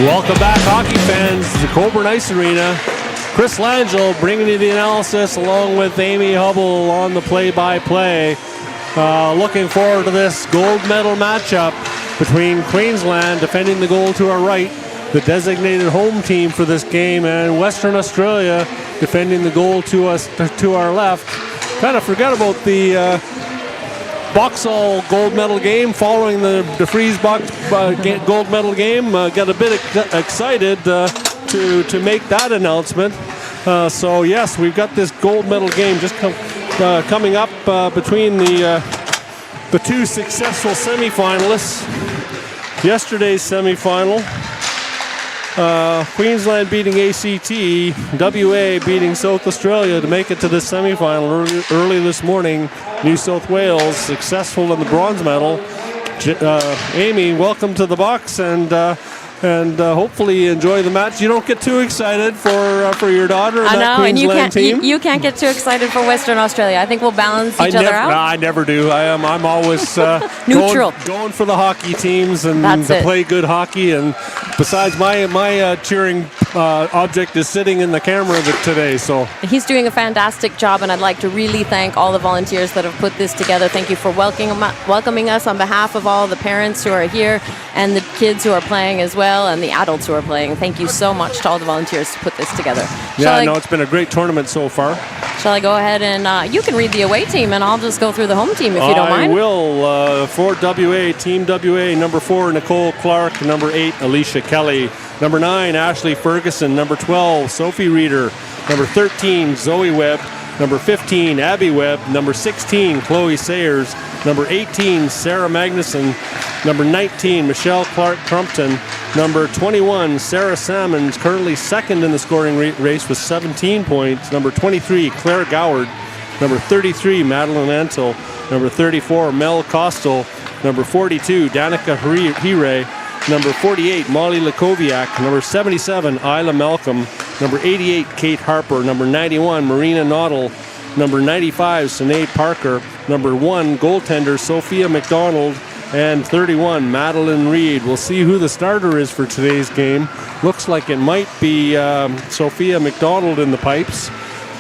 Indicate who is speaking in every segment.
Speaker 1: Welcome back, hockey fans, to the Cockburn Ice Arena. Chris Langell bringing you the analysis along with Amy Hubble on the play-by-play. Looking forward to this gold medal matchup between Queensland, defending the goal to our right, the designated home team for this game, and Western Australia defending the goal to our left. Kind of forget about the BOXALL gold medal game following the DeFries gold medal game. Got a bit excited to make that announcement. So yes, we've got this gold medal game just coming up between the two successful semifinalists. Yesterday's semifinal, Queensland beating ACT, WA beating South Australia to make it to the semifinal early this morning. New South Wales successful in the bronze medal. Amy, welcome to the box, and hopefully you enjoy the match. You don't get too excited for your daughter and that Queensland team.
Speaker 2: You can't get too excited for Western Australia. I think we'll balance each other out.
Speaker 1: No, I never do. I'm always
Speaker 2: neutral,
Speaker 1: going for the hockey teams and to play good hockey. And besides, my cheering object is sitting in the camera today. So
Speaker 2: he's doing a fantastic job, and I'd like to really thank all the volunteers that have put this together. Thank you for welcoming us on behalf of all the parents who are here and the kids who are playing as well, and the adults who are playing. Thank you so much to all the volunteers to put this together.
Speaker 1: It's been a great tournament so far.
Speaker 2: Shall I go ahead and you can read the away team, and I'll just go through the home team if you don't mind.
Speaker 1: I will. For WA, Team WA, number 4, Nicole Clark. Number 8, Alicia Kelly. Number 9, Ashley Ferguson. Number 12, Sophie Reeder. Number 13, Zoe Webb. Number 15, Abby Webb. Number 16, Chloe Sayers. Number 18, Sarah Magnuson. Number 19, Michelle Clark-Crumpton. Number 21, Sarah Salmons, currently second in the scoring race with 17 points. Number 23, Claire Goward. Number 33, Madeline Antle. Number 34, Mel Costel. Number 42, Danica Hire. Number 48, Molly Lakoviak. Number 77, Isla Malcolm. Number 88, Kate Harper. Number 91, Marina Noddle. Number 95, Sinead Parker. Number 1, goaltender Sophia McDonald. And 31, Madeline Reed. We'll see who the starter is for today's game. Looks like it might be Sophia McDonald in the pipes,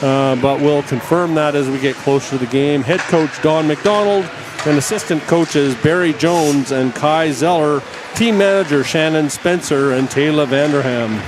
Speaker 1: but we'll confirm that as we get closer to the game. Head coach Don McDonald and assistant coaches Barry Jones and Kai Zeller. Team manager Shannon Spencer and Taylor Vanderham.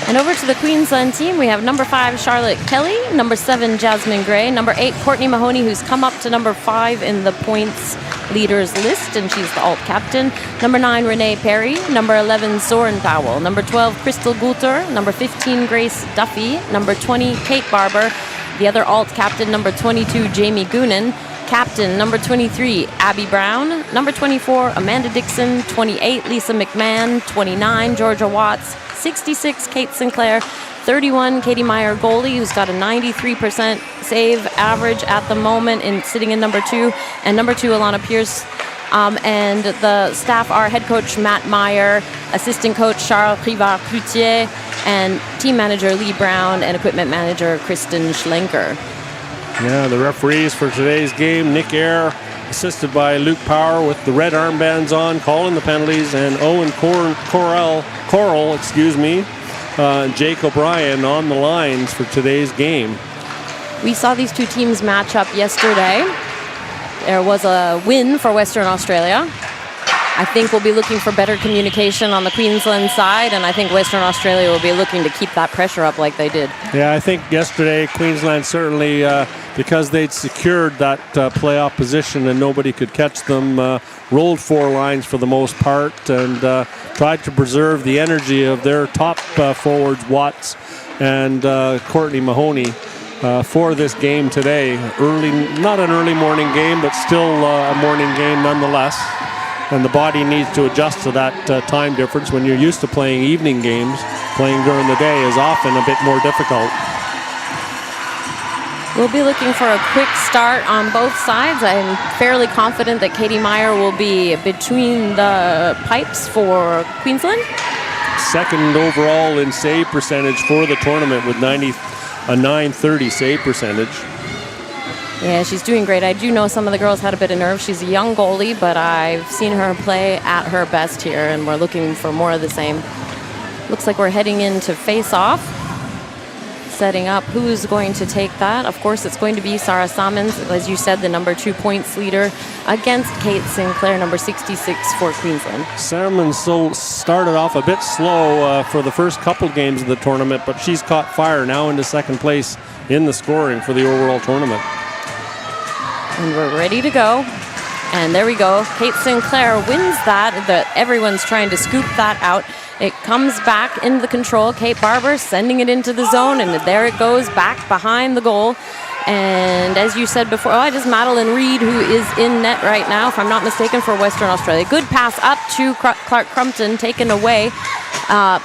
Speaker 2: And over to the Queensland team, we have number 5, Charlotte Kelly, number 7, Jasmine Gray, number 8, Courtney Mahoney, who's come up to number 5 in the points leaders list, and she's the alt captain. Number 9, Renee Perry, number 11, Soren Powell, number 12, Crystal Guter, number 15, Grace Duffy, number 20, Kate Barber, the other alt captain, number 22, Jamie Goonan, captain, number 23, Abby Brown, number 24, Amanda Dixon, 28, Lisa McMahon, 29, Georgia Watts, 66, Kate Sinclair, 31, Katie Meyer goalie, who's got a 93% save average at the moment, sitting in number 2, and number 2, Alana Pierce. And the staff are head coach Matt Meyer, assistant coach Charles Rivard-Cloutier, and team manager Lee Brown, and equipment manager Kristen Schlenker.
Speaker 1: Yeah, the referees for today's game, Nick Eyre, assisted by Luke Power with the red armbands on, calling the penalties, and Owen Coral, Jake O'Brien on the lines for today's game.
Speaker 2: We saw these two teams match up yesterday. There was a win for Western Australia. I think we'll be looking for better communication on the Queensland side, and I think Western Australia will be looking to keep that pressure up like they did.
Speaker 1: Yeah, I think yesterday Queensland certainly, because they'd secured that playoff position and nobody could catch them, rolled 4 lines for the most part, and tried to preserve the energy of their top forwards, Watts and Courtney Mahoney, for this game today. Not an early morning game, but still a morning game nonetheless. And the body needs to adjust to that time difference. When you're used to playing evening games, playing during the day is often a bit more difficult.
Speaker 2: We'll be looking for a quick start on both sides. I'm fairly confident that Katie Meyer will be between the pipes for Queensland.
Speaker 1: Second overall in save percentage for the tournament with a .930 save percentage.
Speaker 2: Yeah, she's doing great. I do know some of the girls had a bit of nerves. She's a young goalie, but I've seen her play at her best here, and we're looking for more of the same. Looks like we're heading into face-off. Setting up who's going to take that. Of course, it's going to be Sarah Salmons, as you said, the number 2 points leader against Kate Sinclair, number 66 for Queensland.
Speaker 1: Salmons started off a bit slow for the first couple games of the tournament, but she's caught fire now into second place in the scoring for the overall tournament.
Speaker 2: And we're ready to go. And there we go. Kate Sinclair wins that. Everyone's trying to scoop that out. It comes back into the control. Kate Barber sending it into the zone, and there it goes back behind the goal. And as you said before, it is Madeline Reid who is in net right now, if I'm not mistaken, for Western Australia. Good pass up to Clark Crumpton, taken away,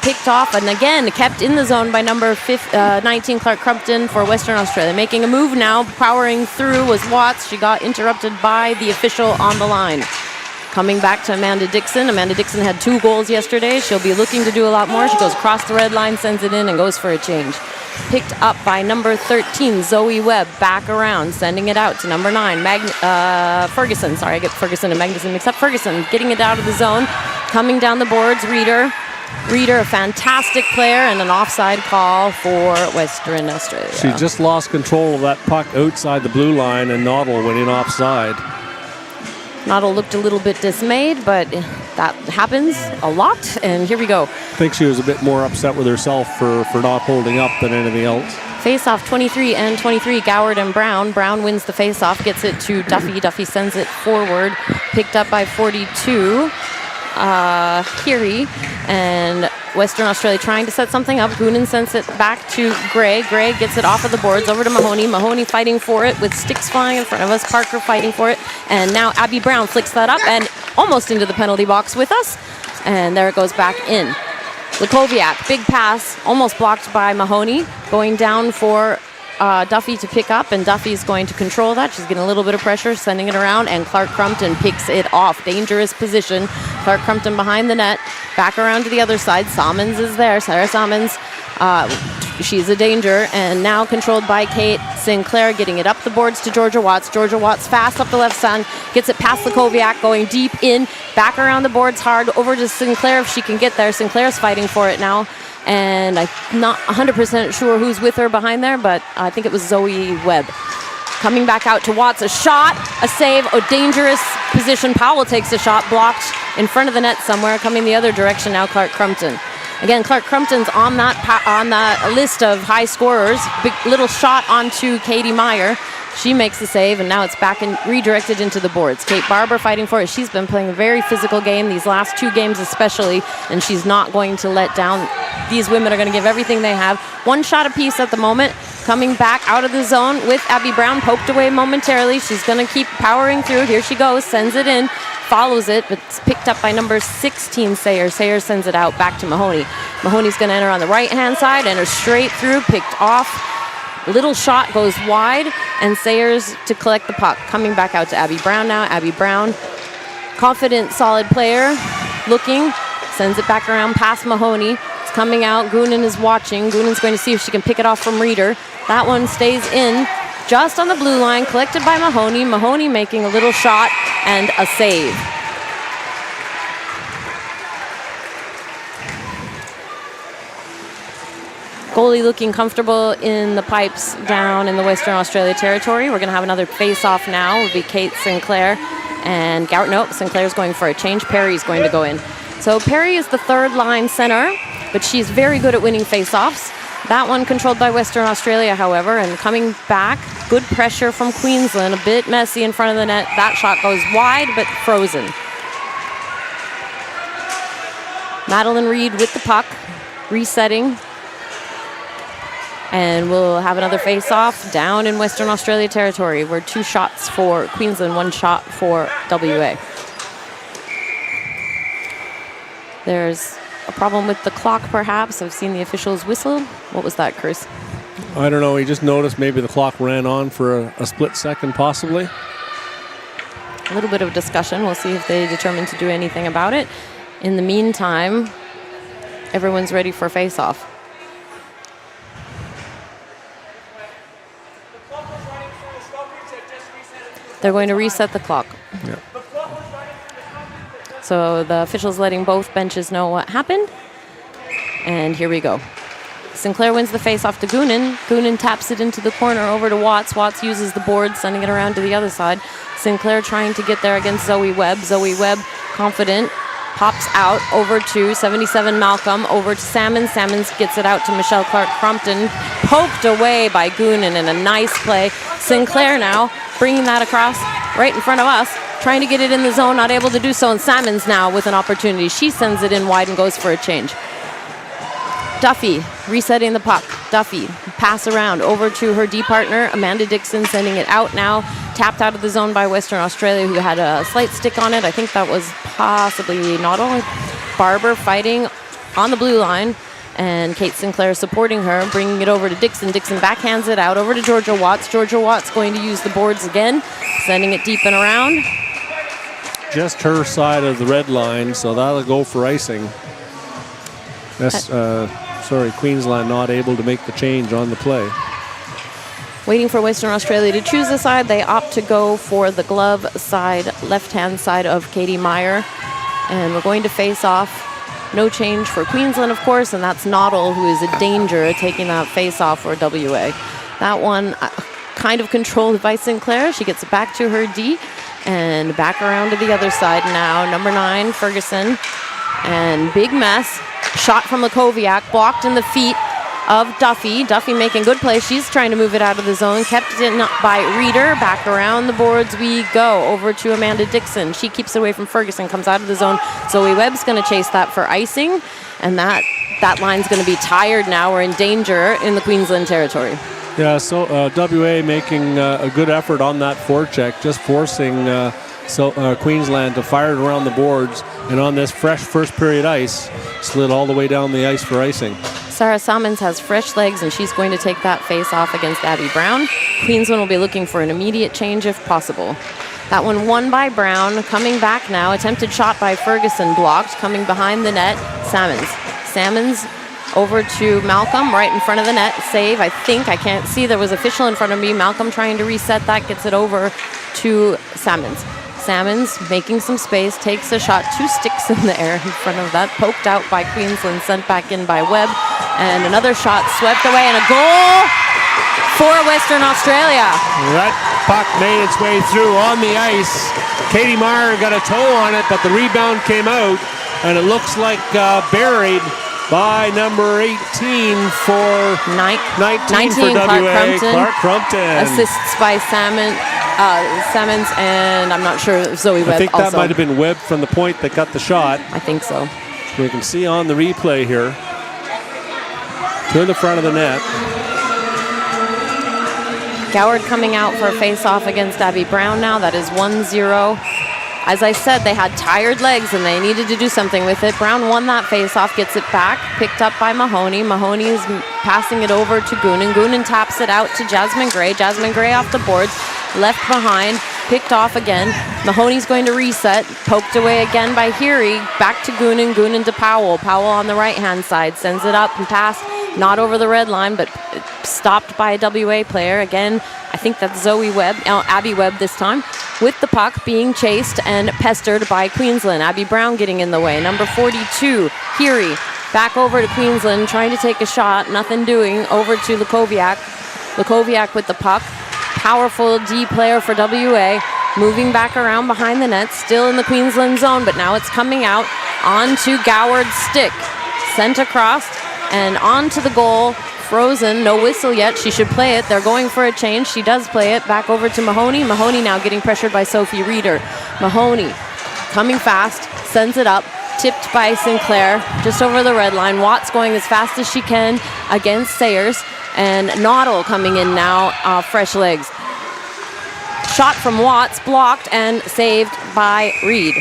Speaker 2: picked off, and again kept in the zone by number 19, Clark Crumpton for Western Australia. Making a move now, powering through was Watts. She got interrupted by the official on the line. Coming back to Amanda Dixon. Amanda Dixon had 2 goals yesterday. She'll be looking to do a lot more. She goes across the red line, sends it in, and goes for a change. Picked up by number 13, Zoe Webb, back around, sending it out to number 9, Ferguson. Sorry, I get Ferguson and Magnuson mixed up. Ferguson getting it out of the zone. Coming down the boards, Reader, a fantastic player, and an offside call for Western Australia.
Speaker 1: She just lost control of that puck outside the blue line, and Noddle went in offside.
Speaker 2: Noddle looked a little bit dismayed, but that happens a lot, and here we go.
Speaker 1: I think she was a bit more upset with herself for not holding up than anything else.
Speaker 2: Face-off 23 and 23, Goward and Brown. Brown wins the face-off, gets it to Duffy. Duffy sends it forward, picked up by 42, Kiri, and Western Australia trying to set something up. Goonan sends it back to Gray. Gray gets it off of the boards over to Mahoney. Mahoney fighting for it with sticks flying in front of us. Parker fighting for it. And now Abby Brown flicks that up and almost into the penalty box with us. And there it goes back in. Lukoviak, big pass, almost blocked by Mahoney. Going down for Duffy to pick up, and Duffy's going to control that. She's getting a little bit of pressure, sending it around, and Clark Crumpton picks it off. Dangerous position. Clark Crumpton behind the net, back around to the other side. Salmons is there. Sarah Salmons, she's a danger, and now controlled by Kate Sinclair, getting it up the boards to Georgia Watts. Georgia Watts fast up the left side, gets it past Lukoviak, going deep in, back around the boards hard, over to Sinclair if she can get there. Sinclair's fighting for it now. And I'm not 100% sure who's with her behind there, but I think it was Zoe Webb. Coming back out to Watts, a shot, a save, a dangerous position. Powell takes a shot, blocked in front of the net somewhere. Coming the other direction now, Clark Crumpton. Again, Clark Crumpton's on that list of high scorers. Big little shot onto Katie Meyer. She makes the save, and now it's back and redirected into the boards. Kate Barber fighting for it. She's been playing a very physical game, these last 2 games especially, and she's not going to let down. These women are going to give everything they have. 1 shot apiece at the moment. Coming back out of the zone with Abby Brown, poked away momentarily. She's going to keep powering through. Here she goes, sends it in, follows it, but it's picked up by number 16, Sayers. Sayers sends it out back to Mahoney. Mahoney's going to enter on the right-hand side, enter straight through, picked off. Little shot goes wide, and Sayers to collect the puck. Coming back out to Abby Brown now. Abby Brown, confident, solid player, looking, sends it back around past Mahoney. It's coming out. Goonan is watching. Goonan's going to see if she can pick it off from Reader. That one stays in, just on the blue line, collected by Mahoney. Mahoney making a little shot and a save. Goalie looking comfortable in the pipes down in the Western Australia territory. We're going to have another face-off now. It will be Kate Sinclair and Gout. Nope, Sinclair's going for a change. Perry's going to go in. So Perry is the 3rd line center, but she's very good at winning face-offs. That one controlled by Western Australia, however, and coming back, good pressure from Queensland, a bit messy in front of the net. That shot goes wide, but frozen. Madeline Reid with the puck, resetting. And we'll have another face-off down in Western Australia territory. We're 2 shots for Queensland, 1 shot for WA. There's a problem with the clock, perhaps. I've seen the officials whistle. What was that, Chris?
Speaker 1: I don't know. He just noticed maybe the clock ran on for a split second, possibly.
Speaker 2: A little bit of discussion. We'll see if they determine to do anything about it. In the meantime, everyone's ready for face-off. They're going to reset the clock.
Speaker 1: Yeah.
Speaker 2: So the officials letting both benches know what happened. And here we go. Sinclair wins the face-off to Goonan. Goonan taps it into the corner over to Watts. Watts uses the board, sending it around to the other side. Sinclair trying to get there against Zoe Webb. Zoe Webb, confident, pops out over to 77 Malcolm, over to Salmons. Salmons gets it out to Michelle Clark-Crumpton. Poked away by Goonan in a nice play. Sinclair now bringing that across right in front of us, trying to get it in the zone, not able to do so. And Salmons now with an opportunity. She sends it in wide and goes for a change. Duffy resetting the puck. Duffy pass around over to her D partner, Amanda Dixon, sending it out now. Tapped out of the zone by Western Australia, who had a slight stick on it. I think that was possibly not only Barber fighting on the blue line, and Kate Sinclair supporting her, bringing it over to Dixon. Dixon backhands it out over to Georgia Watts. Georgia Watts going to use the boards again, sending it deep and around.
Speaker 1: Just her side of the red line, so that'll go for icing. Queensland not able to make the change on the play.
Speaker 2: Waiting for Western Australia to choose a side. They opt to go for the glove side, left-hand side of Katie Meyer. And we're going to face off. No change for Queensland, of course, and that's Noddle, who is a danger taking that face-off for WA. That one kind of controlled by Sinclair. She gets it back to her D and back around to the other side now. Number 9, Ferguson. And big mess. Shot from Lakoviak, blocked in the feet of Duffy. Duffy making good play. She's trying to move it out of the zone. Kept it in by Reeder. Back around the boards we go. Over to Amanda Dixon. She keeps it away from Ferguson. Comes out of the zone. Zoe Webb's going to chase that for icing. And that line's going to be tired now. We're in danger in the Queensland territory.
Speaker 1: Yeah, so WA making a good effort on that forecheck. Just forcing Queensland to fire it around the boards. And on this fresh first period ice, slid all the way down the ice for icing.
Speaker 2: Sarah Salmons has fresh legs, and she's going to take that face off against Abby Brown. Queensland will be looking for an immediate change if possible. That one won by Brown. Coming back now. Attempted shot by Ferguson, blocked. Coming behind the net, Salmons. Salmons over to Malcolm, right in front of the net. Save, I think. I can't see. There was official in front of me. Malcolm trying to reset that. Gets it over to Salmons. Salmons making some space, takes a shot, 2 sticks in the air in front of that, poked out by Queensland, sent back in by Webb, and another shot swept away, and a goal for Western Australia.
Speaker 1: That puck made its way through on the ice. Katie Meyer got a toe on it, but the rebound came out, and it looks like buried by number 18 for 19 for WA, Clark Crumpton.
Speaker 2: Assists by Salmons, and I'm not sure if Zoe Webb
Speaker 1: I think that
Speaker 2: also
Speaker 1: might have been Webb from the point that got the shot.
Speaker 2: I think so.
Speaker 1: We can see on the replay here. To the front of the net.
Speaker 2: Goward coming out for a face-off against Abby Brown now. That is 1-0. As I said, they had tired legs and they needed to do something with it. Brown won that face-off, gets it back, picked up by Mahoney. Mahoney is passing it over to Goonan. Goonan taps it out to Jasmine Gray. Jasmine Gray off the boards, left behind, picked off again. Mahoney's going to reset, poked away again by Heary. Back to Goonan, Goonan to Powell. Powell on the right-hand side, sends it up and past, not over the red line, but stopped by a WA player. Again, I think that's Zoe Webb, Abby Webb this time, with the puck being chased and pestered by Queensland. Abby Brown getting in the way. Number 42, Heary, back over to Queensland, trying to take a shot, nothing doing, over to Lakoviak. Lakoviak with the puck. Powerful D player for WA, moving back around behind the net, still in the Queensland zone, but now it's coming out onto Goward's stick. Sent across and onto the goal. Frozen, no whistle yet. She should play it. They're going for a change. She does play it. Back over to Mahoney. Mahoney now getting pressured by Sophie Reeder. Mahoney coming fast, sends it up, tipped by Sinclair, just over the red line. Watts going as fast as she can against Sayers. And Noddle coming in now, fresh legs. Shot from Watts, blocked and saved by Reed.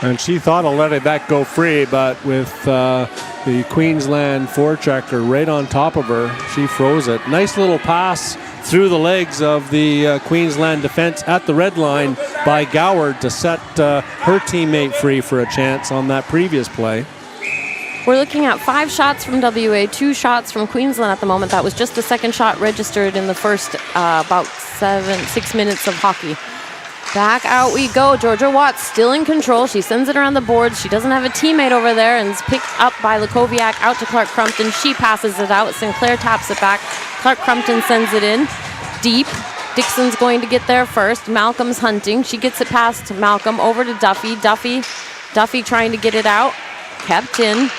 Speaker 1: And she thought of letting that go free, but with the Queensland forechecker right on top of her, she froze it. Nice little pass through the legs of the Queensland defense at the red line by Goward to set her teammate free for a chance on that previous play.
Speaker 2: We're looking at 5 shots from WA, 2 shots from Queensland at the moment. That was just the second shot registered in the first about 6 minutes of hockey. Back out we go. Georgia Watts still in control. She sends it around the boards. She doesn't have a teammate over there and is picked up by Lakoviak out to Clark Crumpton. She passes it out. Sinclair taps it back. Clark Crumpton sends it in deep. Dixon's going to get there first. Malcolm's hunting. She gets it past Malcolm over to Duffy. Duffy trying to get it out. Kept in.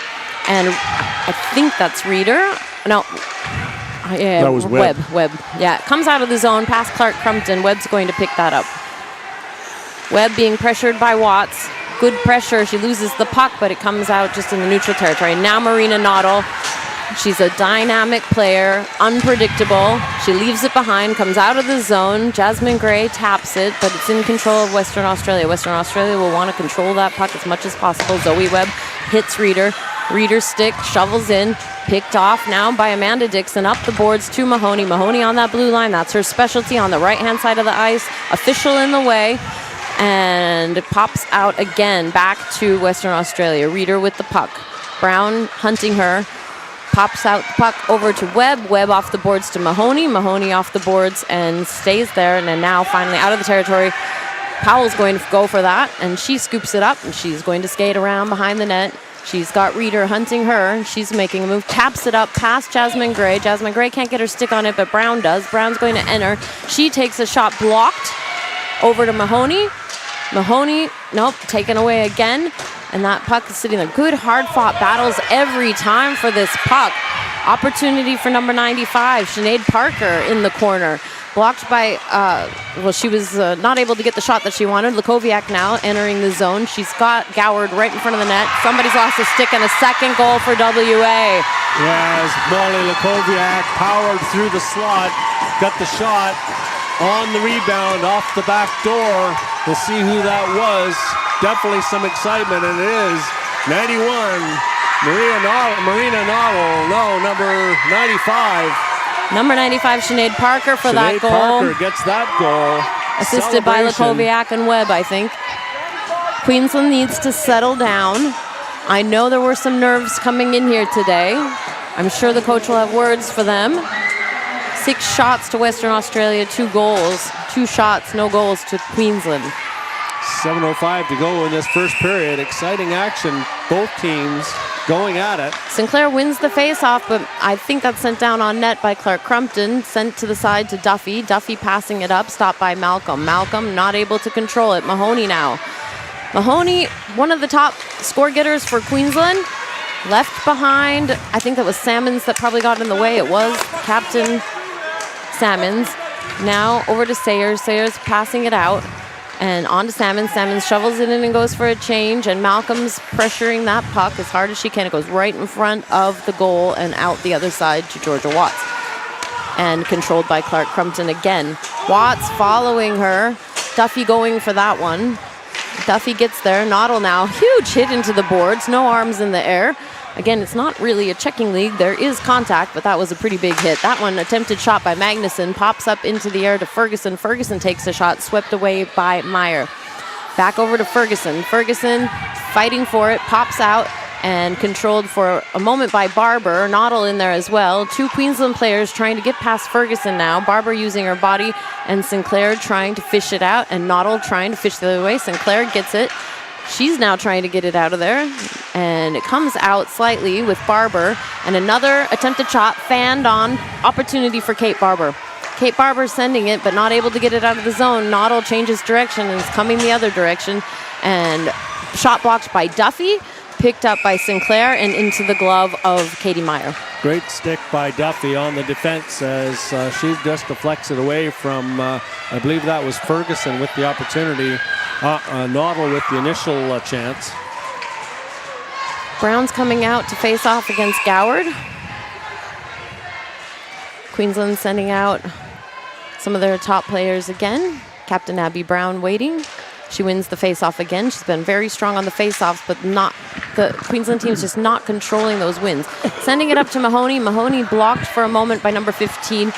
Speaker 2: And I think that's Reeder. No. Yeah,
Speaker 1: that was Webb.
Speaker 2: Webb. Yeah, it comes out of the zone past Clark Crumpton. Webb's going to pick that up. Webb being pressured by Watts. Good pressure. She loses the puck, but it comes out just in the neutral territory. Now Marina Noddle. She's a dynamic player, unpredictable. She leaves it behind, comes out of the zone. Jasmine Gray taps it, but it's in control of Western Australia. Western Australia will want to control that puck as much as possible. Zoe Webb hits Reeder. Reeder's stick shovels in, picked off now by Amanda Dixon. Up the boards to Mahoney. Mahoney on that blue line. That's her specialty on the right-hand side of the ice. Official in the way. And it pops out again back to Western Australia. Reeder with the puck. Brown hunting her. Pops out the puck over to Webb. Webb off the boards to Mahoney. Mahoney off the boards and stays there. And then now finally out of the territory. Powell's going to go for that. And she scoops it up. And she's going to skate around behind the net. She's got Reeder hunting her. She's making a move. Taps it up past Jasmine Gray. Jasmine Gray can't get her stick on it, but Brown does. Brown's going to enter. She takes a shot blocked over to Mahoney. Mahoney, nope, taken away again. And that puck is sitting there. Good hard-fought battles every time for this puck. Opportunity for number 95, Sinead Parker in the corner. Blocked by, she was not able to get the shot that she wanted. Lakoviak now entering the zone. She's got Goward right in front of the net. Somebody's lost a stick and a second goal for WA.
Speaker 1: Yes, Molly Lakoviak powered through the slot, got the shot on the rebound off the back door. We'll see who that was. Definitely some excitement, and it is 91, Marina Noddle. No, number 95.
Speaker 2: Number 95, Sinead Parker for that goal.
Speaker 1: Parker gets that goal.
Speaker 2: Assisted by Lakoviak and Webb, I think. Queensland needs to settle down. I know there were some nerves coming in here today. I'm sure the coach will have words for them. 6 shots to Western Australia, 2 goals. 2 shots, no goals to Queensland.
Speaker 1: 7:05 to go in this first period. Exciting action. Both teams going at it.
Speaker 2: Sinclair wins the face-off, but I think that's sent down on net by Clark Crumpton. Sent to the side to Duffy. Duffy passing it up, stopped by Malcolm. Malcolm not able to control it. Mahoney now. Mahoney, one of the top score getters for Queensland. Left behind, I think that was Salmons that probably got in the way. It was Captain Salmons. Now over to Sayers. Sayers passing it out. And on to Salmons. Salmons shovels it in and goes for a change. And Malcolm's pressuring that puck as hard as she can. It goes right in front of the goal and out the other side to Georgia Watts. And controlled by Clark Crumpton again. Watts following her. Duffy going for that one. Duffy gets there. Noddle now. Huge hit into the boards. No arms in the air. Again, it's not really a checking league. There is contact, but that was a pretty big hit. That one, attempted shot by Magnuson, pops up into the air to Ferguson. Ferguson takes a shot, swept away by Meyer. Back over to Ferguson. Ferguson fighting for it, pops out, and controlled for a moment by Barber. Noddle in there as well. 2 Queensland players trying to get past Ferguson now. Barber using her body, and Sinclair trying to fish it out, and Noddle trying to fish the other way. Sinclair gets it. She's now trying to get it out of there, and it comes out slightly with Barber, and another attempted shot fanned on. Opportunity for Kate Barber. Kate Barber sending it, but not able to get it out of the zone. Noddle changes direction and is coming the other direction, and shot blocked by Duffy, picked up by Sinclair, and into the glove of Katie Meyer.
Speaker 1: Great stick by Duffy on the defense as she just deflects it away from, I believe that was Ferguson with the opportunity. Noddle with the initial chance.
Speaker 2: Brown's coming out to face off against Goward. Queensland sending out some of their top players again. Captain Abby Brown waiting. She wins the face-off again. She's been very strong on the face-offs, but not the Queensland team's just not controlling those wins. Sending it up to Mahoney. Mahoney blocked for a moment by number 15.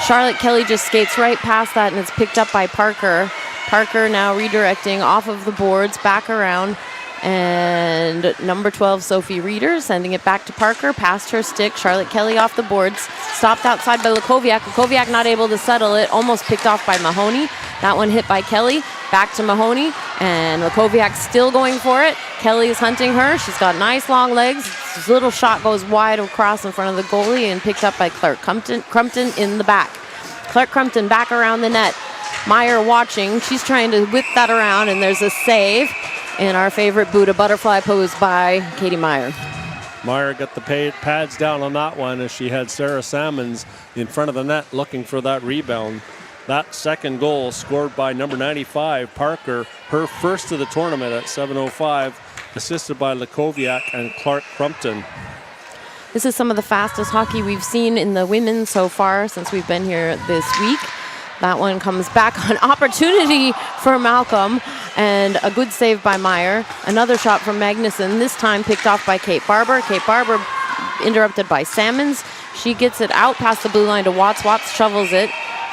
Speaker 2: Charlotte Kelly just skates right past that, and it's picked up by Parker. Parker now redirecting off of the boards, back around. And number 12, Sophie Reeder, sending it back to Parker, past her stick. Charlotte Kelly off the boards, stopped outside by Lakoviak. Lakoviak not able to settle it, almost picked off by Mahoney. That one hit by Kelly. Back to Mahoney, and Lakoviak still going for it. Kelly is hunting her. She's got nice long legs. This little shot goes wide across in front of the goalie and picked up by Clark Crumpton in the back. Clark Crumpton back around the net. Meyer watching. She's trying to whip that around, and there's a save. And our favorite Buddha butterfly pose by Katie Meyer.
Speaker 1: Meyer got the pads down on that one as she had Sarah Salmons in front of the net looking for that rebound. That second goal scored by number 95, Parker, her first of the tournament at 7:05, assisted by Lakoviak and Clark Crumpton.
Speaker 2: This is some of the fastest hockey we've seen in the women so far since we've been here this week. That one comes back on opportunity for Malcolm, and a good save by Meyer. Another shot from Magnuson, this time picked off by Kate Barber. Kate Barber interrupted by Salmons. She gets it out past the blue line to Watts. Watts shovels it,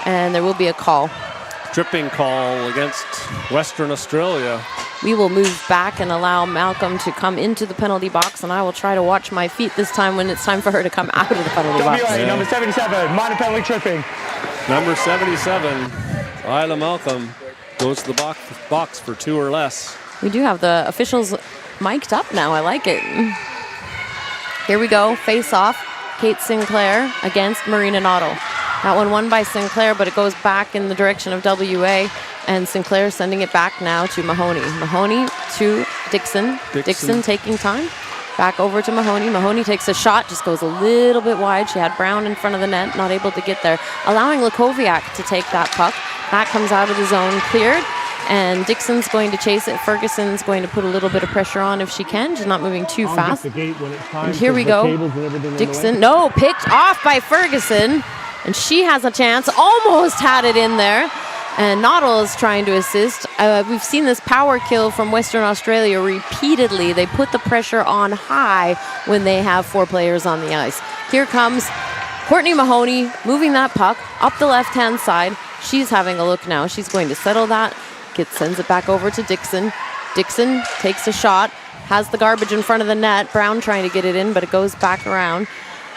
Speaker 2: and there will be a call.
Speaker 1: Tripping call against Western Australia.
Speaker 2: We will move back and allow Malcolm to come into the penalty box, and I will try to watch my feet this time when it's time for her to come out of the penalty box.
Speaker 3: WA, number 77, minor penalty tripping.
Speaker 1: Number 77, Isla Malcolm, goes to the box for 2 or less.
Speaker 2: We do have the officials mic'd up now. I like it. Here we go. Face off. Kate Sinclair against Marina Noddle. That one won by Sinclair, but it goes back in the direction of WA, and Sinclair sending it back now to Mahoney. Mahoney to Dixon. Dixon taking time. Back over to Mahoney. Mahoney takes a shot, just goes a little bit wide. She had Brown in front of the net, not able to get there. Allowing Lakoviak to take that puck. That comes out of the zone, cleared. And Dixon's going to chase it. Ferguson's going to put a little bit of pressure on if she can. She's not moving too fast. And here we go. Dixon, no, picked off by Ferguson. And she has a chance, almost had it in there. And Noddle is trying to assist. We've seen this power kill from Western Australia repeatedly. They put the pressure on high when they have 4 players on the ice. Here comes Courtney Mahoney moving that puck up the left-hand side. She's having a look now. She's going to settle that. Sends it back over to Dixon. Dixon takes a shot, has the garbage in front of the net. Brown trying to get it in, but it goes back around.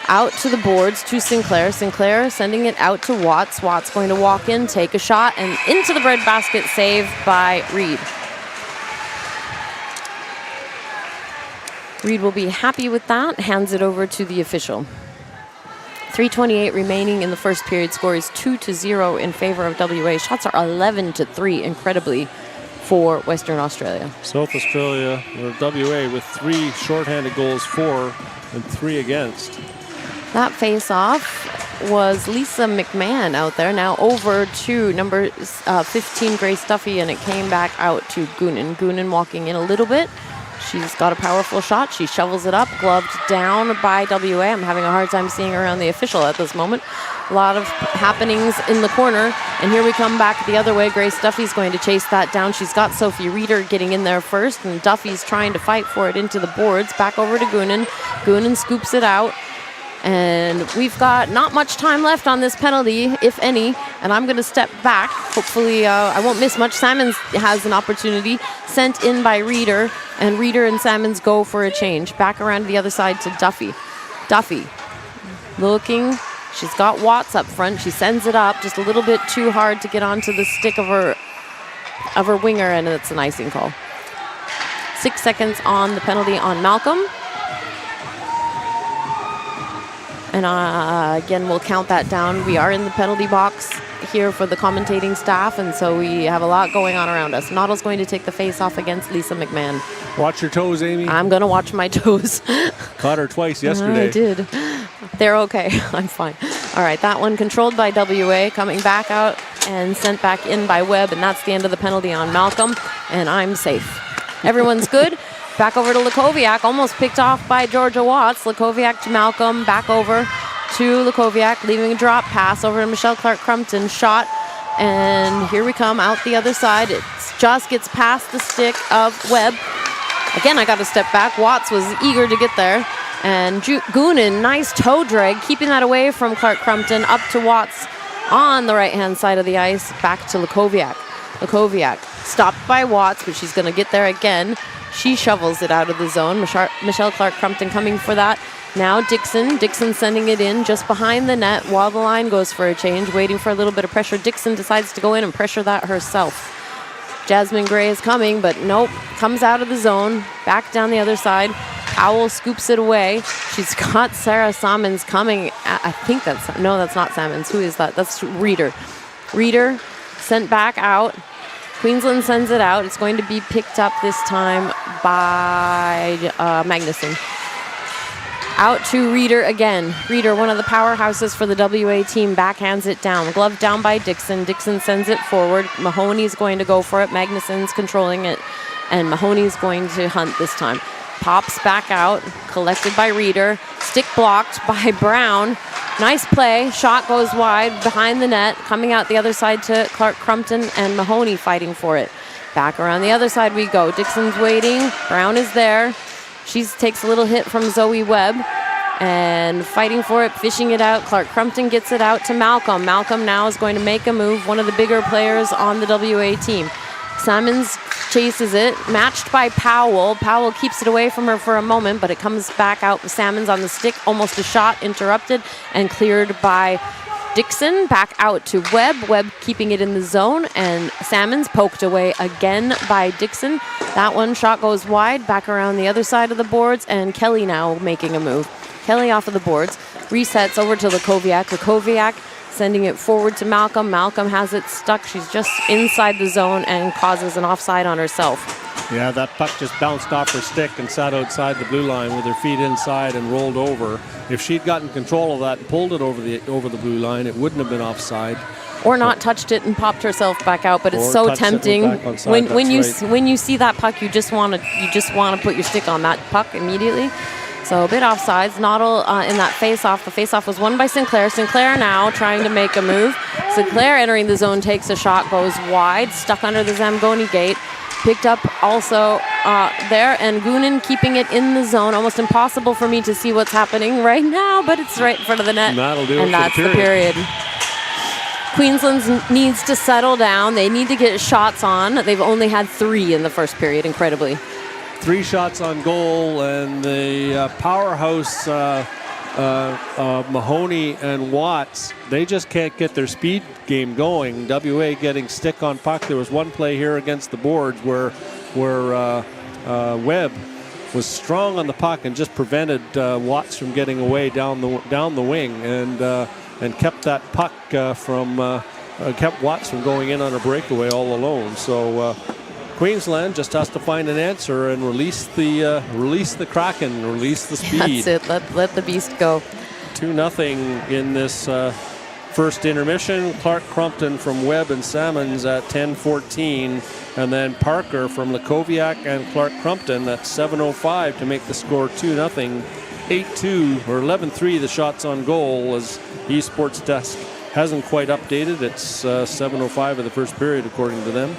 Speaker 2: Out to the boards to Sinclair. Sinclair sending it out to Watts. Watts going to walk in, take a shot, and into the breadbasket, saved by Reed. Reed will be happy with that, hands it over to the official. 3:28 remaining in the first period. Score is 2-0 in favor of WA. Shots are 11-3, incredibly, for Western Australia.
Speaker 1: South Australia, or WA, with 3 shorthanded goals for and 3 against.
Speaker 2: That face-off was Lisa McMahon out there. Now over to number 15, Grace Duffy, and it came back out to Goonan. Goonan walking in a little bit. She's got a powerful shot. She shovels it up, gloved down by WA. I'm having a hard time seeing her on the official at this moment. A lot of happenings in the corner. And here we come back the other way. Grace Duffy's going to chase that down. She's got Sophie Reeder getting in there first, and Duffy's trying to fight for it into the boards. Back over to Goonan. Goonan scoops it out. And we've got not much time left on this penalty, if any, and I'm going to step back. Hopefully I won't miss much. Salmons has an opportunity, sent in by Reeder, and Reeder and Salmons go for a change. Back around to the other side to Duffy. Duffy looking. She's got Watts up front. She sends it up just a little bit too hard to get onto the stick of her winger, and it's an icing call. 6 seconds on the penalty on Malcolm. And again, we'll count that down. We are in the penalty box here for the commentating staff, and so we have a lot going on around us. Noddle's going to take the face-off against Lisa McMahon.
Speaker 1: Watch your toes, Amy.
Speaker 2: I'm going to watch my toes.
Speaker 1: Caught her twice yesterday.
Speaker 2: I did. They're okay. I'm fine. All right, that one controlled by WA, coming back out and sent back in by Webb, and that's the end of the penalty on Malcolm, and I'm safe. Everyone's good. Back over to Lakoviak, almost picked off by Georgia Watts. Lakoviak to Malcolm, back over to Lakoviak, leaving a drop pass over to Michelle Clark-Crumpton. Shot, and here we come out the other side. It just gets past the stick of Webb. Again, I got to step back. Watts was eager to get there. And Goonan, nice toe drag, keeping that away from Clark-Crumpton, up to Watts on the right-hand side of the ice, back to Lakoviak. Lakoviak stopped by Watts, but she's going to get there again. She shovels it out of the zone. Michelle Clark-Crumpton coming for that. Now Dixon. Dixon sending it in just behind the net while the line goes for a change, waiting for a little bit of pressure. Dixon decides to go in and pressure that herself. Jasmine Gray is coming, but nope. Comes out of the zone. Back down the other side. Powell scoops it away. She's got Sarah Salmons coming. I think that's not Salmons. Who is that? That's Reader. Reader sent back out. Queensland sends it out. It's going to be picked up this time by Magnuson. Out to Reader again. Reader, one of the powerhouses for the WA team, backhands it down. Glove down by Dixon. Dixon sends it forward. Mahoney's going to go for it. Magnuson's controlling it. And Mahoney's going to hunt this time. Pops back out. Collected by Reader. Stick blocked by Brown. Nice play. Shot goes wide behind the net. Coming out the other side to Clark Crumpton and Mahoney fighting for it. Back around the other side we go. Dixon's waiting. Brown is there. She takes a little hit from Zoe Webb and fighting for it, fishing it out. Clark Crumpton gets it out to Malcolm. Malcolm now is going to make a move, one of the bigger players on the WA team. Salmons chases it, matched by Powell. Powell keeps it away from her for a moment, but it comes back out with Salmons on the stick. Almost a shot, interrupted and cleared by Dixon. Back out to Webb. Webb keeping it in the zone, and Salmons poked away again by Dixon. That one shot goes wide, back around the other side of the boards, and Kelly now making a move. Kelly off of the boards, resets over to Lakoviak. Lakoviak sending it forward to Malcolm. Malcolm has it stuck. She's just inside the zone and causes an offside on herself.
Speaker 1: Yeah, that puck just bounced off her stick and sat outside the blue line with her feet inside and rolled over. If she'd gotten control of that and pulled it over the blue line, it wouldn't have been offside.
Speaker 2: Or not touched it and popped herself back out, but it's so tempting. When you see that puck, you just want to put your stick on that puck immediately. So a bit offsides. Noddle in that face-off. The face-off was won by Sinclair. Sinclair now trying to make a move. Sinclair entering the zone, takes a shot, goes wide, stuck under the Zamboni gate. Picked up also there, and Goonan keeping it in the zone. Almost impossible for me to see what's happening right now, but it's right in front of the net.
Speaker 1: And that'll do it.
Speaker 2: And that's the period. Queensland needs to settle down. They need to get shots on. They've only had 3 in the first period, incredibly.
Speaker 1: 3 shots on goal, and the powerhouse Mahoney and Watts, they just can't get their speed game going. WA getting stick on puck. There was one play here against the boards where Webb was strong on the puck and just prevented Watts from getting away down the wing, and kept that puck kept Watts from going in on a breakaway all alone. So Queensland just has to find an answer and release the Kraken, release the speed.
Speaker 2: That's it. Let the beast go.
Speaker 1: 2-0 in this first intermission. Clark Crumpton from Webb and Salmons at 10:14, and then Parker from Lakoviak and Clark Crumpton at 7:05 to make the score 2-0. 8-2 or 11-3 the shots on goal, as eSports Desk hasn't quite updated. It's 7:05 of the first period according to them.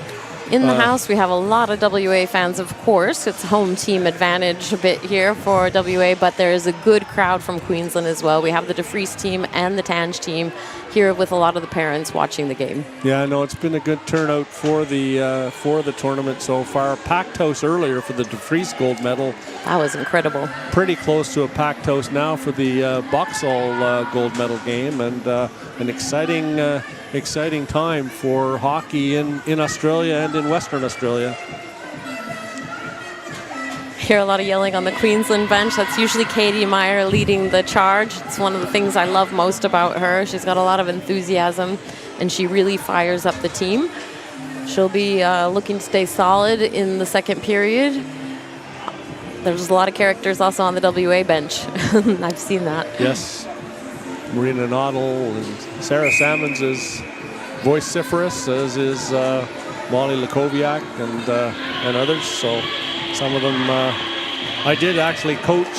Speaker 2: In the house, we have a lot of WA fans, of course. It's home team advantage a bit here for WA, but there is a good crowd from Queensland as well. We have the DeFries team and the Tange team here with a lot of the parents watching the game.
Speaker 1: Yeah, no, it's been a good turnout for the tournament so far. Packed house earlier for the DeFries gold medal.
Speaker 2: That was incredible.
Speaker 1: Pretty close to a packed house now for the BOXALL gold medal game, and an exciting time for hockey in Australia and in Western Australia.
Speaker 2: Hear a lot of yelling on the Queensland bench. That's usually Katie Meyer leading the charge. It's one of the things I love most about her. She's got a lot of enthusiasm, and she really fires up the team. She'll be looking to stay solid in the second period. There's a lot of characters also on the WA bench. I've seen that.
Speaker 1: Yes. Marina Noddle and Sarah Salmons is vociferous, as is Molly Lakoviak and others. So some of them I did actually coach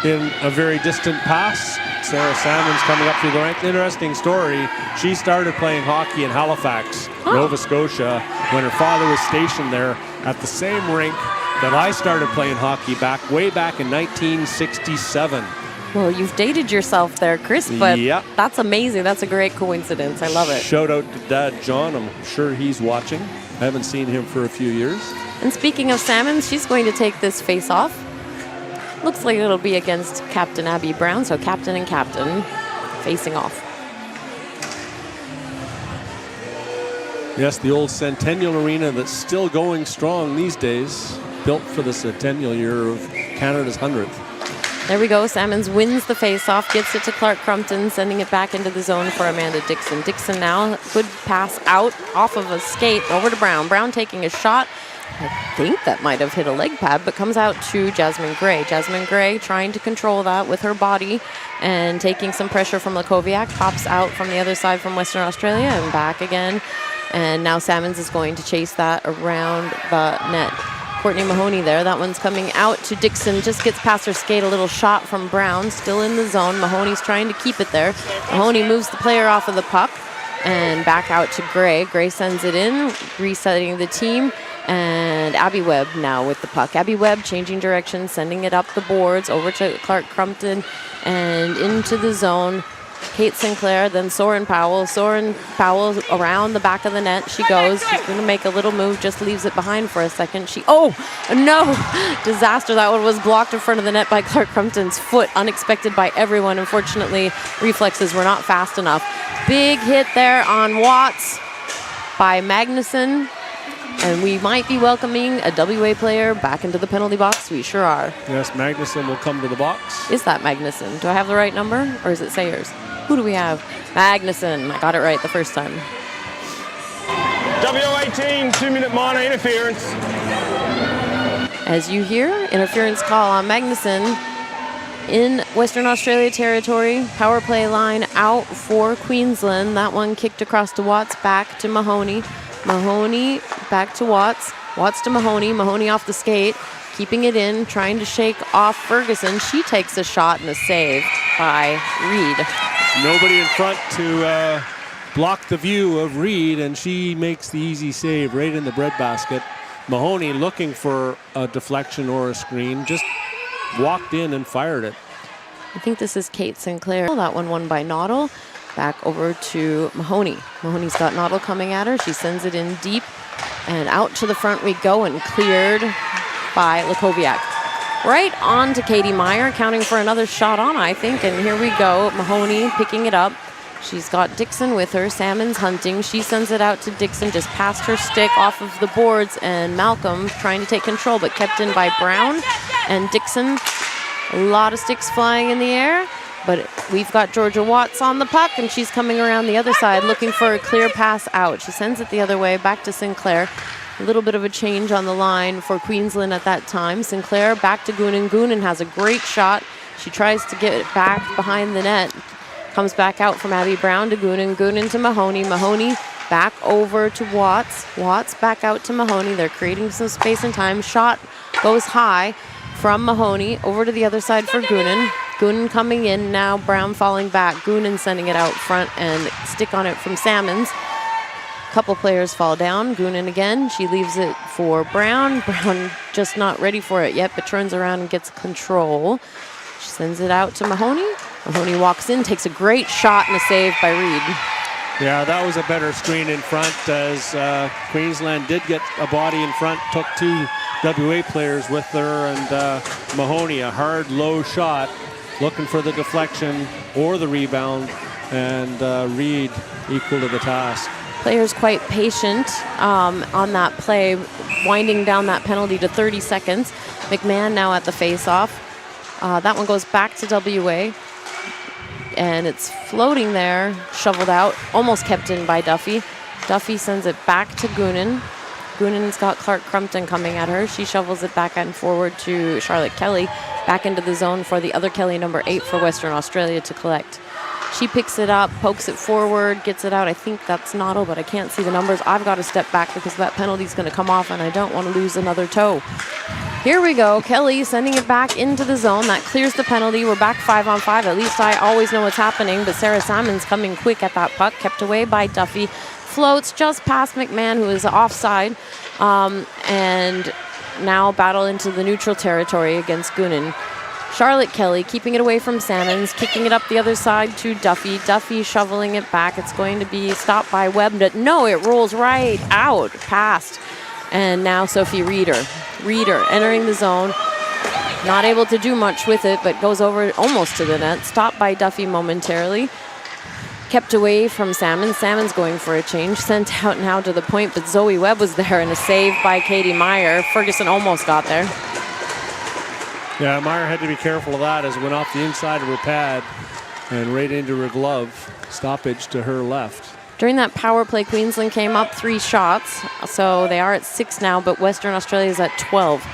Speaker 1: in a very distant past. Sarah Salmons coming up through the ranks. Interesting story. She started playing hockey in Halifax, Nova Scotia, when her father was stationed there at the same rink that I started playing hockey way back in 1967.
Speaker 2: Well, you've dated yourself there, Chris, but
Speaker 1: yep.
Speaker 2: That's amazing. That's a great coincidence. I love it.
Speaker 1: Shout out to Dad John. I'm sure he's watching. I haven't seen him for a few years.
Speaker 2: And speaking of Salmons, she's going to take this face-off. Looks like it'll be against Captain Abby Brown, so captain and captain facing off.
Speaker 1: Yes, the old Centennial Arena that's still going strong these days, built for the centennial year of Canada's 100th.
Speaker 2: There we go. Salmons wins the face-off, gets it to Clark Crumpton, sending it back into the zone for Amanda Dixon. Dixon now, good pass out off of a skate over to Brown. Brown taking a shot. I think that might have hit a leg pad, but comes out to Jasmine Gray. Jasmine Gray trying to control that with her body and taking some pressure from Lakoviak. Pops out from the other side from Western Australia and back again. And now Salmons is going to chase that around the net. Courtney Mahoney there. That one's coming out to Dixon. Just gets past her skate. A little shot from Brown. Still in the zone. Mahoney's trying to keep it there. Mahoney moves the player off of the puck and back out to Gray. Gray sends it in, resetting the team. And Abby Webb now with the puck. Abby Webb changing direction, sending it up the boards over to Clark Crumpton and into the zone. Kate Sinclair, then Soren Powell. Soren Powell around the back of the net. She goes. She's going to make a little move, just leaves it behind for a second. Oh, no. Disaster. That one was blocked in front of the net by Clark Crumpton's foot. Unexpected by everyone. Unfortunately, reflexes were not fast enough. Big hit there on Watts by Magnuson. And we might be welcoming a WA player back into the penalty box. We sure are.
Speaker 1: Yes, Magnuson will come to the box.
Speaker 2: Is that Magnuson? Do I have the right number? Or is it Sayers? Who do we have? Magnuson. I got it right the first time.
Speaker 3: WA18, 2-minute minor interference.
Speaker 2: As you hear, interference call on Magnuson in Western Australia territory. Power play line out for Queensland. That one kicked across to Watts, back to Mahoney. Mahoney back to Watts. Watts to Mahoney. Mahoney off the skate. Keeping it in, trying to shake off Ferguson. She takes a shot and a save by Reed.
Speaker 1: Nobody in front to block the view of Reed, and she makes the easy save right in the breadbasket. Mahoney looking for a deflection or a screen, just walked in and fired it.
Speaker 2: I think this is Kate Sinclair. That one won by Noddle. Back over to Mahoney. Mahoney's got Noddle coming at her. She sends it in deep, and out to the front we go, and cleared by Lakoviak. Right on to Katie Meyer, counting for another shot on, I think. And here we go. Mahoney picking it up. She's got Dixon with her. Salmon's hunting. She sends it out to Dixon, just past her stick off of the boards. And Malcolm trying to take control, but kept in by Brown. And Dixon, a lot of sticks flying in the air. But we've got Georgia Watts on the puck, and she's coming around the other side looking for a clear pass out. She sends it the other way, back to Sinclair. A little bit of a change on the line for Queensland at that time. Sinclair back to Goonan. Goonan has a great shot. She tries to get it back behind the net. Comes back out from Abby Brown to Goonan. Goonan to Mahoney. Mahoney back over to Watts. Watts back out to Mahoney. They're creating some space and time. Shot goes high from Mahoney over to the other side for Goonan. Goonan coming in now. Brown falling back. Goonan sending it out front and stick on it from Salmons. Couple players fall down. Goonan again. She leaves it for Brown. Brown just not ready for it yet, but turns around and gets control. She sends it out to Mahoney. Mahoney walks in, takes a great shot and a save by Reed.
Speaker 1: Yeah, that was a better screen in front, as Queensland did get a body in front, took two WA players with her, and Mahoney, a hard, low shot, looking for the deflection or the rebound, and Reed equal to the task.
Speaker 2: Players quite patient on that play, winding down that penalty to 30 seconds. McMahon now at the face-off. That one goes back to WA. And it's floating there, shoveled out, almost kept in by Duffy. Duffy sends it back to Goonan. Goonan's got Clark Crumpton coming at her. She shovels it back and forward to Charlotte Kelly, back into the zone for the other Kelly, number 8 for Western Australia to collect. She picks it up, pokes it forward, gets it out. I think that's Noddle, but I can't see the numbers. I've got to step back because that penalty's going to come off, and I don't want to lose another toe. Here we go. Kelly sending it back into the zone. That clears the penalty. We're back 5-on-5. At least I always know what's happening, but Sarah Salmon's coming quick at that puck. Kept away by Duffy. Floats just past McMahon, who is offside, and now battle into the neutral territory against Goonan. Charlotte Kelly keeping it away from Salmons, kicking it up the other side to Duffy. Duffy shoveling it back. It's going to be stopped by Webb. No, it rolls right out, past. And now Sophie Reeder. Reeder entering the zone. Not able to do much with it, but goes over almost to the net. Stopped by Duffy momentarily. kept away from Salmon. Salmon's going for a change. Sent out now to the point, but Zoe Webb was there and a save by Katie Meyer. Ferguson almost got there.
Speaker 1: Yeah, Meyer had to be careful of that as it went off the inside of her pad and right into her glove. Stoppage to her left.
Speaker 2: During that power play, Queensland came up 3 shots. So they are at 6 now, but Western Australia is at 12.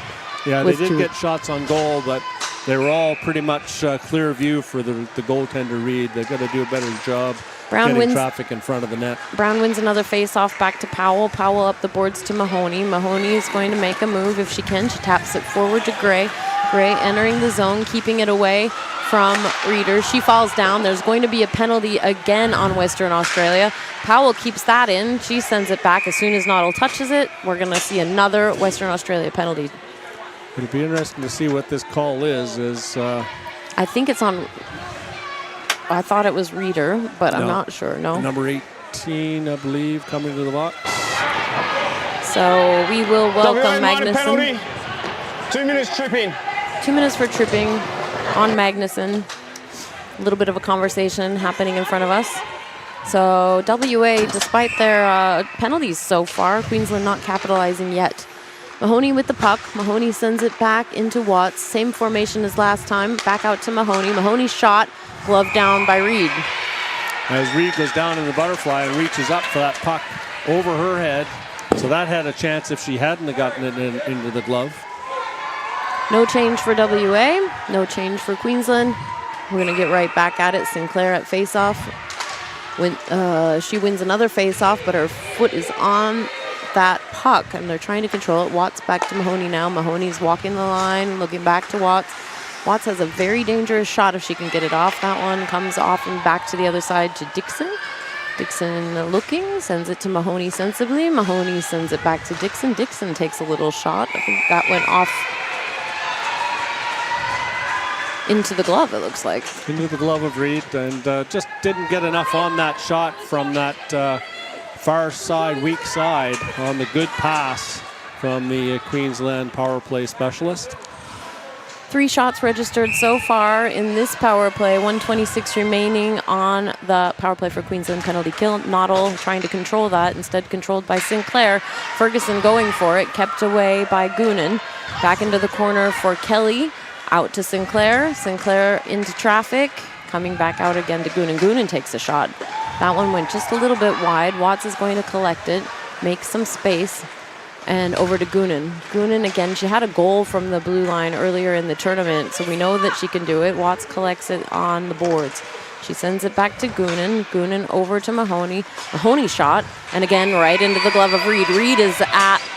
Speaker 1: Yeah, they did get shots on goal, but they were all pretty much clear view for the goaltender Reed. They've got to do a better job getting traffic in front of the net.
Speaker 2: Brown wins another face-off back to Powell. Powell up the boards to Mahoney. Mahoney is going to make a move if she can. She taps it forward to Gray. Gray entering the zone, keeping it away from Reeder. She falls down. There's going to be a penalty again on Western Australia. Powell keeps that in. She sends it back. As soon as Noddle touches it, we're going to see another Western Australia penalty.
Speaker 1: It'll be interesting to see what this call is.
Speaker 2: I think it's on... I thought it was Reeder, but I'm not sure. No.
Speaker 1: Number 18, I believe, coming to the box.
Speaker 2: So we will welcome Magnuson.
Speaker 3: Penalty. 2 minutes tripping.
Speaker 2: 2 minutes for tripping on Magnuson. A little bit of a conversation happening in front of us. So WA, despite their penalties so far, Queensland not capitalizing yet. Mahoney with the puck. Mahoney sends it back into Watts. Same formation as last time. Back out to Mahoney. Mahoney's shot. Glove down by Reed.
Speaker 1: As Reed goes down in the butterfly and reaches up for that puck over her head. So that had a chance if she hadn't gotten it into the glove.
Speaker 2: No change for WA. No change for Queensland. We're going to get right back at it. Sinclair at faceoff. She wins another faceoff, but her foot is on that puck, and they're trying to control it. Watts back to Mahoney now. Mahoney's walking the line, looking back to Watts. Watts has a very dangerous shot if she can get it off. That one comes off and back to the other side to Dixon. Dixon looking, sends it to Mahoney sensibly. Mahoney sends it back to Dixon. Dixon takes a little shot. I think that went off into the glove, it looks like.
Speaker 1: Into the glove of Reed, and just didn't get enough on that shot from that far side, weak side on the good pass from the Queensland power play specialist.
Speaker 2: 3 shots registered so far in this power play. 1:26 remaining on the power play for Queensland penalty kill. Noddle trying to control that, instead controlled by Sinclair. Ferguson going for it, kept away by Goonan. Back into the corner for Kelly. Out to Sinclair. Sinclair into traffic. Coming back out again to Goonan. Goonan takes a shot. That one went just a little bit wide. Watts is going to collect it, make some space, and over to Goonan. Goonan again, she had a goal from the blue line earlier in the tournament, so we know that she can do it. Watts collects it on the boards. She sends it back to Goonan. Goonan over to Mahoney. Mahoney shot, and again right into the glove of Reed. Reed is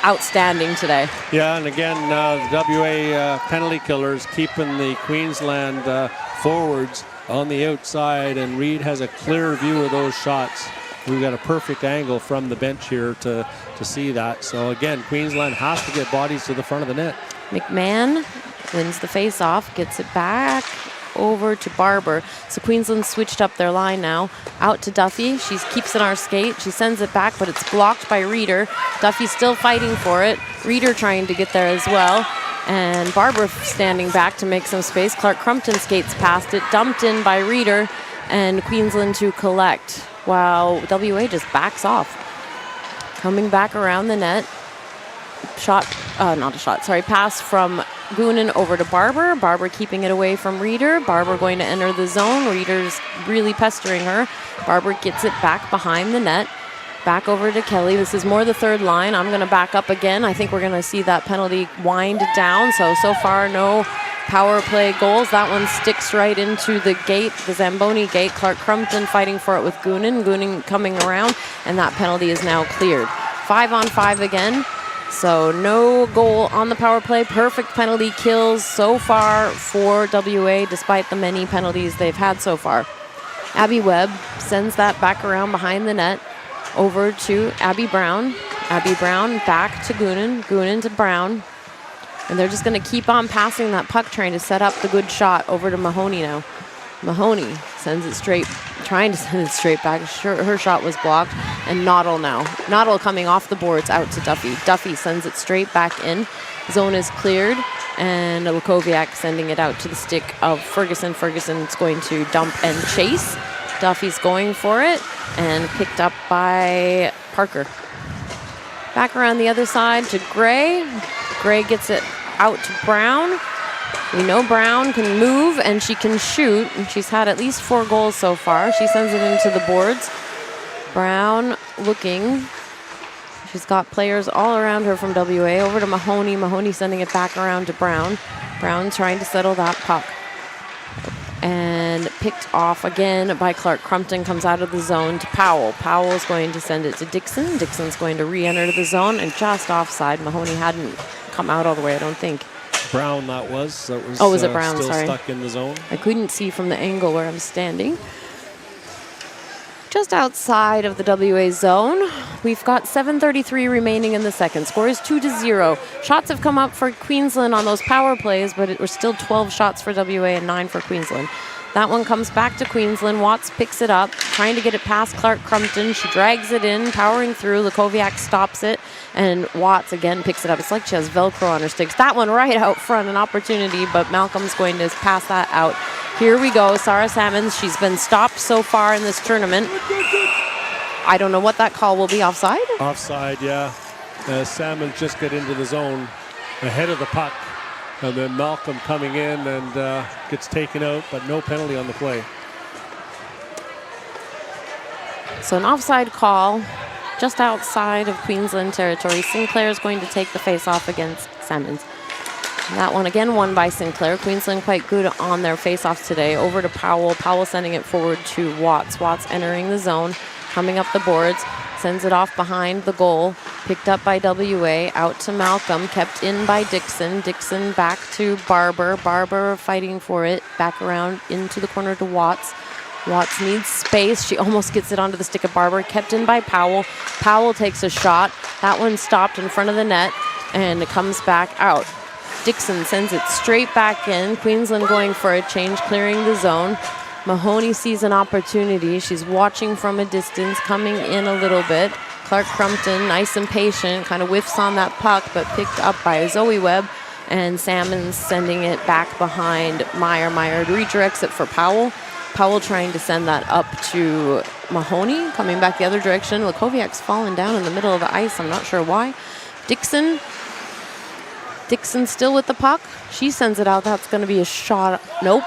Speaker 2: outstanding today.
Speaker 1: Yeah, and again, the WA penalty killers keeping the Queensland forwards on the outside, and Reed has a clear view of those shots. We've got a perfect angle from the bench here to see that. So again, Queensland has to get bodies to the front of the net.
Speaker 2: McMahon wins the face-off, gets it back over to Barber. So Queensland switched up their line now. Out to Duffy. She keeps it on her skate. She sends it back, but it's blocked by Reeder. Duffy's still fighting for it. Reeder trying to get there as well. And Barber standing back to make some space. Clark Crumpton skates past it. Dumped in by Reeder. And Queensland to collect, while WA just backs off. Coming back around the net. Pass from Goonan over to Barber. Barber keeping it away from Reeder. Barber going to enter the zone. Reeder's really pestering her. Barber gets it back behind the net. Back over to Kelly. This is more the third line. I'm going to back up again. I think we're going to see that penalty wind down. So far, no power play goals. That one sticks right into the gate, the Zamboni gate. Clark Crumpton fighting for it with Goonan. Goonan coming around, and that penalty is now cleared. 5-on-5 again. So no goal on the power play. Perfect penalty kills so far for WA, despite the many penalties they've had so far. Abby Webb sends that back around behind the net over to Abby Brown. Abby Brown back to Goonan. Goonan to Brown. And they're just going to keep on passing that puck, trying to set up the good shot over to Mahoney now. Mahoney sends it straight, trying to send it straight back. Her shot was blocked. And Noddle now. Noddle coming off the boards out to Duffy. Duffy sends it straight back in. Zone is cleared. And Lukoviak sending it out to the stick of Ferguson. Ferguson's going to dump and chase. Duffy's going for it and picked up by Parker. Back around the other side to Gray. Gray gets it out to Brown. We know Brown can move and she can shoot. And she's had at least 4 goals so far. She sends it into the boards. Brown looking. She's got players all around her from WA. Over to Mahoney. Mahoney sending it back around to Brown. Brown trying to settle that puck. And picked off again by Clark. Crumpton comes out of the zone to Powell. Powell's going to send it to Dixon. Dixon's going to re-enter the zone and just offside. Mahoney hadn't come out all the way, I don't think.
Speaker 1: Brown, that was.
Speaker 2: Oh, was it Brown?
Speaker 1: Still
Speaker 2: Sorry.
Speaker 1: stuck in the zone.
Speaker 2: I couldn't see from the angle where I'm standing. Just outside of the WA zone. We've got 7:33 remaining in the second. Score is 2-0. Shots have come up for Queensland on those power plays, but it was still 12 shots for WA and 9 for Queensland. That one comes back to Queensland. Watts picks it up, trying to get it past Clark Crumpton. She drags it in, powering through. Lukoviak stops it, and Watts again picks it up. It's like she has Velcro on her sticks. That one right out front, an opportunity, but Malcolm's going to pass that out. Here we go, Sarah Salmons. She's been stopped so far in this tournament. I don't know what that call will be. Offside?
Speaker 1: Offside, yeah. Salmons just get into the zone ahead of the puck. And then Malcolm coming in and gets taken out, but no penalty on the play.
Speaker 2: So an offside call just outside of Queensland territory. Sinclair is going to take the face-off against Salmons. That one again won by Sinclair. Queensland quite good on their face-offs today. Over to Powell. Powell sending it forward to Watts. Watts entering the zone, coming up the boards. Sends it off behind the goal. Picked up by WA. Out to Malcolm. Kept in by Dixon. Dixon back to Barber. Barber fighting for it. Back around into the corner to Watts. Watts needs space. She almost gets it onto the stick of Barber. Kept in by Powell. Powell takes a shot. That one stopped in front of the net. And it comes back out. Dixon sends it straight back in. Queensland going for a change, clearing the zone. Mahoney sees an opportunity. She's watching from a distance, coming in a little bit. Clark Crumpton, nice and patient, kind of whiffs on that puck, but picked up by Zoe Webb. And Salmons sending it back behind Meyer. Meyer redirects it for Powell. Powell trying to send that up to Mahoney, coming back the other direction. Lukoviak's fallen down in the middle of the ice. I'm not sure why. Dixon still with the puck. She sends it out. That's going to be a shot. Nope.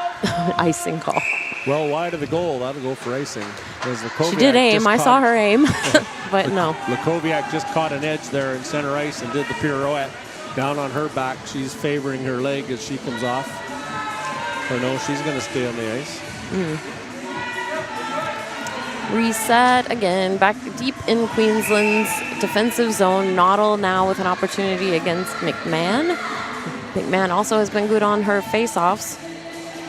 Speaker 2: Icing call.
Speaker 1: Well, wide of the goal. That'll go for icing.
Speaker 2: She did aim. I saw her aim. But no.
Speaker 1: Lukoviak just caught an edge there in center ice and did the pirouette down on her back. She's favoring her leg as she comes off. Or no, she's going to stay on the ice.
Speaker 2: Reset again, back deep in Queensland's defensive zone. Noddle now with an opportunity against McMahon. McMahon also has been good on her face-offs.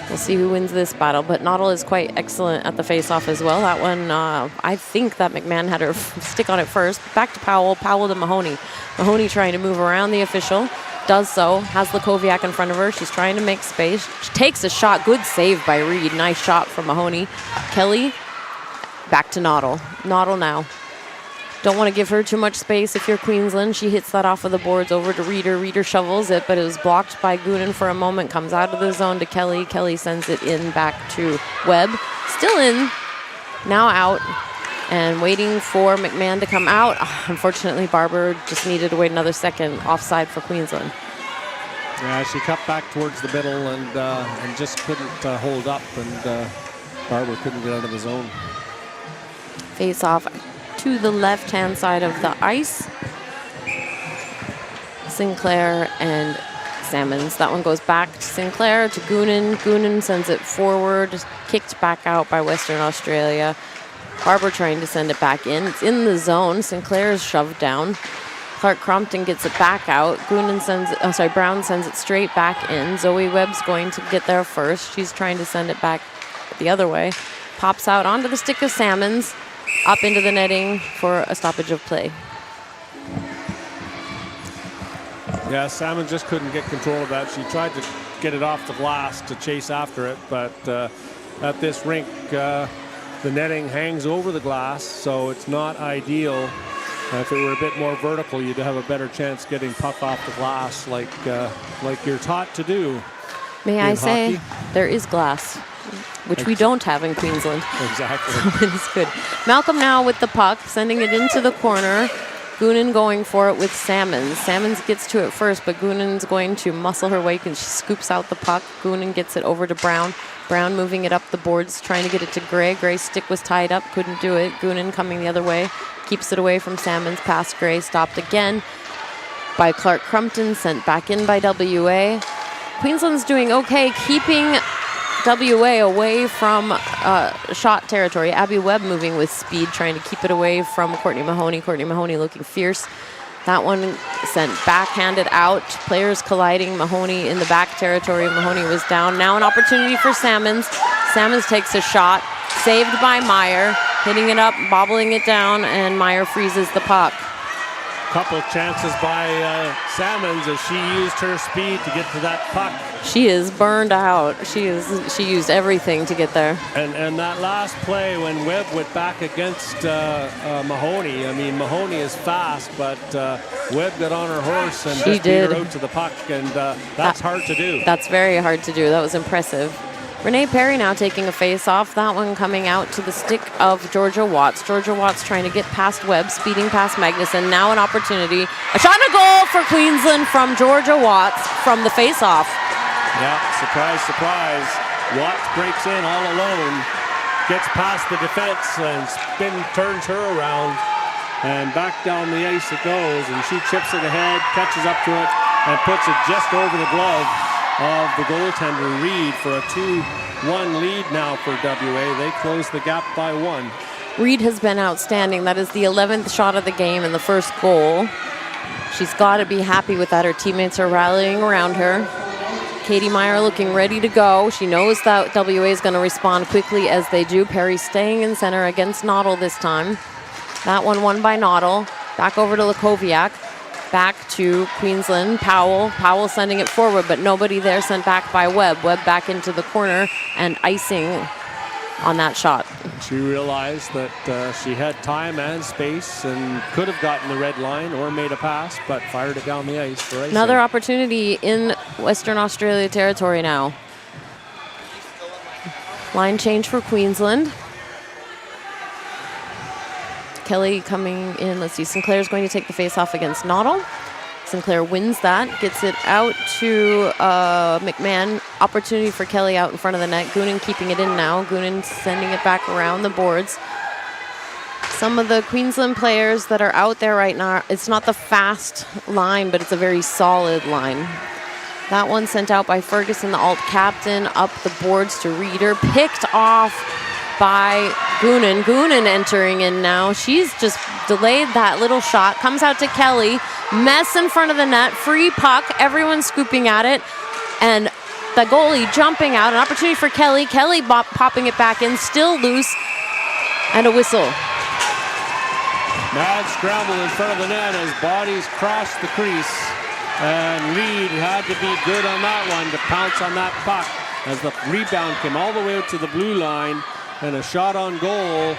Speaker 2: We'll see who wins this battle, but Noddle is quite excellent at the face-off as well. That one, I think that McMahon had her stick on it first. Back to Powell, Powell to Mahoney. Mahoney trying to move around the official. Does so, has Lukoviak in front of her. She's trying to make space. She takes a shot, good save by Reed. Nice shot from Mahoney. Kelly, back to Noddle. Noddle now. Don't want to give her too much space if you're Queensland. She hits that off of the boards over to Reeder. Reeder shovels it, but it was blocked by Goonan for a moment. Comes out of the zone to Kelly. Kelly sends it in back to Webb. Still in, now out, and waiting for McMahon to come out. Unfortunately, Barber just needed to wait another second. Offside for Queensland.
Speaker 1: Yeah, she cut back towards the middle and just couldn't hold up, and Barber couldn't get out of the zone.
Speaker 2: Face off to the left-hand side of the ice. Sinclair and Salmons. That one goes back to Sinclair to Goonan. Goonan sends it forward, kicked back out by Western Australia. Barber trying to send it back in. It's in the zone. Sinclair is shoved down. Clark Crompton gets it back out. Goonan sends it, Brown sends it straight back in. Zoe Webb's going to get there first. She's trying to send it back the other way. Pops out onto the stick of Salmons. Up into the netting for a stoppage of play.
Speaker 1: Yeah, Salmon just couldn't get control of that. She tried to get it off the glass to chase after it, but at this rink, the netting hangs over the glass, so it's not ideal. If it were a bit more vertical, you'd have a better chance getting puck off the glass like you're taught to do.
Speaker 2: May I say, there is glass. which we don't have in Queensland.
Speaker 1: Exactly.
Speaker 2: So it is good. Malcolm now with the puck, sending it into the corner. Goonan going for it with Salmons. Salmons gets to it first, but Goonan's going to muscle her way and she scoops out the puck. Goonan gets it over to Brown. Brown moving it up the boards, trying to get it to Gray. Gray's stick was tied up, couldn't do it. Goonan coming the other way, keeps it away from Salmons, past Gray, stopped again by Clark Crumpton, sent back in by WA. Queensland's doing okay, keeping WA away from shot territory. Abby Webb moving with speed, trying to keep it away from Courtney Mahoney. Courtney Mahoney looking fierce. That one sent backhanded out. Players colliding. Mahoney in the back territory. Mahoney was down. Now an opportunity for Salmons. Salmons takes a shot. Saved by Meyer. Hitting it up, bobbling it down, and Meyer freezes the puck.
Speaker 1: Couple chances by Salmons as she used her speed to get to that puck.
Speaker 2: She is burned out. She used everything to get there.
Speaker 1: And that last play when Webb went back against Mahoney, I mean, Mahoney is fast, but Webb got on her horse and just beat her out to the puck, and that's hard to do.
Speaker 2: That's very hard to do. That was impressive. Renee Perry now taking a face-off. That one coming out to the stick of Georgia Watts. Georgia Watts trying to get past Webb, speeding past Magnuson. Now an opportunity. A shot and a goal for Queensland from Georgia Watts from the face-off.
Speaker 1: Yeah, surprise, surprise. Watts breaks in all alone, gets past the defense and turns her around, and back down the ice it goes, and she chips it ahead, catches up to it, and puts it just over the glove of the goaltender Reed for a 2-1 lead now for WA. They close the gap by 1.
Speaker 2: Reed has been outstanding. That is the 11th shot of the game and the first goal. She's got to be happy with that. Her teammates are rallying around her. Katie Meyer looking ready to go. She knows that WA is going to respond quickly as they do. Perry staying in center against Noddle this time. That one won by Noddle. Back over to Lakoviak. Back to Queensland. Powell sending it forward, but nobody there, sent back by Webb. Webb back into the corner and icing on that shot.
Speaker 1: She realized that she had time and space and could have gotten the red line or made a pass, but fired it down the ice for icing.
Speaker 2: Another opportunity in Western Australia territory now. Line change for Queensland. Kelly coming in. Let's see. Sinclair's going to take the face-off against Noddle. Sinclair wins that. Gets it out to McMahon. Opportunity for Kelly out in front of the net. Goonan keeping it in now. Goonan sending it back around the boards. Some of the Queensland players that are out there right now, it's not the fast line, but it's a very solid line. That one sent out by Ferguson, the alt captain, up the boards to Reeder. Picked off by Goonan. Goonan entering in now. She's just delayed that little shot. Comes out to Kelly. Mess in front of the net. Free puck. Everyone scooping at it. And the goalie jumping out. An opportunity for Kelly. Kelly popping it back in. Still loose. And a whistle.
Speaker 1: Mad scramble in front of the net as bodies cross the crease. And Reed had to be good on that one to pounce on that puck as the rebound came all the way out to the blue line. And a shot on goal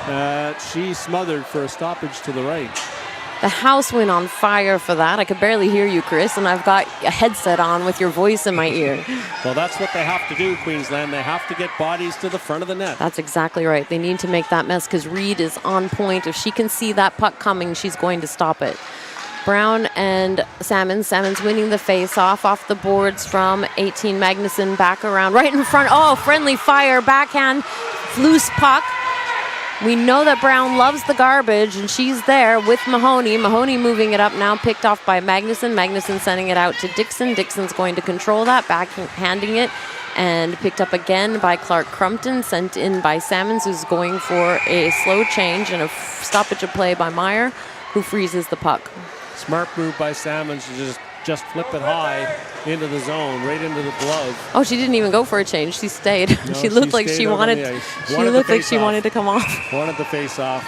Speaker 1: that she smothered for a stoppage to the right.
Speaker 2: The house went on fire for that. I could barely hear you, Chris, and I've got a headset on with your voice in my ear.
Speaker 1: Well, that's what they have to do, Queensland. They have to get bodies to the front of the net.
Speaker 2: That's exactly right. They need to make that mess because Reed is on point. If she can see that puck coming, she's going to stop it. Brown and Salmons. Salmons winning the face-off off the boards from 18. Magnuson back around right in front. Oh, friendly fire, backhand, loose puck. We know that Brown loves the garbage, and she's there with Mahoney. Mahoney moving it up now, picked off by Magnuson. Magnuson sending it out to Dixon. Dixon's going to control that, backhanding it, and picked up again by Clark Crumpton, sent in by Salmons, who's going for a slow change and a stoppage of play by Meyer, who freezes the puck.
Speaker 1: Smart move by Salmons to just flip it high into the zone, right into the glove.
Speaker 2: Oh, she didn't even go for a change. She stayed.
Speaker 1: No,
Speaker 2: she looked like she wanted. She looked like she wanted to come off.
Speaker 1: Wanted the face off.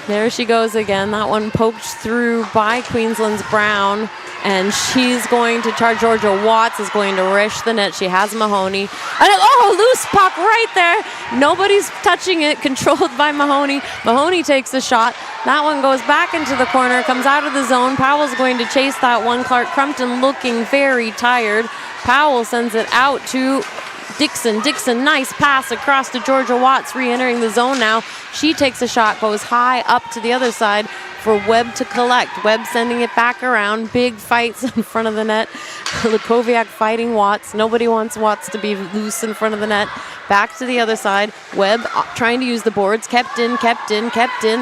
Speaker 2: There she goes again. That one poked through by Queensland's Brown, and she's going to charge. Georgia Watts is going to rush the net. She has Mahoney. And loose puck right there. Nobody's touching it. Controlled by Mahoney. Mahoney takes the shot. That one goes back into the corner, comes out of the zone. Powell's going to chase that one. Clark Crumpton looking very tired. Powell sends it out to Dixon, nice pass across to Georgia Watts, re-entering the zone now. She takes a shot, goes high up to the other side for Webb to collect. Webb sending it back around. Big fights in front of the net. Lukoviak fighting Watts. Nobody wants Watts to be loose in front of the net. Back to the other side. Webb trying to use the boards. Kept in,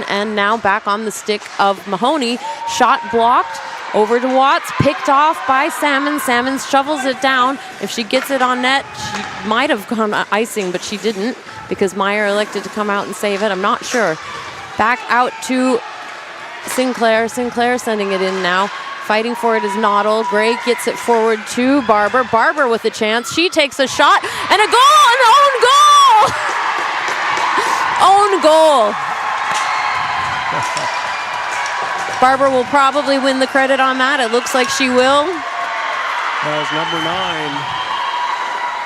Speaker 2: and now back on the stick of Mahoney. Shot blocked. Over to Watts, picked off by Salmons. Salmons shovels it down. If she gets it on net, she might have gone icing, but she didn't because Meyer elected to come out and save it. I'm not sure. Back out to Sinclair. Sinclair sending it in now. Fighting for it is Noddle. Gray gets it forward to Barber. Barber with a chance. She takes a shot and a goal, an own goal! Own goal. Barber will probably win the credit on that. It looks like she will.
Speaker 1: That was number 9,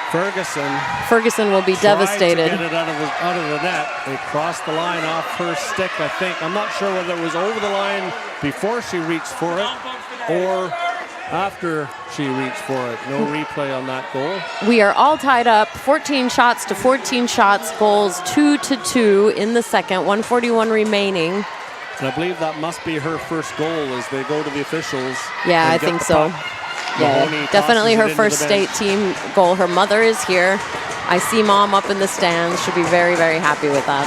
Speaker 1: Ferguson.
Speaker 2: Ferguson will be devastated.
Speaker 1: To get it out of the net. It crossed the line off her stick, I think. I'm not sure whether it was over the line before she reached for it or after she reached for it. No replay on that goal.
Speaker 2: We are all tied up, 14 shots to 14 shots, goals 2-2 in the second, 1:41 remaining.
Speaker 1: And I believe that must be her first goal as they go to the officials.
Speaker 2: Yeah, I think so. Yeah, definitely her first state team goal. Her mother is here. I see Mom up in the stands. She'll be very, very happy with that.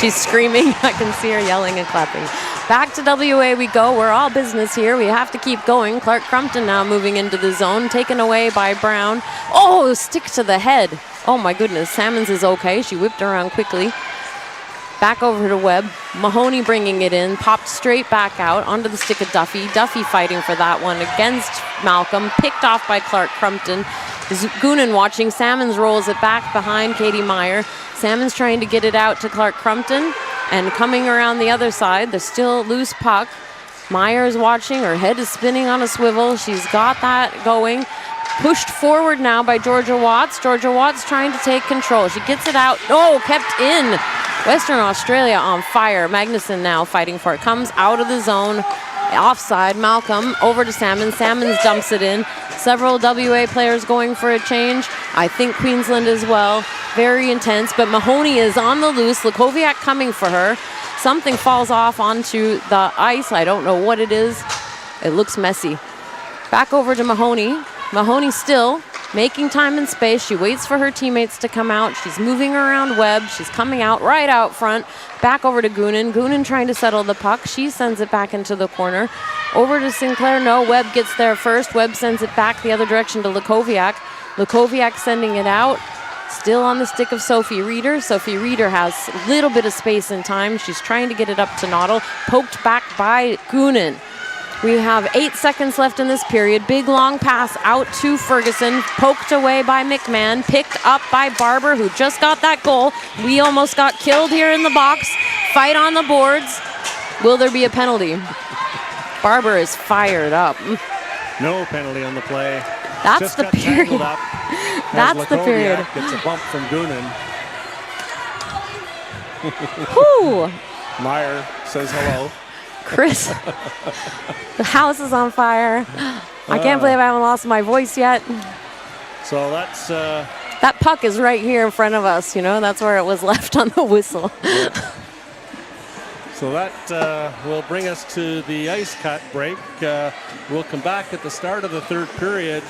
Speaker 2: She's screaming. I can see her yelling and clapping. Back to WA we go. We're all business here. We have to keep going. Clark Crumpton now moving into the zone. Taken away by Brown. Oh, stick to the head. Oh, my goodness. Salmons is okay. She whipped around quickly. Back over to Webb. Mahoney bringing it in. Popped straight back out onto the stick of Duffy. Duffy fighting for that one against Malcolm. Picked off by Clark Crumpton. Goonan watching. Salmons rolls it back behind Katie Meyer. Salmons trying to get it out to Clark Crumpton. And coming around the other side, there's still a loose puck. Meyer's watching. Her head is spinning on a swivel. She's got that going. Pushed forward now by Georgia Watts. Georgia Watts trying to take control. She gets it out. Oh, kept in. Western Australia on fire. Magnuson now fighting for it. Comes out of the zone. Offside. Malcolm over to Salmons. Salmons dumps it in. Several WA players going for a change. I think Queensland as well. Very intense. But Mahoney is on the loose. Lukoviak coming for her. Something falls off onto the ice. I don't know what it is. It looks messy. Back over to Mahoney. Mahoney still making time and space. She waits for her teammates to come out. She's moving around Webb. She's coming out right out front. Back over to Goonan. Goonan trying to settle the puck. She sends it back into the corner. Over to Sinclair. No, Webb gets there first. Webb sends it back the other direction to Lukoviak. Lukoviak sending it out. Still on the stick of Sophie Reeder. Sophie Reeder has a little bit of space and time. She's trying to get it up to Noddle. Poked back by Goonan. We have 8 seconds left in this period. Big long pass out to Ferguson. Poked away by McMahon. Picked up by Barber, who just got that goal. We almost got killed here in the box. Fight on the boards. Will there be a penalty? Barber is fired up.
Speaker 1: No penalty on the play.
Speaker 2: That's
Speaker 1: just
Speaker 2: the period. That's the period.
Speaker 1: Gets a bump from Goonan.
Speaker 2: Whew.
Speaker 1: Meyer says hello.
Speaker 2: Chris, the house is on fire. I can't believe I haven't lost my voice yet.
Speaker 1: So that's...
Speaker 2: that puck is right here in front of us, you know? That's where it was left on the whistle.
Speaker 1: Yep. So that will bring us to the ice cut break. We'll come back at the start of the third period.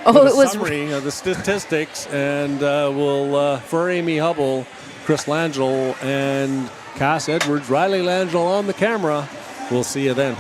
Speaker 2: Oh, it was...
Speaker 1: summary of the statistics, and we'll, for Amy Hubble, Chris Langell, and Cass Edwards, Riley Langell on the camera. We'll see you then.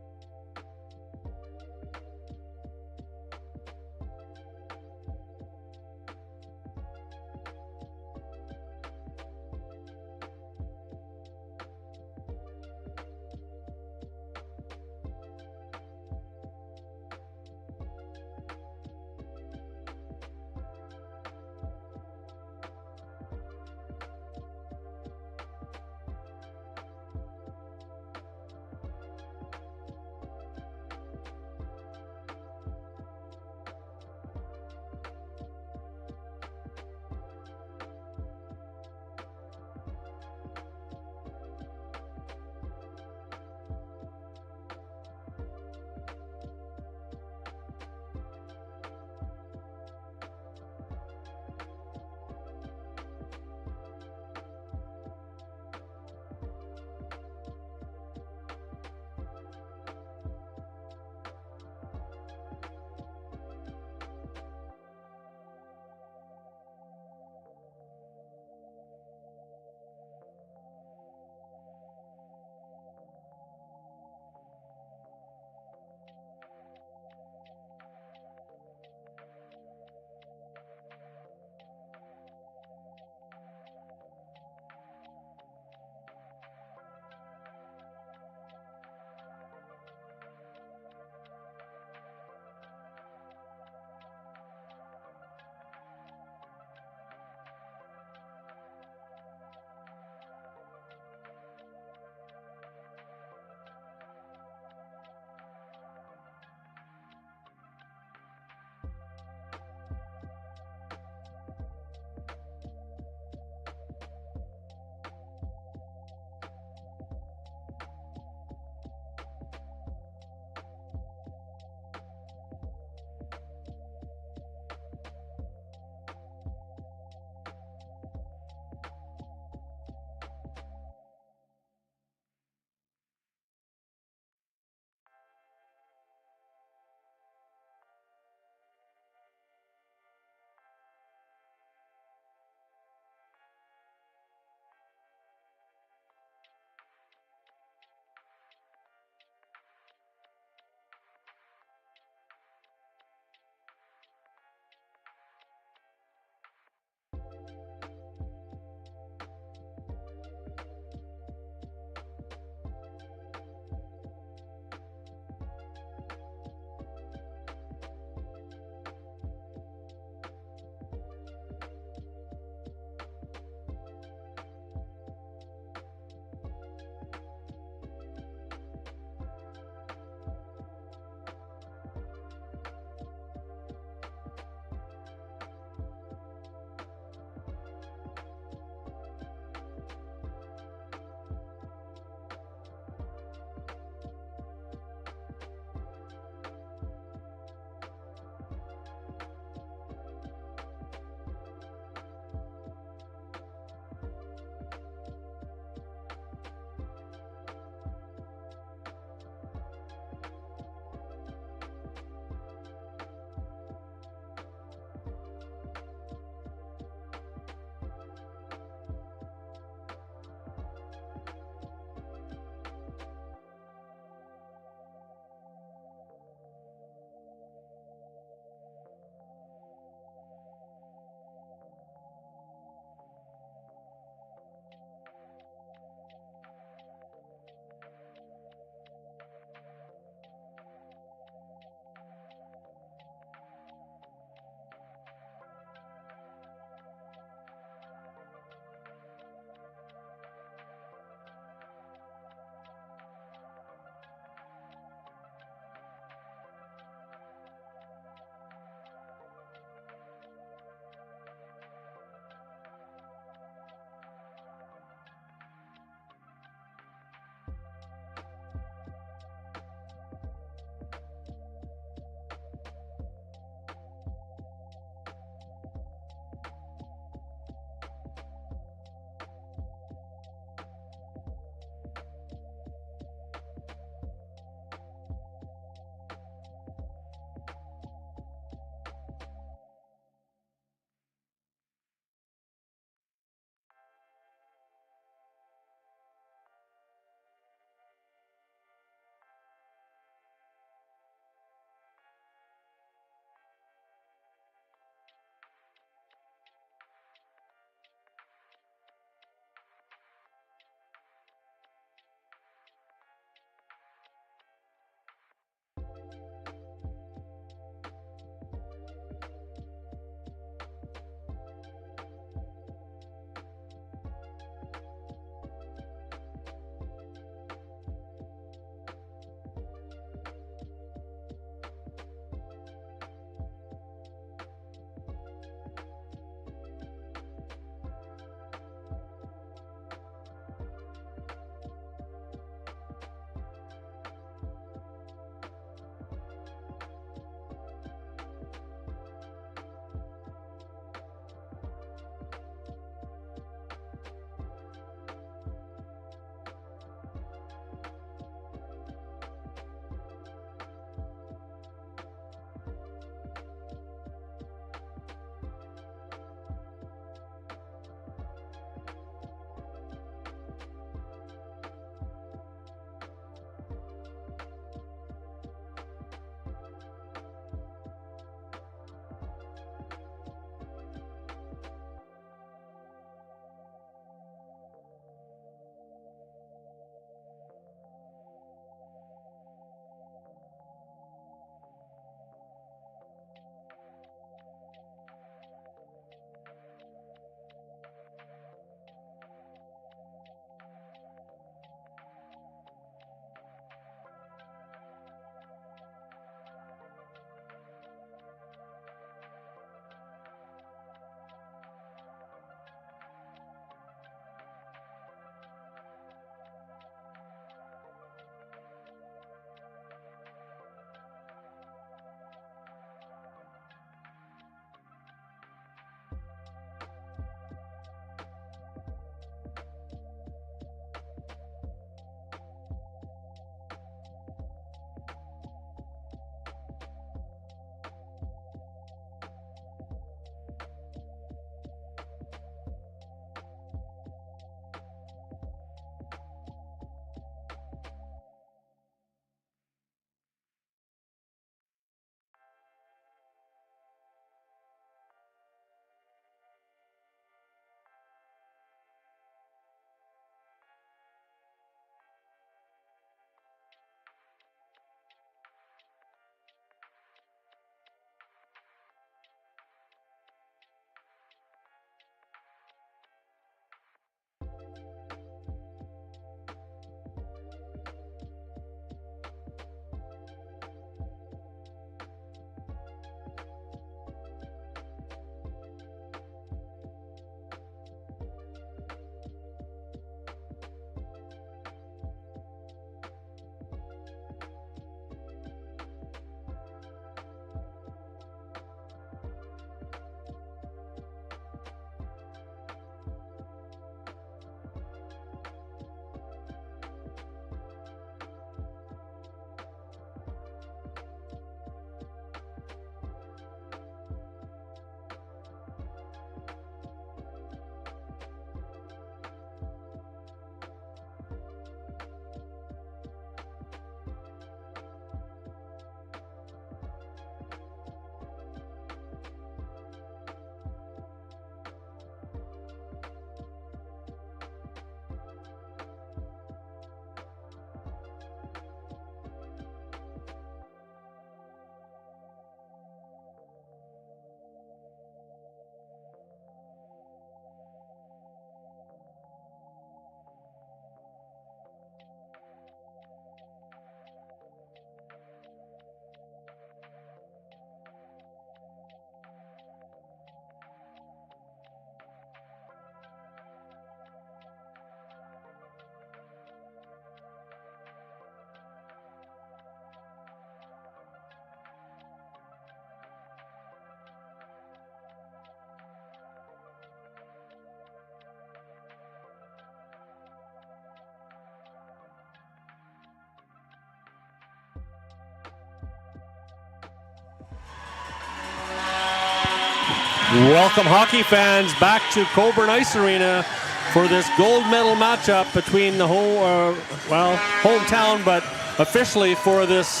Speaker 1: Welcome, hockey fans, back to Cockburn Ice Arena for this gold medal matchup between the hometown, but officially for this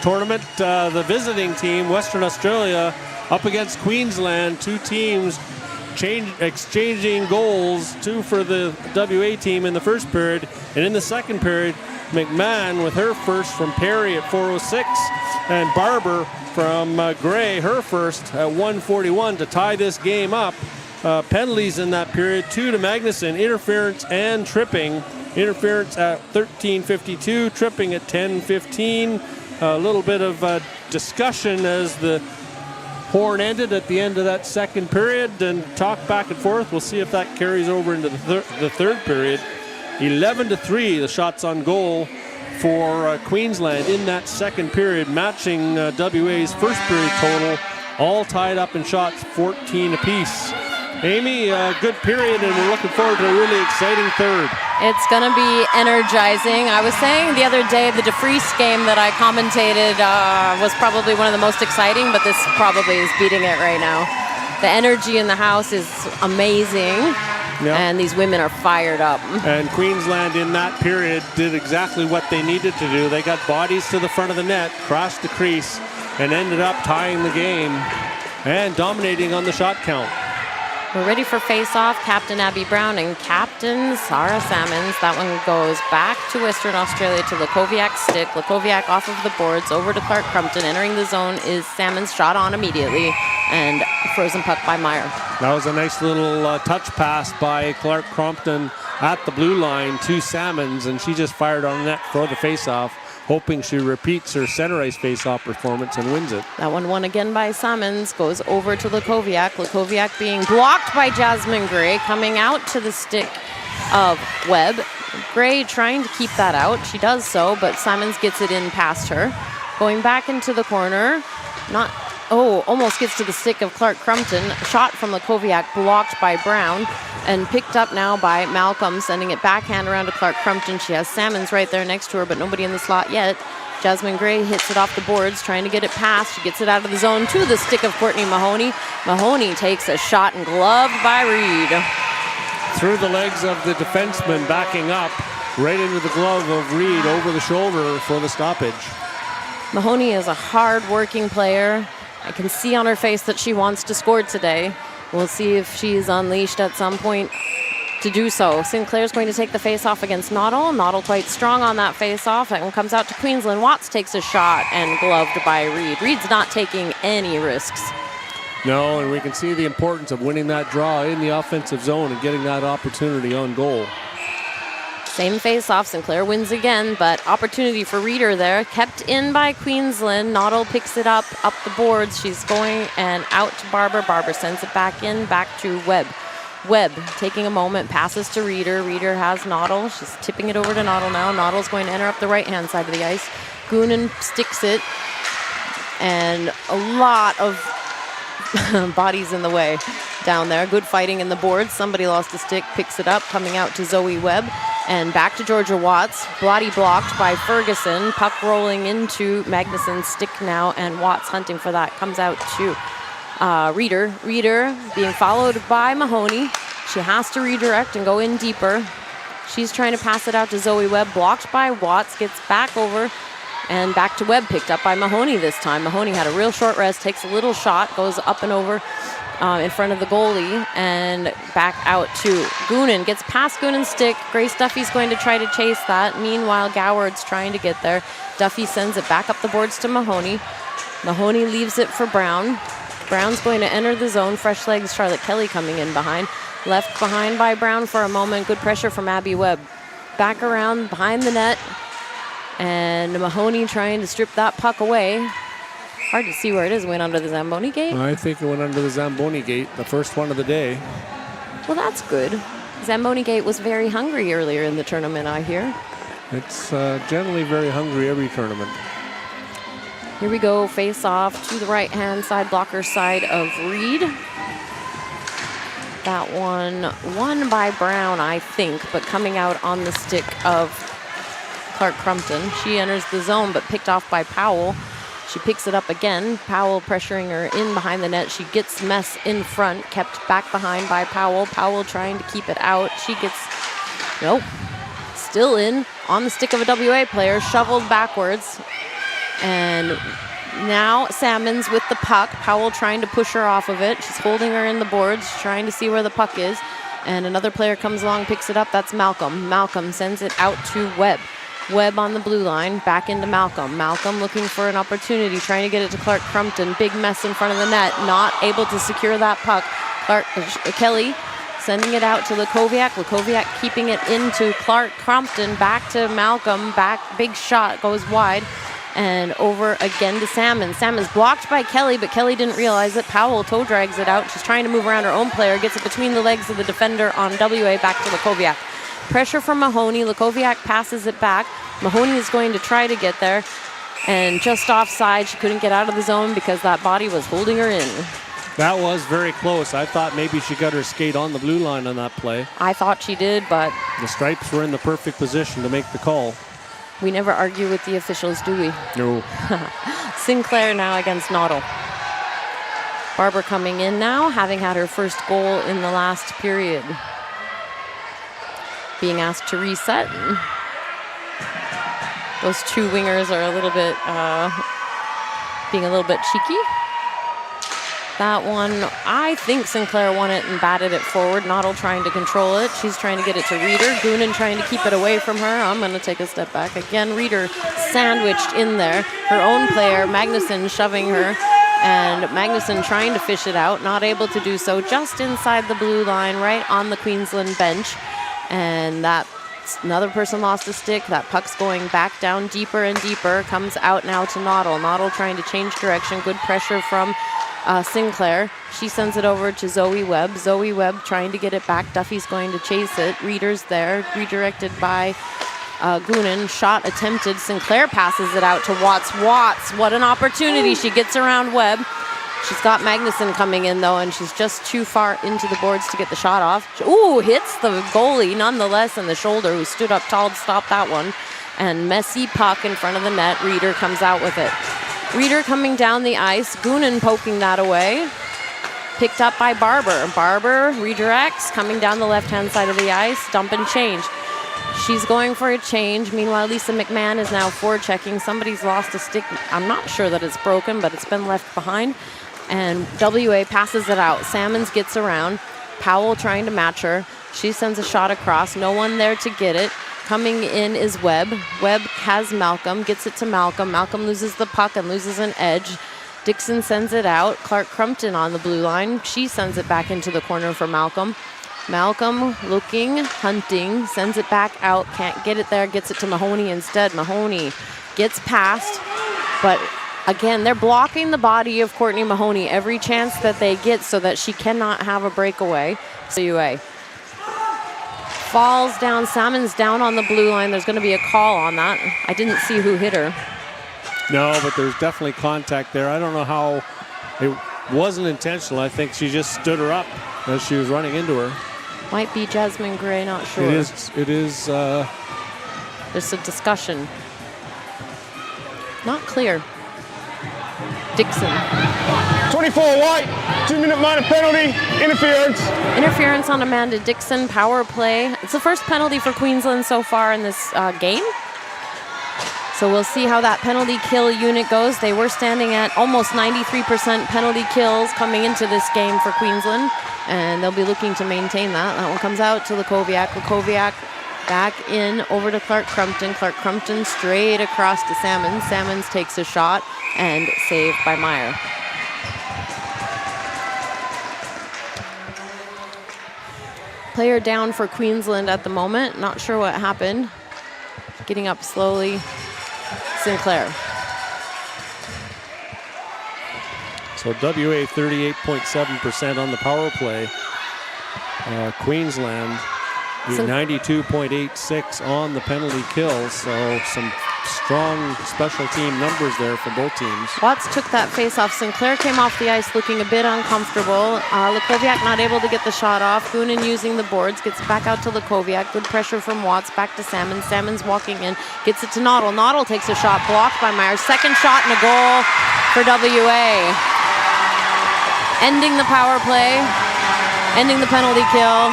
Speaker 1: tournament, the visiting team, Western Australia, up against Queensland. Two teams exchanging goals, two for the WA team in the first period, and in the second period, McMahon with her first from Perry at 4:06, and Barber from Gray, her first at 1:41 to tie this game up. Penalties in that period, 2 to Magnuson, interference and tripping. Interference at 13:52, tripping at 10:15. A little bit of discussion as the horn ended at the end of that second period, and talk back and forth. We'll see if that carries over into the third period. 11-3, the shots on goal for Queensland in that second period, matching WA's first period total, all tied up in shots, 14 apiece. Amy, good period, and we're looking forward to a really exciting third.
Speaker 2: It's going to be energizing. I was saying the other day the DeFries game that I commentated was probably one of the most exciting, but this probably is beating it right now. The energy in the house is amazing. Yep. And these women are fired up.
Speaker 1: And Queensland in that period did exactly what they needed to do. They got bodies to the front of the net, crossed the crease, and ended up tying the game and dominating on the shot count.
Speaker 2: We're ready for face-off. Captain Abby Brown and Captain Sarah Salmons. That one goes back to Western Australia to Lakoviak's stick. Lakoviak off of the boards over to Clark Crumpton. Entering the zone is Salmons, shot on immediately, and frozen puck by Meyer.
Speaker 1: That was a nice little touch pass by Clark Crumpton at the blue line to Salmons, and she just fired on net for the face-off, hoping she repeats her center ice face-off performance and wins it.
Speaker 2: That one won again by Salmons, goes over to Lakoviak. Lakoviak being blocked by Jasmine Gray, coming out to the stick of Webb. Gray trying to keep that out. She does so, but Salmons gets it in past her. Going back into the corner, almost gets to the stick of Clark Crumpton. Shot from Lakoviak, blocked by Brown, and picked up now by Malcolm, sending it backhand around to Clark Crumpton. She has Salmons right there next to her, but nobody in the slot yet. Jasmine Gray hits it off the boards, trying to get it past. She gets it out of the zone to the stick of Courtney Mahoney. Mahoney takes a shot and gloved by Reed.
Speaker 1: Through the legs of the defenseman, backing up, right into the glove of Reed, over the shoulder for the stoppage.
Speaker 2: Mahoney is a hard-working player. I can see on her face that she wants to score today. We'll see if she's unleashed at some point to do so. Sinclair's going to take the face-off against Noddle. Noddle quite strong on that face-off. That one comes out to Queensland. Watts takes a shot and gloved by Reed. Reed's not taking any risks.
Speaker 1: No, and we can see the importance of winning that draw in the offensive zone and getting that opportunity on goal.
Speaker 2: Same face-off. Sinclair wins again, but opportunity for Reeder there. Kept in by Queensland. Noddle picks it up the boards. She's going and out to Barber. Barber sends it back in, back to Webb. Webb taking a moment, passes to Reeder. Reeder has Noddle. She's tipping it over to Noddle now. Noddle's going to enter up the right-hand side of the ice. Goonan sticks it, and a lot of bodies in the way down there. Good fighting in the boards. Somebody lost a stick, picks it up, coming out to Zoe Webb. And back to Georgia Watts. Body blocked by Ferguson. Puck rolling into Magnuson's stick now, and Watts hunting for that. Comes out to Reeder. Reeder being followed by Mahoney. She has to redirect and go in deeper. She's trying to pass it out to Zoe Webb. Blocked by Watts. Gets back over and back to Webb. Picked up by Mahoney this time. Mahoney had a real short rest. Takes a little shot. Goes up and over in front of the goalie, and back out to Goonan. Gets past Goonan's stick. Grace Duffy's going to try to chase that. Meanwhile, Goward's trying to get there. Duffy sends it back up the boards to Mahoney. Mahoney leaves it for Brown. Brown's going to enter the zone. Fresh legs, Charlotte Kelly coming in behind. Left behind by Brown for a moment. Good pressure from Abby Webb. Back around behind the net, and Mahoney trying to strip that puck away. Hard to see where it is. It went under the Zamboni gate.
Speaker 1: I think it went under the Zamboni gate, the first one of the day.
Speaker 2: Well, that's good. Zamboni gate was very hungry earlier in the tournament, I hear.
Speaker 1: It's generally very hungry every tournament.
Speaker 2: Here we go, face off to the right-hand side, blocker side of Reed. That one won by Brown, I think, but coming out on the stick of Clark Crumpton. She enters the zone, but picked off by Powell. She picks it up again. Powell pressuring her in behind the net. She gets Mess in front, kept back behind by Powell. Powell trying to keep it out. She gets, nope, still in on the stick of a WA player, shoveled backwards. And now Salmons with the puck. Powell trying to push her off of it. She's holding her in the boards, trying to see where the puck is. And another player comes along, picks it up. That's Malcolm. Malcolm sends it out to Webb. Webb on the blue line, back into Malcolm. Malcolm looking for an opportunity, trying to get it to Clark Crumpton. Big mess in front of the net, not able to secure that puck. Kelly sending it out to Lukoviak. Lukoviak keeping it into Clark Crumpton, back to Malcolm, back, big shot, goes wide. And over again to Salmons. Salmons blocked by Kelly, but Kelly didn't realize it. Powell toe drags it out. She's trying to move around her own player, gets it between the legs of the defender on WA, back to Lukoviak. Pressure from Mahoney. Lukoviak passes it back. Mahoney is going to try to get there. And just offside, she couldn't get out of the zone because that body was holding her in.
Speaker 1: That was very close. I thought maybe she got her skate on the blue line on that play.
Speaker 2: I thought she did, but
Speaker 1: the Stripes were in the perfect position to make the call.
Speaker 2: We never argue with the officials, do we?
Speaker 1: No.
Speaker 2: Sinclair now against Noddle. Barber coming in now, having had her first goal in the last period. Being asked to reset. Those two wingers are a little bit, being a little bit cheeky. That one, I think Sinclair won it and batted it forward. Noddle trying to control it. She's trying to get it to Reeder. Goonan trying to keep it away from her. I'm going to take a step back. Again, Reeder sandwiched in there. Her own player, Magnuson, shoving her. And Magnuson trying to fish it out. Not able to do so. Just inside the blue line, right on the Queensland bench. And that another person lost a stick. That puck's going back down deeper and deeper. Comes out now to Noddle. Noddle trying to change direction. Good pressure from Sinclair. She sends it over to Zoe Webb. Zoe Webb trying to get it back. Duffy's going to chase it. Reeder's there. Redirected by Goonan. Shot attempted. Sinclair passes it out to Watts. Watts, what an opportunity. She gets around Webb. She's got Magnuson coming in, though, and she's just too far into the boards to get the shot off. Ooh, hits the goalie, nonetheless, in the shoulder, who stood up tall to stop that one. And messy puck in front of the net. Reeder comes out with it. Reeder coming down the ice. Goonan poking that away. Picked up by Barber. Barber redirects, coming down the left-hand side of the ice. Dump and change. She's going for a change. Meanwhile, Lisa McMahon is now forechecking. Somebody's lost a stick. I'm not sure that it's broken, but it's been left behind. And WA passes it out. Salmons gets around. Powell trying to match her. She sends a shot across. No one there to get it. Coming in is Webb. Webb has Malcolm. Gets it to Malcolm. Malcolm loses the puck and loses an edge. Dixon sends it out. Clark Crumpton on the blue line. She sends it back into the corner for Malcolm. Malcolm looking, hunting, sends it back out. Can't get it there. Gets it to Mahoney instead. Mahoney gets past, but again, they're blocking the body of Courtney Mahoney every chance that they get so that she cannot have a breakaway. WA falls down. Salmon's down on the blue line. There's going to be a call on that. I didn't see who hit her.
Speaker 1: No, but there's definitely contact there. I don't know how. It wasn't intentional. I think she just stood her up as she was running into her.
Speaker 2: Might be Jasmine Gray, not sure.
Speaker 1: It is.
Speaker 2: There's a discussion. Not clear. Dixon.
Speaker 3: 24 white, 2-minute minor penalty, interference.
Speaker 2: Interference on Amanda Dixon, power play. It's the first penalty for Queensland so far in this game. So we'll see how that penalty kill unit goes. They were standing at almost 93% penalty kills coming into this game for Queensland, and they'll be looking to maintain that. That one comes out to Lukoviak. Lukoviak back in over to Clark Crumpton. Clark Crumpton straight across to Salmons. Salmons takes a shot and saved by Meyer. Player down for Queensland at the moment. Not sure what happened. Getting up slowly. Sinclair.
Speaker 1: So WA 38.7% on the power play. Queensland 92.86 on the penalty kills. So some strong special team numbers there for both teams.
Speaker 2: Watts took that face-off. Sinclair came off the ice looking a bit uncomfortable. Lakoviak not able to get the shot off. Goonan using the boards, gets back out to Lakoviak. Good pressure from Watts, back to Salmons. Salmons walking in, gets it to Noddle. Noddle takes a shot, blocked by Myers. Second shot and a goal for WA. Ending the power play, ending the penalty kill.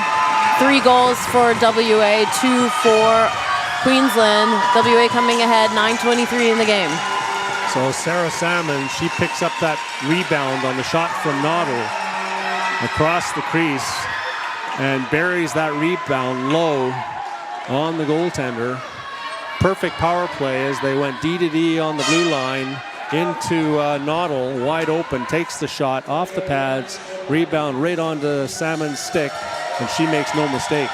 Speaker 2: 3 goals for WA, 2 for Queensland. WA coming ahead, 9:23 in the game.
Speaker 1: So Sarah Salmon, she picks up that rebound on the shot from Noddle across the crease and buries that rebound low on the goaltender. Perfect power play as they went D to D on the blue line into Noddle, wide open, takes the shot off the pads, rebound right onto Salmon's stick, and she makes no mistake.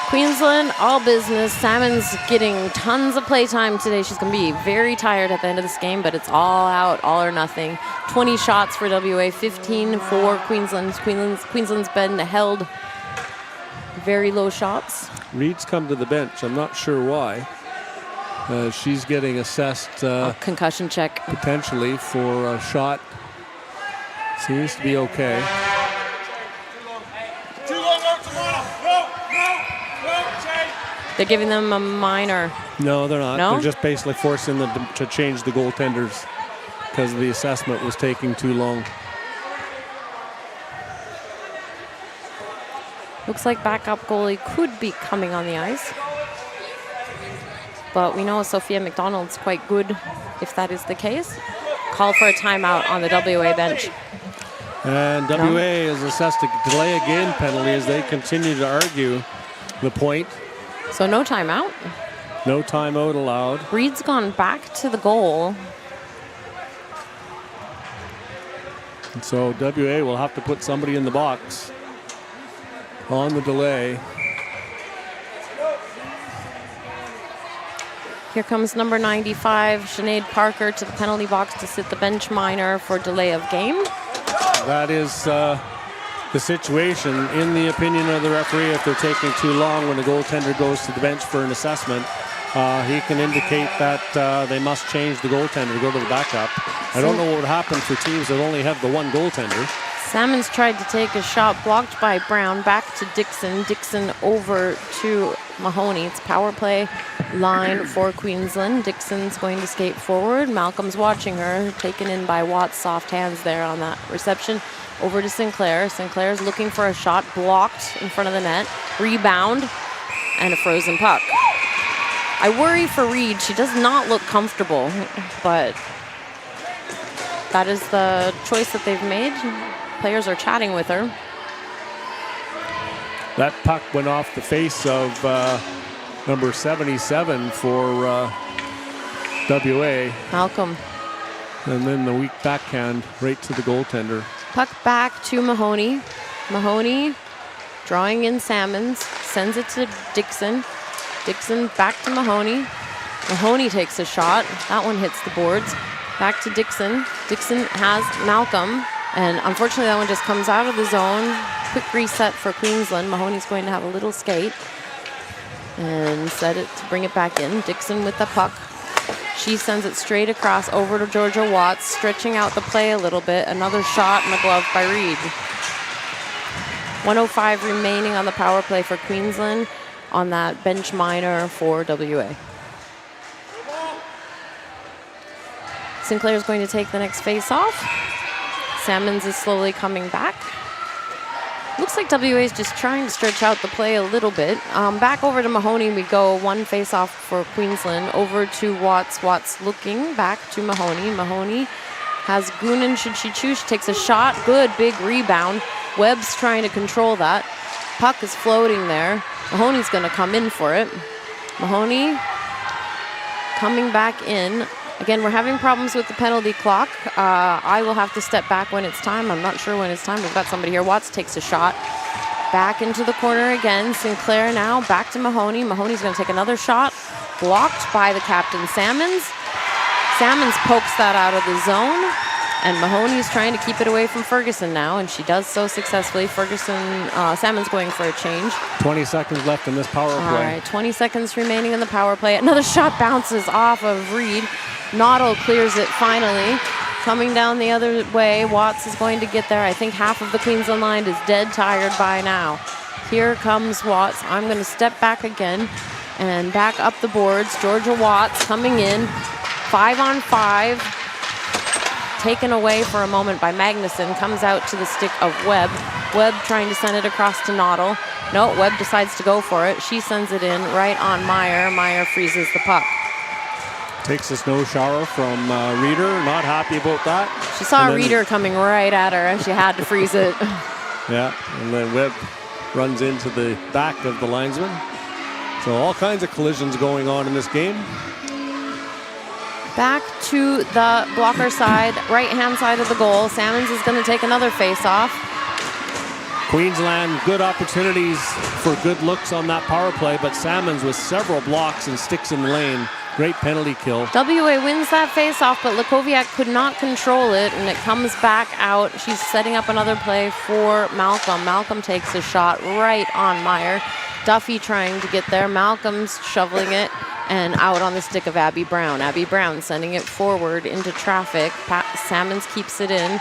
Speaker 2: Queensland, all business. Salmon's getting tons of playtime today. She's going to be very tired at the end of this game, but it's all out, all or nothing. 20 shots for WA, 15 for Queensland. Queensland's been held very low shots.
Speaker 1: Reed's come to the bench. I'm not sure why. She's getting assessed
Speaker 2: concussion check.
Speaker 1: Potentially for a shot. Seems to be okay.
Speaker 2: They're giving them a minor.
Speaker 1: No, they're not.
Speaker 2: No?
Speaker 1: They're just basically forcing them to change the goaltenders because the assessment was taking too long.
Speaker 2: Looks like backup goalie could be coming on the ice. But we know Sophia McDonald's quite good if that is the case. Call for a timeout on the WA bench.
Speaker 1: And WA is assessed a delay a game penalty as they continue to argue the point.
Speaker 2: So no timeout.
Speaker 1: No timeout allowed.
Speaker 2: Reed's gone back to the goal.
Speaker 1: And so WA will have to put somebody in the box on the delay.
Speaker 2: Here comes number 95, Sinead Parker, to the penalty box to sit the bench minor for delay of game.
Speaker 1: That is the situation. In the opinion of the referee, if they're taking too long when the goaltender goes to the bench for an assessment, he can indicate that they must change the goaltender, go to the backup. I don't know what would happen for teams that only have the one goaltender.
Speaker 2: Salmons tried to take a shot, blocked by Brown, back to Dixon. Dixon over to Mahoney. It's power play line for Queensland. Dixon's going to skate forward. Malcolm's watching her, taken in by Watts. Soft hands there on that reception. Over to Sinclair. Sinclair's looking for a shot, blocked in front of the net. Rebound, and a frozen puck. I worry for Reed. She does not look comfortable, but that is the choice that they've made. Players are chatting with her.
Speaker 1: That puck went off the face of number 77 for WA.
Speaker 2: Malcolm.
Speaker 1: And then the weak backhand right to the goaltender.
Speaker 2: Puck back to Mahoney. Mahoney drawing in Salmons. Sends it to Dixon. Dixon back to Mahoney. Mahoney takes a shot. That one hits the boards. Back to Dixon. Dixon has Malcolm. And unfortunately, that one just comes out of the zone. Quick reset for Queensland. Mahoney's going to have a little skate. And set it to bring it back in. Dixon with the puck. She sends it straight across over to Georgia Watts, stretching out the play a little bit. Another shot and a glove by Reed. 1:05 remaining on the power play for Queensland on that bench minor for WA. Sinclair's going to take the next face-off. Salmons is slowly coming back. Looks like WA is just trying to stretch out the play a little bit. Back over to Mahoney we go. One face-off for Queensland. Over to Watts. Watts looking back to Mahoney. Mahoney has Goonan should she choose. She takes a shot. Good big rebound. Webb's trying to control that. Puck is floating there. Mahoney's going to come in for it. Mahoney coming back in. Again, we're having problems with the penalty clock. I will have to step back when it's time. I'm not sure when it's time. We've got somebody here. Watts takes a shot. Back into the corner again. Sinclair now back to Mahoney. Mahoney's going to take another shot. Blocked by the captain, Salmons. Salmons pokes that out of the zone. And Mahoney's trying to keep it away from Ferguson now, and she does so successfully. Salmon's going for a change.
Speaker 1: 20 seconds left in this power play.
Speaker 2: All right, 20 seconds remaining in the power play. Another shot bounces off of Reed. Noddle clears it finally. Coming down the other way, Watts is going to get there. I think half of the Queensland line is dead tired by now. Here comes Watts. I'm going to step back again and back up the boards. Georgia Watts coming in, 5-on-5. Taken away for a moment by Magnuson, comes out to the stick of Webb. Webb trying to send it across to Noddle. No, Webb decides to go for it. She sends it in right on Meyer. Meyer freezes the puck.
Speaker 1: Takes a snow shower from Reeder. Not happy about that.
Speaker 2: She saw Reeder coming right at her and she had to freeze it.
Speaker 1: Yeah, and then Webb runs into the back of the linesman. So all kinds of collisions going on in this game.
Speaker 2: Back to the blocker side, right-hand side of the goal. Salmons is going to take another face-off.
Speaker 1: Queensland, good opportunities for good looks on that power play, but Salmons with several blocks and sticks in the lane. Great penalty kill.
Speaker 2: WA wins that face-off, but Lakoviak could not control it, and it comes back out. She's setting up another play for Malcolm. Malcolm takes a shot right on Meyer. Duffy trying to get there. Malcolm's shoveling it. And out on the stick of Abby Brown. Abby Brown sending it forward into traffic. Salmons keeps it in.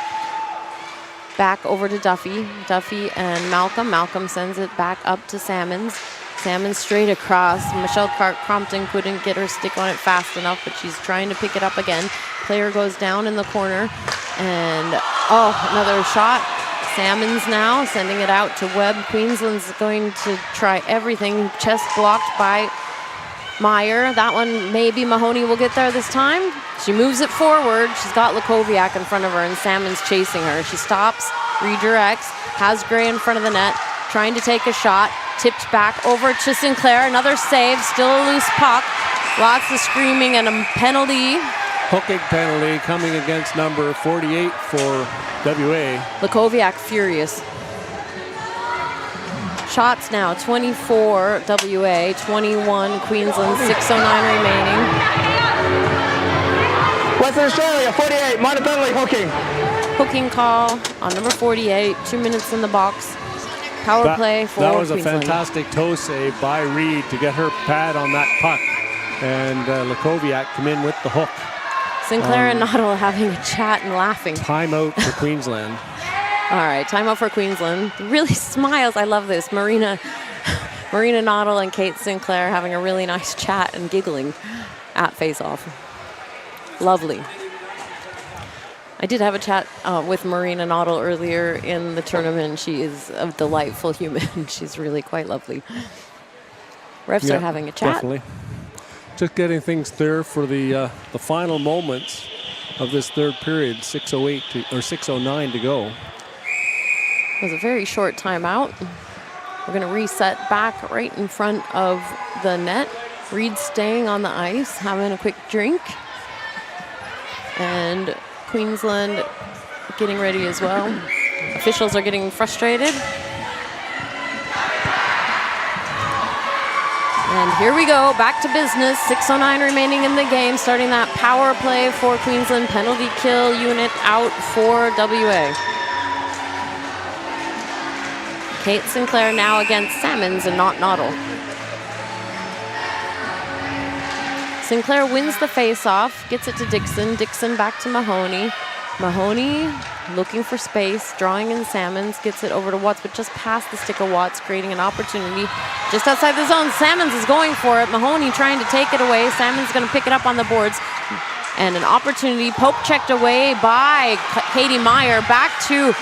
Speaker 2: Back over to Duffy. Duffy and Malcolm. Malcolm sends it back up to Salmons. Salmons straight across. Michelle Crompton couldn't get her stick on it fast enough, but she's trying to pick it up again. Player goes down in the corner. And, another shot. Salmons now sending it out to Webb. Queensland's going to try everything. Chest blocked by Meyer. That one, maybe Mahoney will get there this time. She moves it forward. She's got Lakoviak in front of her, and Salmon's chasing her. She stops, redirects, has Gray in front of the net, trying to take a shot. Tipped back over to Sinclair. Another save, still a loose puck. Lots of screaming and a penalty.
Speaker 1: Hooking penalty coming against number 48 for WA.
Speaker 2: Lakoviak furious. Shots now, 24 WA, 21 Queensland, 6:09 remaining.
Speaker 3: Western Australia, 48, minor penalty, hooking.
Speaker 2: Hooking call on number 48, 2 minutes in the box. Power play for
Speaker 1: That was
Speaker 2: Queensland.
Speaker 1: a fantastic toe save by Reed to get her pad on that puck. And Lakoviak come in with the hook.
Speaker 2: Sinclair and Noddle having a chat and laughing.
Speaker 1: Timeout for Queensland.
Speaker 2: All right, timeout for Queensland. Really smiles. I love this. Marina Noddle and Kate Sinclair having a really nice chat and giggling at face-off. Lovely. I did have a chat with Marina Noddle earlier in the tournament. She is a delightful human. She's really quite lovely. Refs are having a chat.
Speaker 1: Definitely. Just getting things there for the final moments of this third period. 6:09 to go.
Speaker 2: It was a very short timeout. We're going to reset back right in front of the net. Reed staying on the ice, having a quick drink. And Queensland getting ready as well. Officials are getting frustrated. And here we go, back to business. 6:09 remaining in the game, starting that power play for Queensland. Penalty kill unit out for WA. Kate Sinclair now against Salmons and not Noddle. Sinclair wins the face-off, gets it to Dixon. Dixon back to Mahoney. Mahoney looking for space, drawing in Salmons, gets it over to Watts, but just past the stick of Watts, creating an opportunity just outside the zone. Salmons is going for it. Mahoney trying to take it away. Salmons going to pick it up on the boards. And an opportunity, poke checked away by Katie Meyer. Back to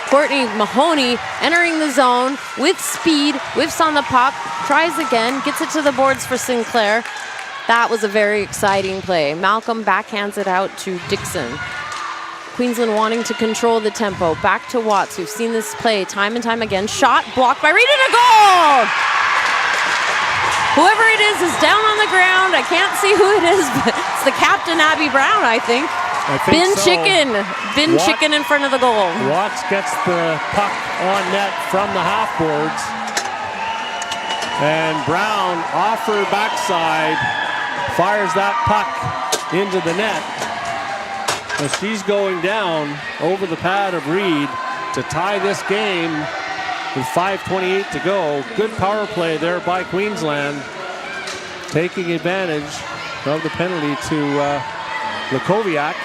Speaker 2: Courtney Mahoney entering the zone with speed, whiffs on the puck, tries again, gets it to the boards for Sinclair. That was a very exciting play. Malcolm backhands it out to Dixon. Queensland wanting to control the tempo. Back to Watts. We've seen this play time and time again. Shot blocked by Reed and a goal! Whoever it is down on the ground. I can't see who it is, but it's the captain, Abby Brown, I think. Bin
Speaker 1: so.
Speaker 2: Chicken in front of the goal.
Speaker 1: Watts gets the puck on net from the half boards. And Brown off her backside fires that puck into the net. as she's going down over the pad of Reed to tie this game with 5:28 to go. Good power play there by Queensland, taking advantage of the penalty to Lukoviak.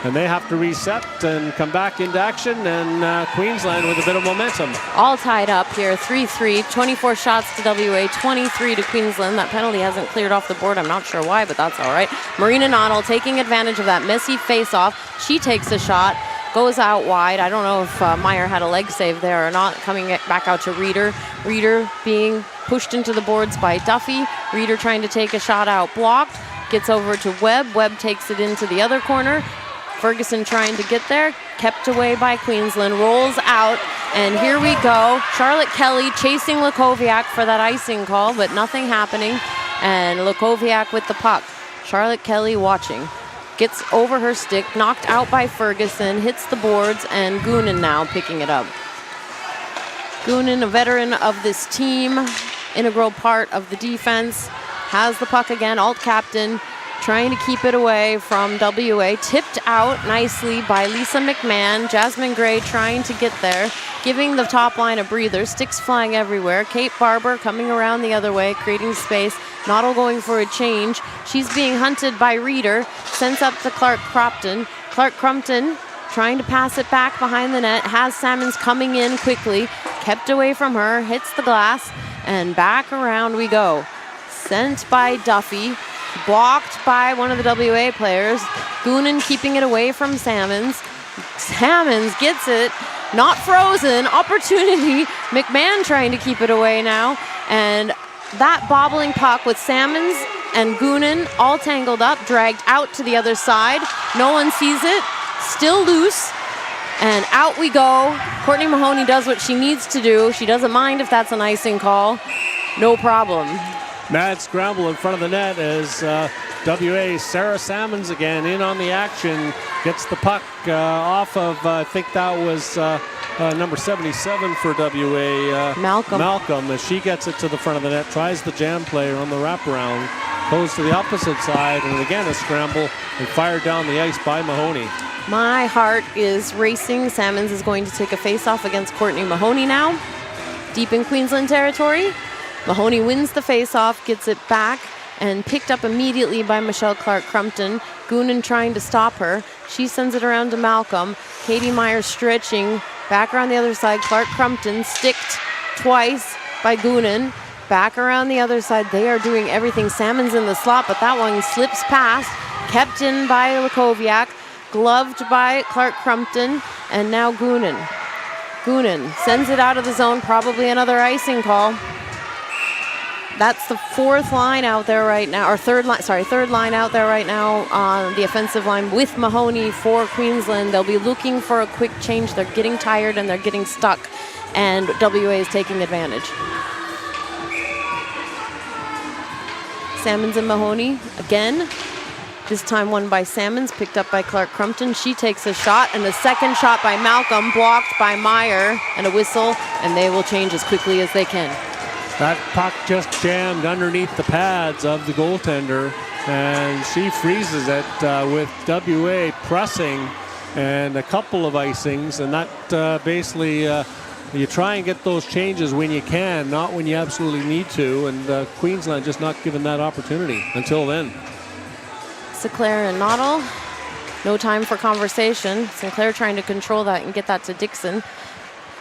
Speaker 1: And they have to reset and come back into action, and Queensland with a bit of momentum.
Speaker 2: All tied up here, 3-3, 24 shots to WA, 23 to Queensland. That penalty hasn't cleared off the board. I'm not sure why, but that's all right. Marina Noddle taking advantage of that messy face-off. She takes a shot, goes out wide. I don't know if Meyer had a leg save there or not. Coming back out to Reeder. Reeder being pushed into the boards by Duffy. Reeder trying to take a shot out, blocked. Gets over to Webb. Webb takes it into the other corner. Ferguson trying to get there, kept away by Queensland, rolls out, and here we go. Charlotte Kelly chasing Lukoviak for that icing call, but nothing happening, and Lukoviak with the puck. Charlotte Kelly watching. Gets over her stick, knocked out by Ferguson, hits the boards, and Goonan now picking it up. Goonan, a veteran of this team, integral part of the defense, has the puck again, alt captain, trying to keep it away from WA. Tipped out nicely by Lisa McMahon. Jasmine Gray trying to get there, giving the top line a breather. Sticks flying everywhere. Kate Barber coming around the other way, creating space. Noddle going for a change. She's being hunted by Reeder. Sends up to Clark Crumpton. Clark Crumpton trying to pass it back behind the net. Has Salmons coming in quickly. Kept away from her. Hits the glass. And back around we go. Sent by Duffy. Blocked by one of the WA players. Goonan keeping it away from Salmons. Salmons gets it. Not frozen. Opportunity. McMahon trying to keep it away now. And that bobbling puck with Salmons and Goonan all tangled up, dragged out to the other side. No one sees it. Still loose. And out we go. Courtney Mahoney does what she needs to do. She doesn't mind if that's an icing call. No problem.
Speaker 1: Mad scramble in front of the net as WA Sarah Salmons again in on the action. Gets the puck off of, I think that was number 77 for WA. Malcolm, as she gets it to the front of the net, tries the jam play on the wraparound, goes to the opposite side, and again a scramble and fired down the ice by Mahoney.
Speaker 2: My heart is racing. Salmons is going to take a face-off against Courtney Mahoney now. Deep in Queensland territory. Mahoney wins the face-off, gets it back, and picked up immediately by Michelle Clark Crumpton. Goonan trying to stop her. She sends it around to Malcolm. Katie Meyer stretching. Back around the other side. Clark Crumpton sticked twice by Goonan. Back around the other side. They are doing everything. Salmon's in the slot, but that one slips past. Kept in by Lukoviak. Gloved by Clark Crumpton. And now Goonan. Goonan sends it out of the zone. Probably another icing call. That's the fourth line out there right now, or third line out there right now on the offensive line with Mahoney for Queensland. They'll be looking for a quick change. They're getting tired and they're getting stuck, and WA is taking advantage. Salmons and Mahoney again. This time won by Salmons, picked up by Clark Crumpton. She takes a shot, and a second shot by Malcolm, blocked by Meyer, and a whistle, and they will change as quickly as they can.
Speaker 1: That puck just jammed underneath the pads of the goaltender, and she freezes it with WA pressing and a couple of icings, and that basically you try and get those changes when you can, not when you absolutely need to, and Queensland just not given that opportunity until then.
Speaker 2: Sinclair and Noddle, no time for conversation. Sinclair trying to control that and get that to Dixon.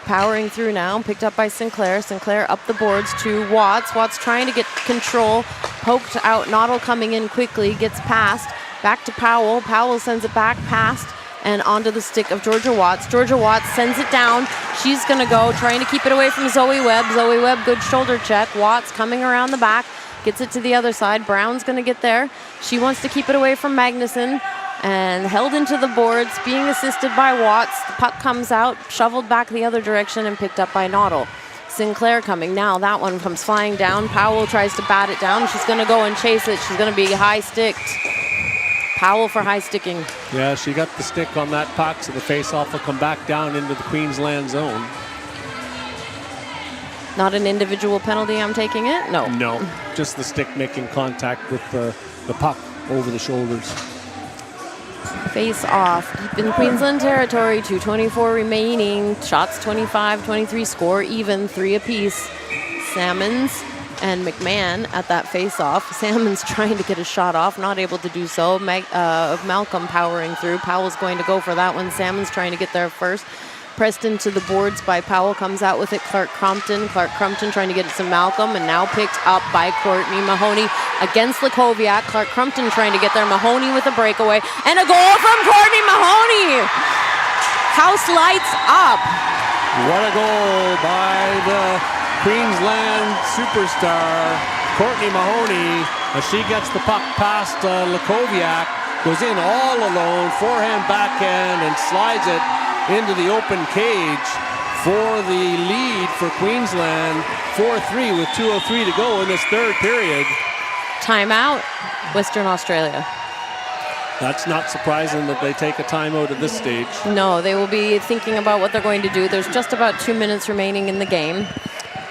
Speaker 2: Powering through now, picked up by Sinclair. Sinclair up the boards to Watts. Watts trying to get control, poked out. Noddle coming in quickly, gets past. Back to Powell. Powell sends it back past and onto the stick of Georgia Watts. Georgia Watts sends it down. She's going to go, trying to keep it away from Zoe Webb. Zoe Webb, good shoulder check. Watts coming around the back, gets it to the other side. Brown's going to get there. She wants to keep it away from Magnuson. And held into the boards, being assisted by Watts. The puck comes out, shoveled back the other direction, and picked up by Noddle. Sinclair coming now. That one comes flying down. Powell tries to bat it down. She's going to go and chase it. She's going to be high-sticked. Powell for high-sticking.
Speaker 1: Yeah, she got the stick on that puck, so the face-off will come back down into the Queensland zone.
Speaker 2: Not an individual penalty, I'm taking it? No.
Speaker 1: No, just the stick making contact with the puck over the shoulders.
Speaker 2: Face off. Deep in Queensland territory, 2:24 remaining. Shots 25-23, score even, 3 apiece. Salmons and McMahon at that face-off. Salmons trying to get a shot off, not able to do so. Malcolm powering through. Powell's going to go for that one. Salmons trying to get there first. Pressed into the boards by Powell, comes out with it. Clark Crumpton trying to get it to Malcolm, and now picked up by Courtney Mahoney against Lakoviak. Clark Crumpton trying to get there. Mahoney with a breakaway, and a goal from Courtney Mahoney. House lights up.
Speaker 1: What a goal by the Queensland superstar, Courtney Mahoney, as she gets the puck past Lakoviak, goes in all alone, forehand, backhand, and slides it into the open cage for the lead for Queensland, 4-3 with 2:03 to go in this third period.
Speaker 2: Timeout, Western Australia.
Speaker 1: That's not surprising that they take a timeout at this stage.
Speaker 2: No, they will be thinking about what they're going to do. There's just about 2 minutes remaining in the game.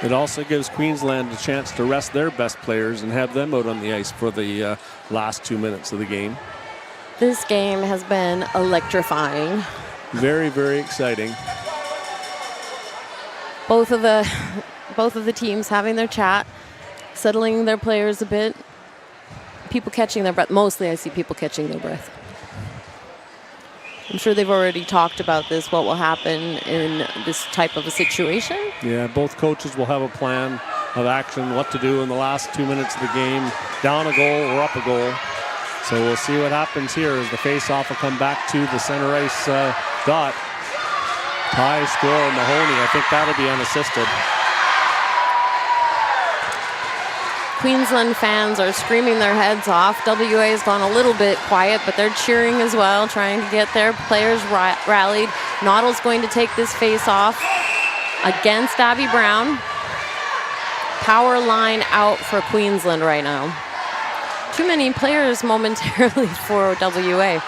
Speaker 1: It also gives Queensland a chance to rest their best players and have them out on the ice for the last 2 minutes of the game.
Speaker 2: This game has been electrifying.
Speaker 1: Very, very exciting.
Speaker 2: Both of the teams having their chat, settling their players a bit. People catching their breath. Mostly I see people catching their breath. I'm sure they've already talked about this, what will happen in this type of a situation.
Speaker 1: Yeah, both coaches will have a plan of action, what to do in the last 2 minutes of the game, down a goal or up a goal. So we'll see what happens here as the face-off will come back to the center ice dot. High score, Mahoney. I think that'll be unassisted.
Speaker 2: Queensland fans are screaming their heads off. WA has gone a little bit quiet, but they're cheering as well, trying to get their players rallied. Noddle's going to take this face-off against Abby Brown. Power line out for Queensland right now. Too many players momentarily for WA.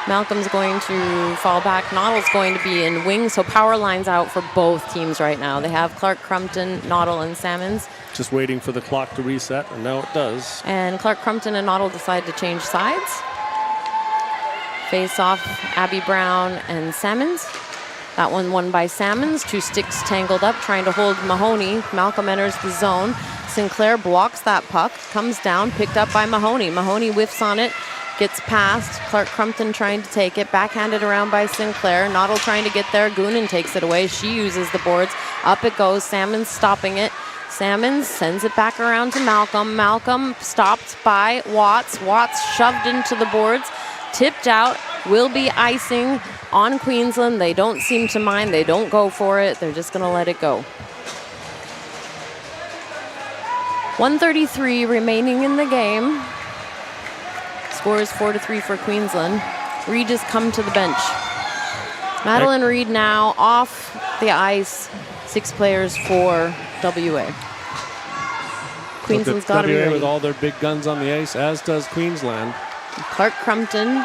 Speaker 2: Malcolm's going to fall back. Noddle's going to be in wing, so power line's out for both teams right now. They have Clark Crumpton, Noddle, and Salmons.
Speaker 1: Just waiting for the clock to reset, and now it does.
Speaker 2: And Clark Crumpton and Noddle decide to change sides. Face off, Abby Brown and Salmons. That one won by Salmons. 2 sticks tangled up, trying to hold Mahoney. Malcolm enters the zone. Sinclair blocks that puck, comes down, picked up by Mahoney. Mahoney whiffs on it, gets past. Clark Crumpton trying to take it, backhanded around by Sinclair. Noddle trying to get there. Goonan takes it away. She uses the boards. Up it goes. Salmons stopping it. Salmons sends it back around to Malcolm. Malcolm stopped by Watts. Watts shoved into the boards. Tipped out. Will be icing on Queensland. They don't seem to mind. They don't go for it. They're just going to let it go. 1:33 remaining in the game. Score is 4-3 for Queensland. Reed has come to the bench. Madeline Reed now off the ice. 6 players for WA. Queensland's got to be
Speaker 1: WA
Speaker 2: ready.
Speaker 1: with all their big guns on the ice, as does Queensland.
Speaker 2: Clark Crumpton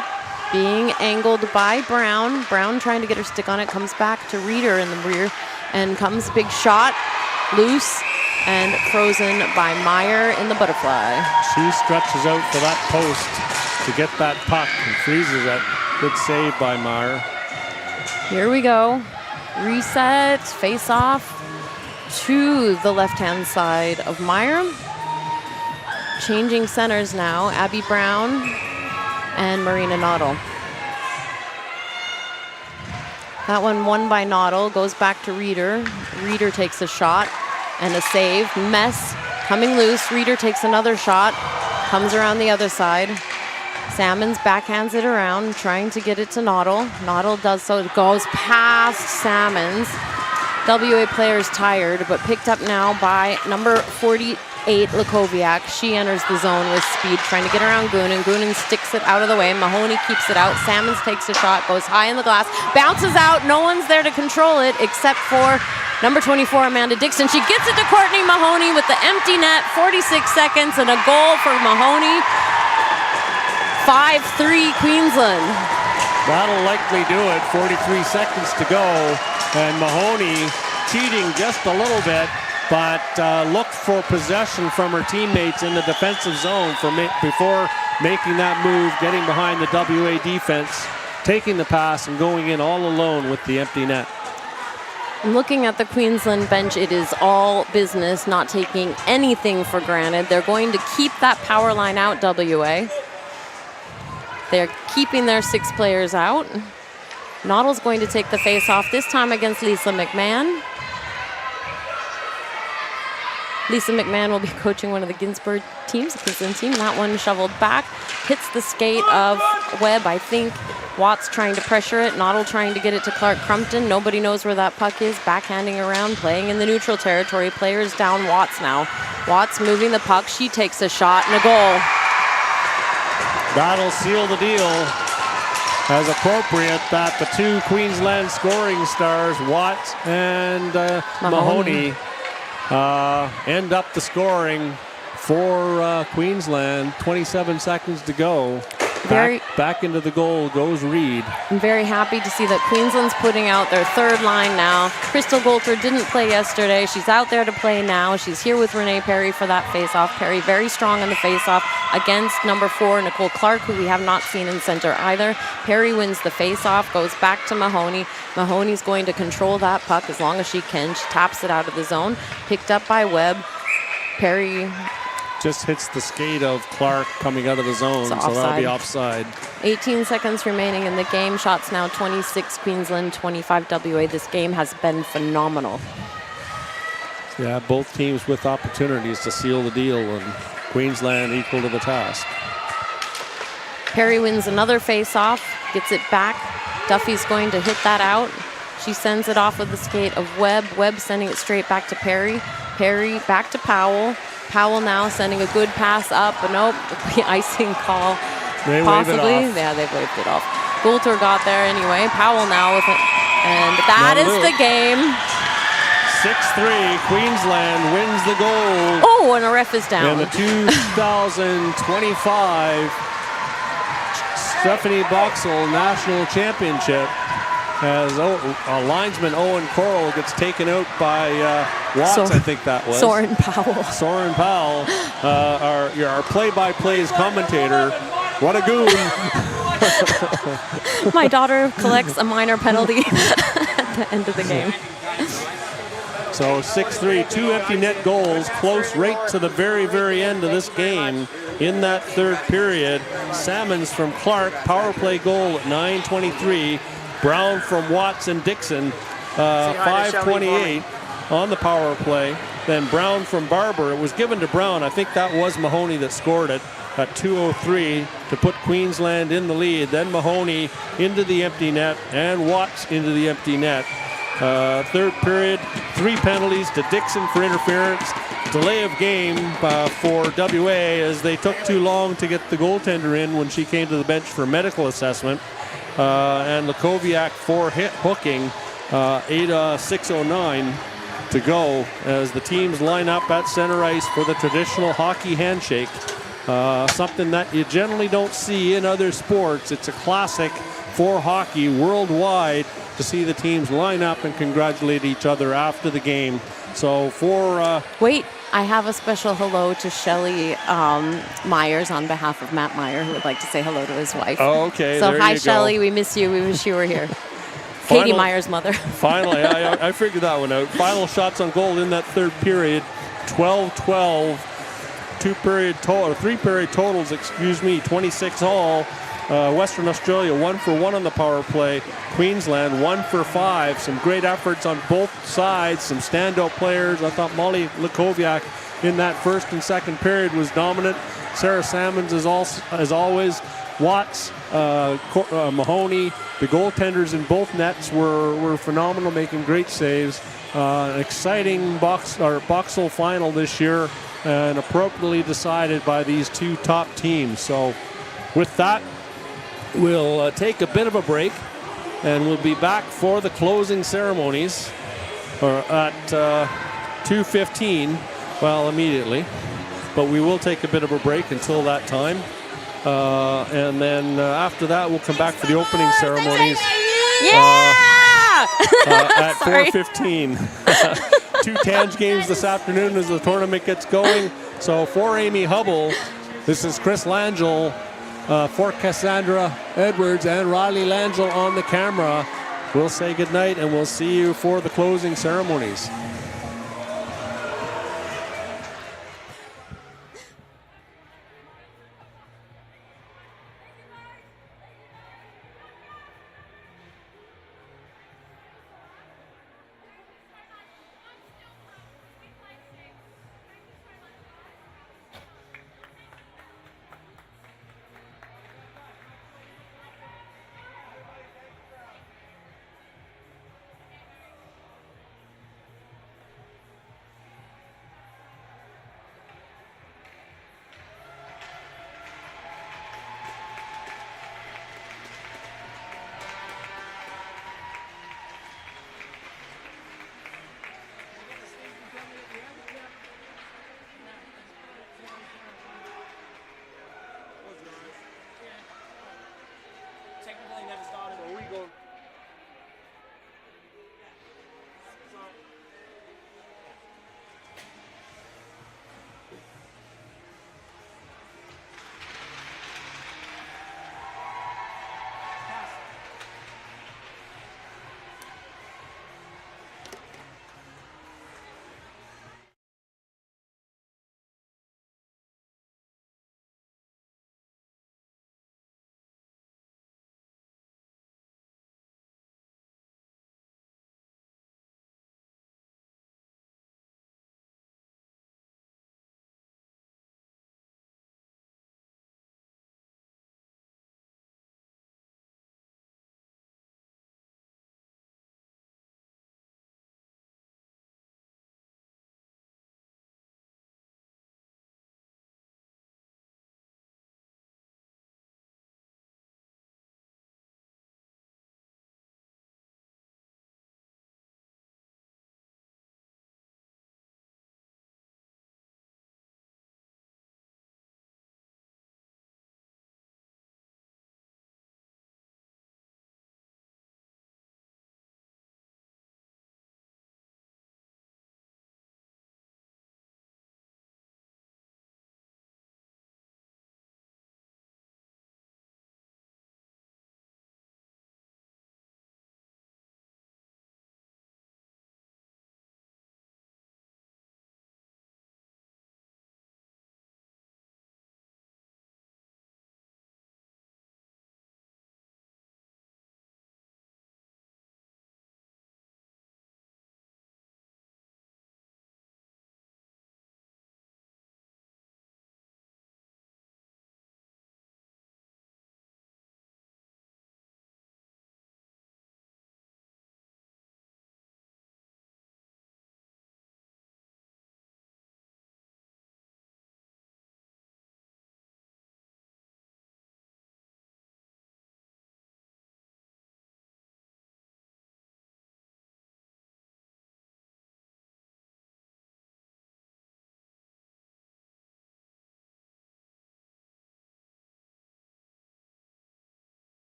Speaker 2: being angled by Brown. Brown trying to get her stick on it. Comes back to Reeder in the rear. And comes big shot. Loose. And frozen by Meyer in the butterfly.
Speaker 1: She stretches out for that post to get that puck and freezes it. Good save by Meyer.
Speaker 2: Here we go. Reset, face off to the left-hand side of Meyer. Changing centers now. Abby Brown and Marina Noddle. That one won by Noddle. Goes back to Reeder. Reeder takes a shot. And a save. Mess coming loose. Reeder takes another shot. Comes around the other side. Salmons backhands it around, trying to get it to Noddle. Noddle does so. It goes past Salmons. WA players tired, but picked up now by number 48, Lakoviak. She enters the zone with speed, trying to get around Goonan. Goonan sticks it out of the way. Mahoney keeps it out. Salmons takes a shot, goes high in the glass, bounces out. No one's there to control it except for number 24, Amanda Dixon. She gets it to Courtney Mahoney with the empty net. 46 seconds and a goal for Mahoney. 5-3 Queensland.
Speaker 1: That'll likely do it. 43 seconds to go. And Mahoney cheating just a little bit, but looked for possession from her teammates in the defensive zone before making that move, getting behind the WA defense, taking the pass and going in all alone with the empty net.
Speaker 2: Looking at the Queensland bench, it is all business, not taking anything for granted. They're going to keep that power line out, WA. They're keeping their 6 players out. Noddle's going to take the face-off, this time against Lisa McMahon. Lisa McMahon will be coaching one of the Ginsburg teams, the Queensland team. That one shoveled back, hits the skate of Webb, I think. Watts trying to pressure it, Noddle trying to get it to Clark Crumpton. Nobody knows where that puck is, backhanding around, playing in the neutral territory. Players down Watts now. Watts moving the puck, she takes a shot and a goal.
Speaker 1: That'll seal the deal. As appropriate that the 2 Queensland scoring stars, Watts and Mahoney, end up the scoring for Queensland. 27 seconds to go. Back into the goal goes Reed.
Speaker 2: I'm very happy to see that Queensland's putting out their 3rd line now. Crystal Golter didn't play yesterday. She's out there to play now. She's here with Renee Perry for that face-off. Perry very strong on the face-off against number 4, Nicole Clark, who we have not seen in center either. Perry wins the face-off, goes back to Mahoney. Mahoney's going to control that puck as long as she can. She taps it out of the zone. Picked up by Webb. Perry
Speaker 1: just hits the skate of Clark coming out of the zone, so that'll be offside.
Speaker 2: 18 seconds remaining in the game. Shots now 26 Queensland, 25 WA. This game has been phenomenal.
Speaker 1: Yeah, both teams with opportunities to seal the deal, and Queensland equal to the task.
Speaker 2: Perry wins another face-off, gets it back. Duffy's going to hit that out. She sends it off of the skate of Webb. Webb sending it straight back to Perry. Perry back to Powell. Powell now sending a good pass up, but nope, the icing call.
Speaker 1: They
Speaker 2: possibly.
Speaker 1: waved it off.
Speaker 2: Yeah, they've waved it off. Golter got there anyway. Powell now with it, and that is the game.
Speaker 1: 6-3, Queensland wins the gold.
Speaker 2: Oh, and a ref is down.
Speaker 1: In the 2025 Stephanie BOXALL National Championship, as linesman Owen Coral gets taken out by Watts, I think that was.
Speaker 2: Soren Powell.
Speaker 1: Soren Powell, our play-by-plays commentator. What a goon.
Speaker 2: My daughter collects a minor penalty at the end of the game.
Speaker 1: So 6-3, 2 empty net goals, close right to the very, very end of this game. In that 3rd period, Salmons from Clark, power play goal at 9:23. Brown from Watts and Dixon, 5:28 on the power play. Then Brown from Barber. It was given to Brown. I think that was Mahoney that scored it at 2:03 to put Queensland in the lead. Then Mahoney into the empty net and Watts into the empty net. 3rd period, 3 penalties to Dixon for interference. Delay of game for WA as they took too long to get the goaltender in when she came to the bench for medical assessment. And Lukoviak for hooking, 6:09 to go as the teams line up at center ice for the traditional hockey handshake. Something that you generally don't see in other sports. It's a classic for hockey worldwide to see the teams line up and congratulate each other after the game. So for...
Speaker 2: Wait, I have a special hello to Shelly Myers on behalf of Matt Meyer, who would like to say hello to his wife.
Speaker 1: Oh, okay.
Speaker 2: So
Speaker 1: there
Speaker 2: hi,
Speaker 1: you
Speaker 2: Shelly.
Speaker 1: go.
Speaker 2: We miss you. We wish you were here. Katie Meyer's mother.
Speaker 1: Finally, I figured that one out. Final shots on goal in that 3rd period, 12-12. 3 period totals, 26 all. Western Australia 1 for 1 on the power play. Queensland 1 for 5. Some great efforts on both sides. Some standout players. I thought Molly Lukoviak in that 1st and 2nd period was dominant. Sarah Salmons as always. Watts, Mahoney, the goaltenders in both nets were phenomenal, making great saves. An exciting BOXALL final this year, and appropriately decided by these 2 top teams. So with that, we'll take a bit of a break, and we'll be back for the closing ceremonies at 2:15, well, immediately. But we will take a bit of a break until that time. And then after that, we'll come back for the opening ceremonies. At 4:15. 2 Tange games this afternoon as the tournament gets going. So for Amy Hubble, this is Chris Langell for Cassandra Edwards and Riley Lanzel on the camera, we'll say goodnight and we'll see you for the closing ceremonies.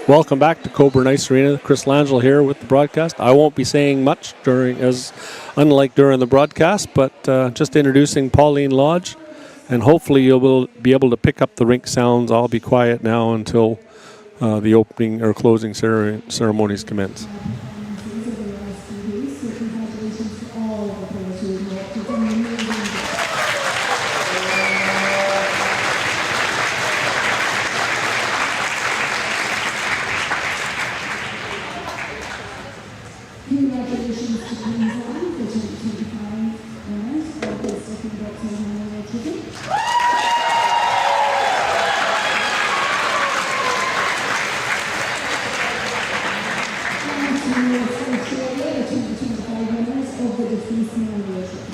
Speaker 1: Welcome back to Cockburn Ice Arena. Chris Langell here with the broadcast. I won't be saying much unlike during the broadcast, but just introducing Pauline Lodge, and hopefully you'll be able to pick up the rink sounds. I'll be quiet now until the opening or closing ceremonies commence.
Speaker 4: Congratulations to Queensland for 2025 winners of the second BOXALL Memorial Trophy. And to Australia, the 2025 winners of the Defence Memorial Trophy.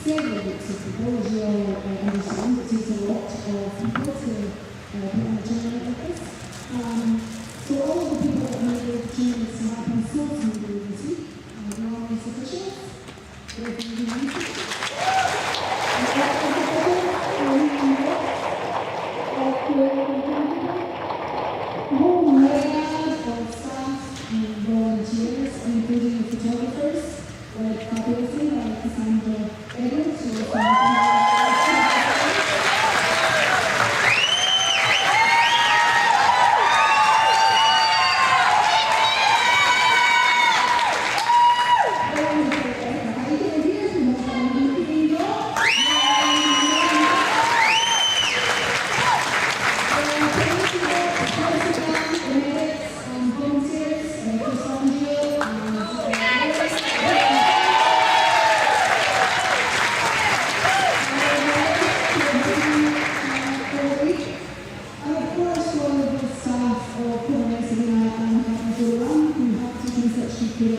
Speaker 4: Several books of football, as you all understand, it takes a lot of people to put on a tournament like this. So all of the people that made the opportunities to happen so smoothly this week, the Army's officials, a whole myriad of staff and volunteers, including the photographers, like fabulously by Cassandra Edwards, who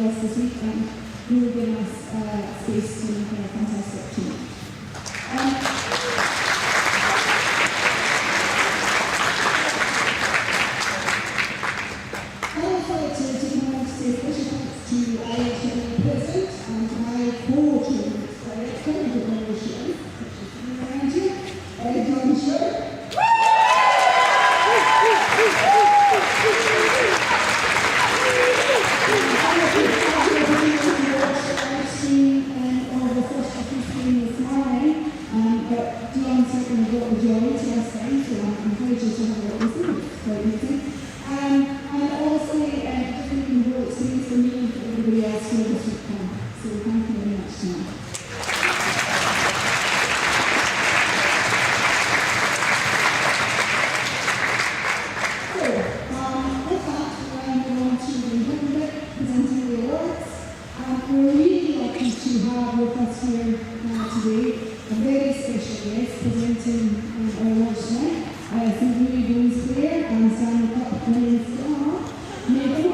Speaker 4: was this week, and you will give us space to make a fantastic team. I'd also like to take a moment to say special thanks to IHL President and to my co-chairman director, around here, John Sher. But Dion certainly brought the joy to us then, so I encourage you to have a listen. It's quite amazing. And also, just making a real experience for me and for everybody else here this week. So thank you very much tonight. So, with that, we're move on to the second bit, presenting the awards. We're really lucky to have with us here today a very special guest presenting our awards tonight. St. Louis Blues player and Stanley Cup winning star, Megan.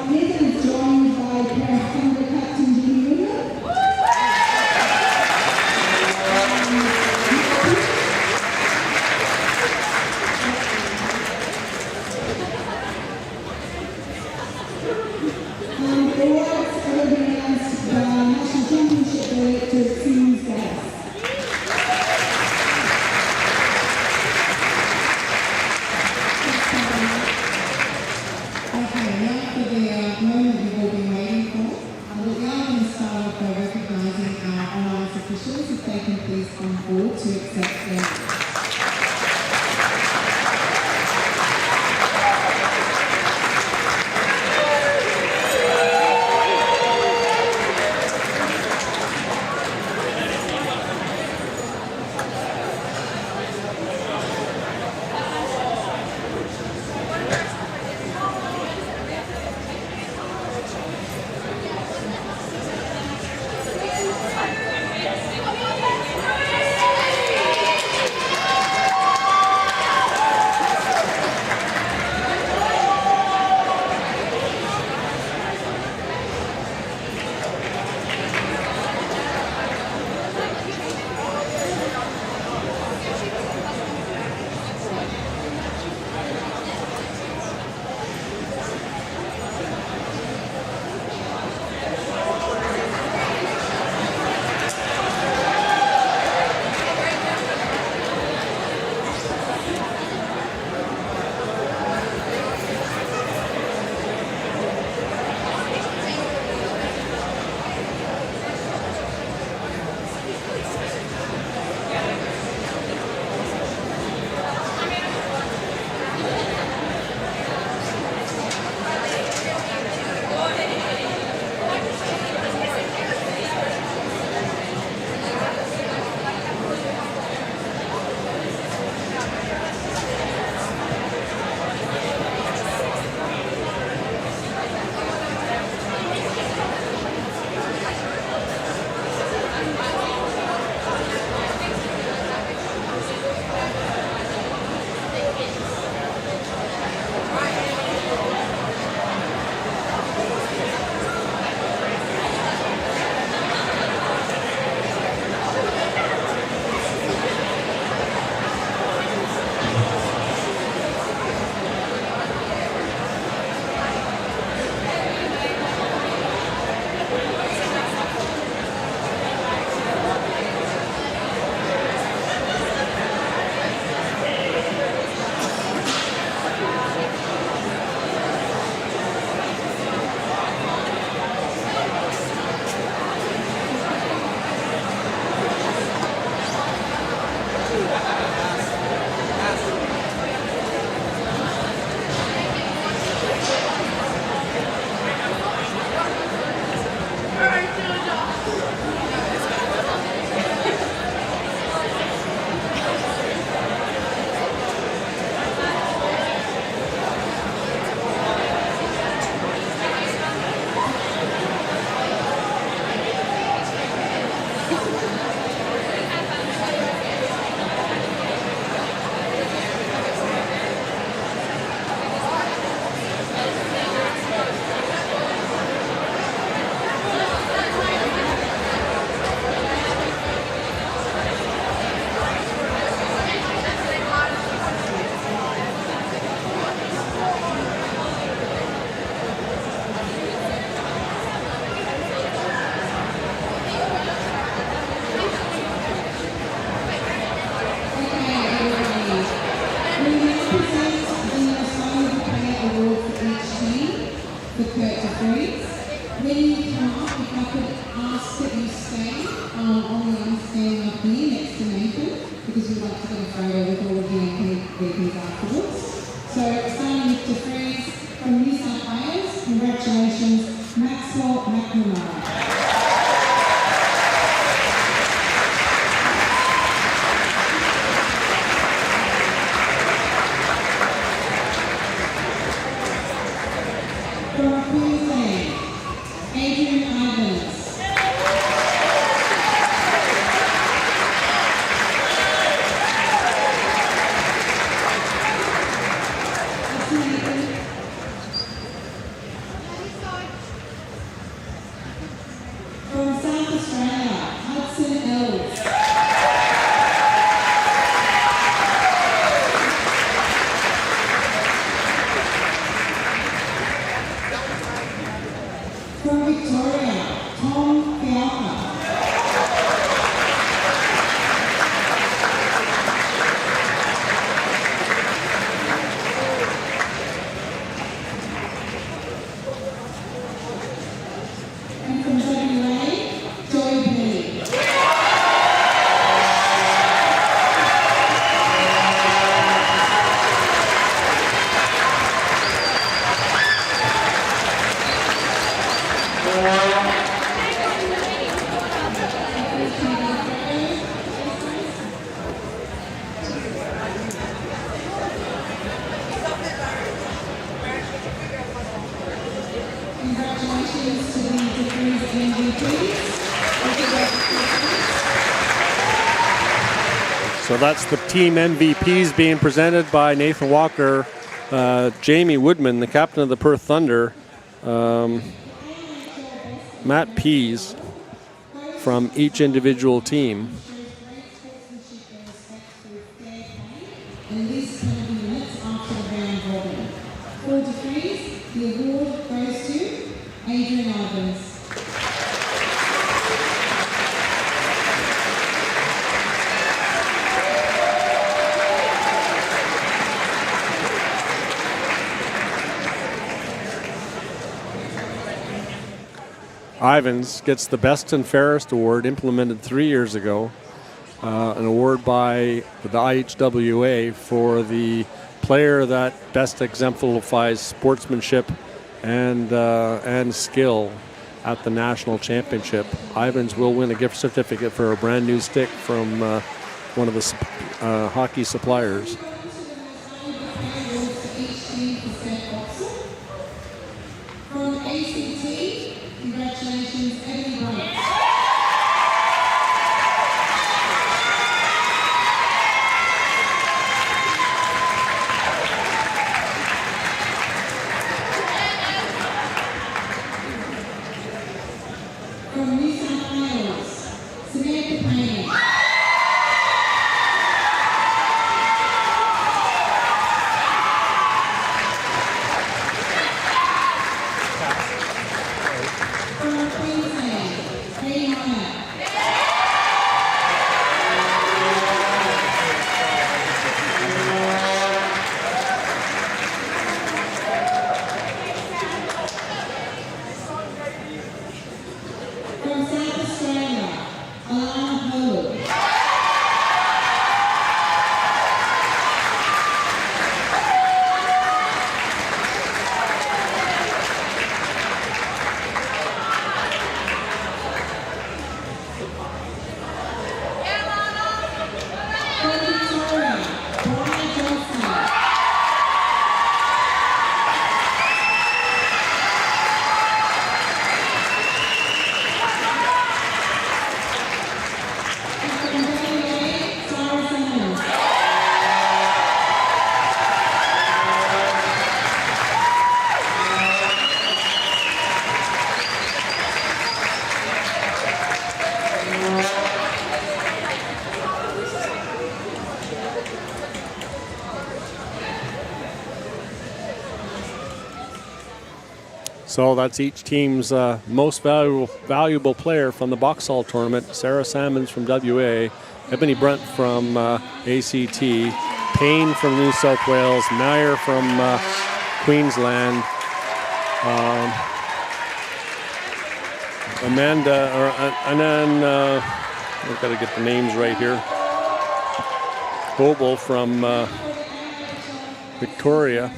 Speaker 4: Megan is joined by Perth Thunder captain Jamie Miller. when you come up, if I could ask that you stay on the understanding up here next to Nathan, because we'd like to get a photo with all of the MVPs afterwards. So starting with De Vries from New South Wales, congratulations, Maxwell McNamara. From Queensland, Adrian Ivans. From South Australia, Hudson Ellis. From Victoria, Tom Fialka. And from WA, Joy Penny. Congratulations to the De Vries MVPs.
Speaker 1: So that's the team MVPs being presented by Nathan Walker, Jamie Woodman, the captain of the Perth Thunder, Matt Pease from each individual team.
Speaker 4: And this can be minutes after the round robin. For De Vries, the award goes to Adrian Ivans.
Speaker 1: Ivans gets the Best and Fairest Award, implemented 3 years ago. An award by the IHWA for the player that best exemplifies sportsmanship and skill at the national championship. Ivans will win a gift certificate for a brand new stick from one of the hockey suppliers.
Speaker 4: From ACT, congratulations, Ebony Bright. From New South Wales, Samantha Payne. From Queensland, Katie Meyer. From South Australia, Alana Ho. From Victoria, Brian Johnson. From WA, Sarah Simmons.
Speaker 1: So that's each team's most valuable player from the BOXALL tournament. Sarah Salmons from WA, Ebony Brunt from ACT, Payne from New South Wales, Meyer from Queensland, Amanda, and then I've got to get the names right here. Boble from Victoria,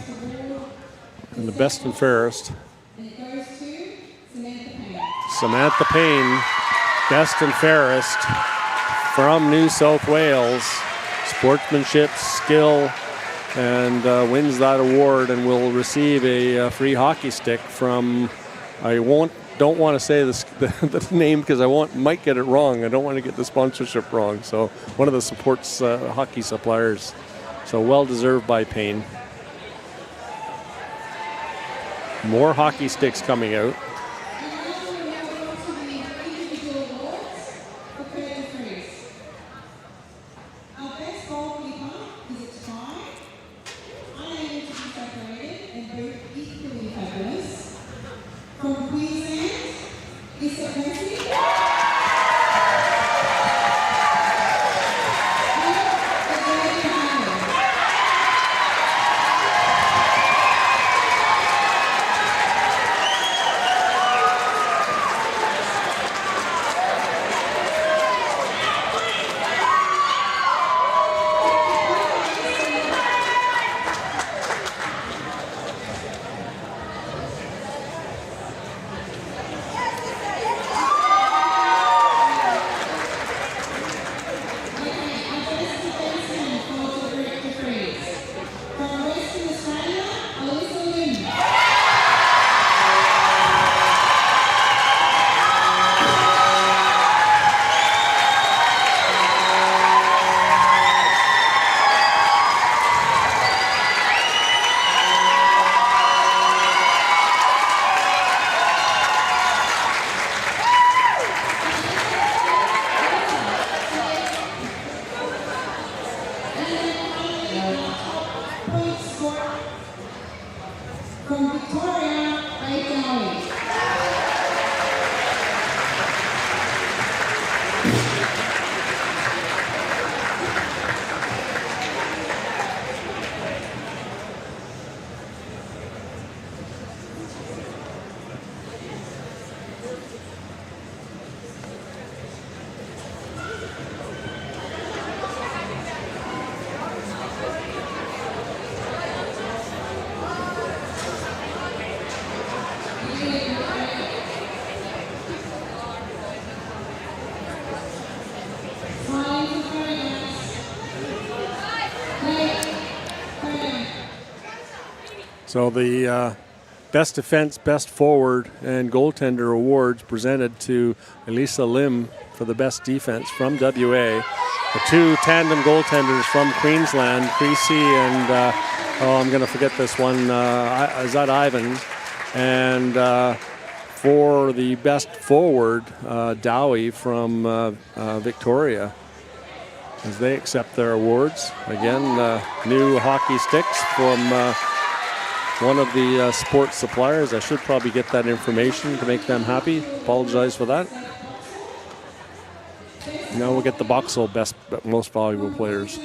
Speaker 1: and the best and fairest. Samantha Payne, best and fairest from New South Wales. Sportsmanship, skill, and wins that award, and will receive a free hockey stick from. Don't want to say the name because might get it wrong. I don't want to get the sponsorship wrong. So one of the supports hockey suppliers. So well deserved by Payne. More hockey sticks coming out.
Speaker 4: From Queensland, is it Messi? From Victoria, Italy.
Speaker 1: So the best defense, best forward, and goaltender awards presented to Elisa Lim for the best defense from WA. The two tandem goaltenders from Queensland, Creasy and, I'm going to forget this one, is that Ivan? And for the best forward, Dowie from Victoria, as they accept their awards. Again, new hockey sticks from one of the sports suppliers. I should probably get that information to make them happy. Apologize for that. Now we'll get the BOXALL best, most valuable players.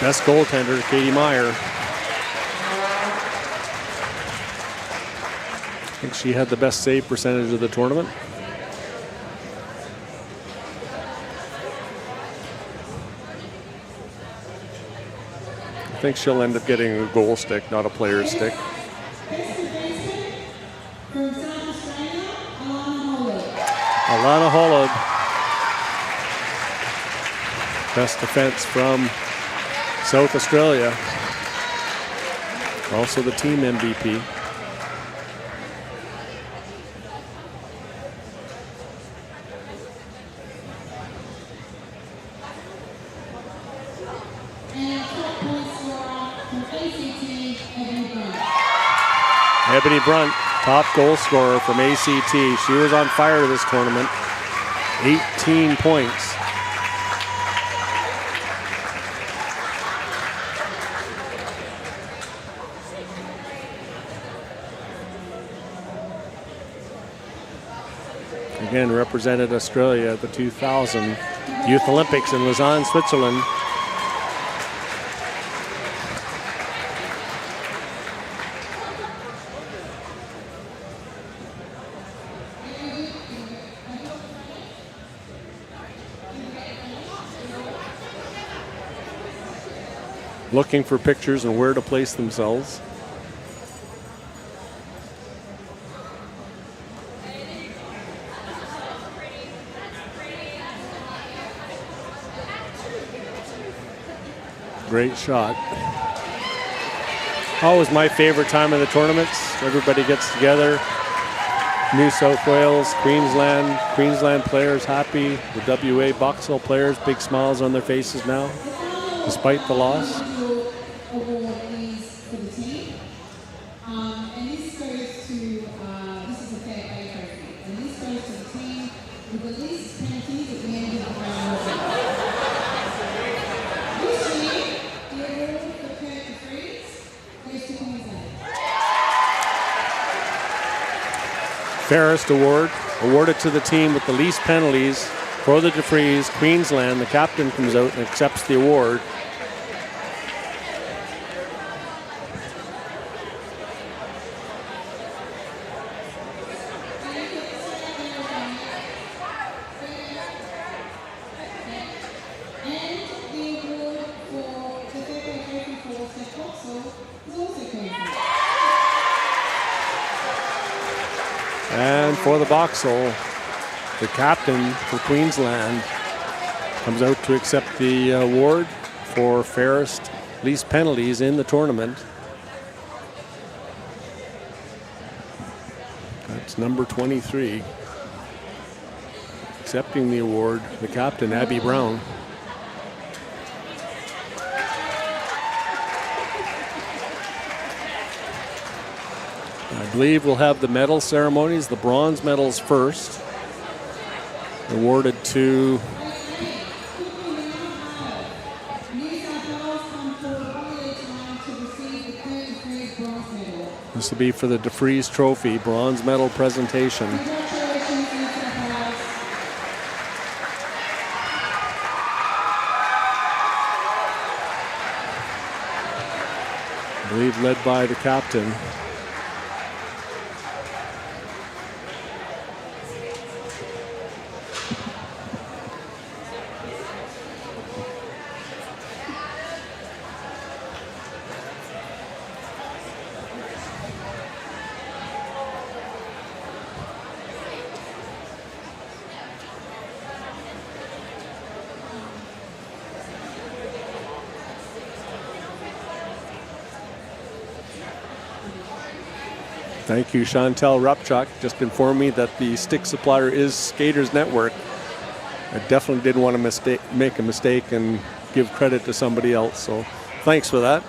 Speaker 1: Best goaltender, Katie Meyer. I think she had the best save percentage of the tournament. I think she'll end up getting a goal stick, not a player stick. Alana Holod. Best defense from South Australia. Also the team MVP. Ebony Brunt, top goal scorer from ACT. She was on fire this tournament. 18 points. Again, represented Australia at the 2000 Youth Olympics in Lausanne, Switzerland. looking for pictures and where to place themselves. Great shot. Always my favorite time of the tournaments. Everybody gets together. New South Wales, Queensland players happy. The WA BOXALL players, big smiles on their faces now, despite the loss.
Speaker 4: Award is for the team, and this goes to, this is a fair play trophy, and this goes to the team with the least penalties at the end of the round. This year, the award for Kurt de Vries goes to Queensland.
Speaker 1: Fairest award, awarded to the team with the least penalties for the de Vries, Queensland. The captain comes out and accepts the award. And for the BOXALL, the captain for Queensland comes out to accept the award for fairest least penalties in the tournament. That's number 23. Accepting the award, the captain, Abby Brown. I believe we'll have the medal ceremonies, the bronze medals first, awarded to this will be for the de Vries Trophy, bronze medal presentation. I believe led by the captain. Thank you, Chantel Rupchuk. Just informed me that the stick supplier is Skaters Network. I definitely didn't want to make a mistake and give credit to somebody else, so thanks for that.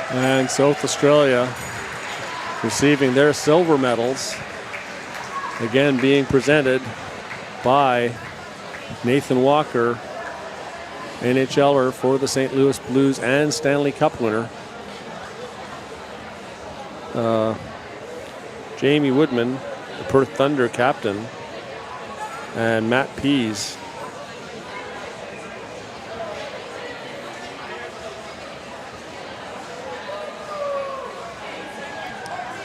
Speaker 1: And South Australia receiving their silver medals, again being presented by Nathan Walker, NHLer for the St. Louis Blues and Stanley Cup winner. Jamie Woodman, the Perth Thunder captain, and Matt Pease.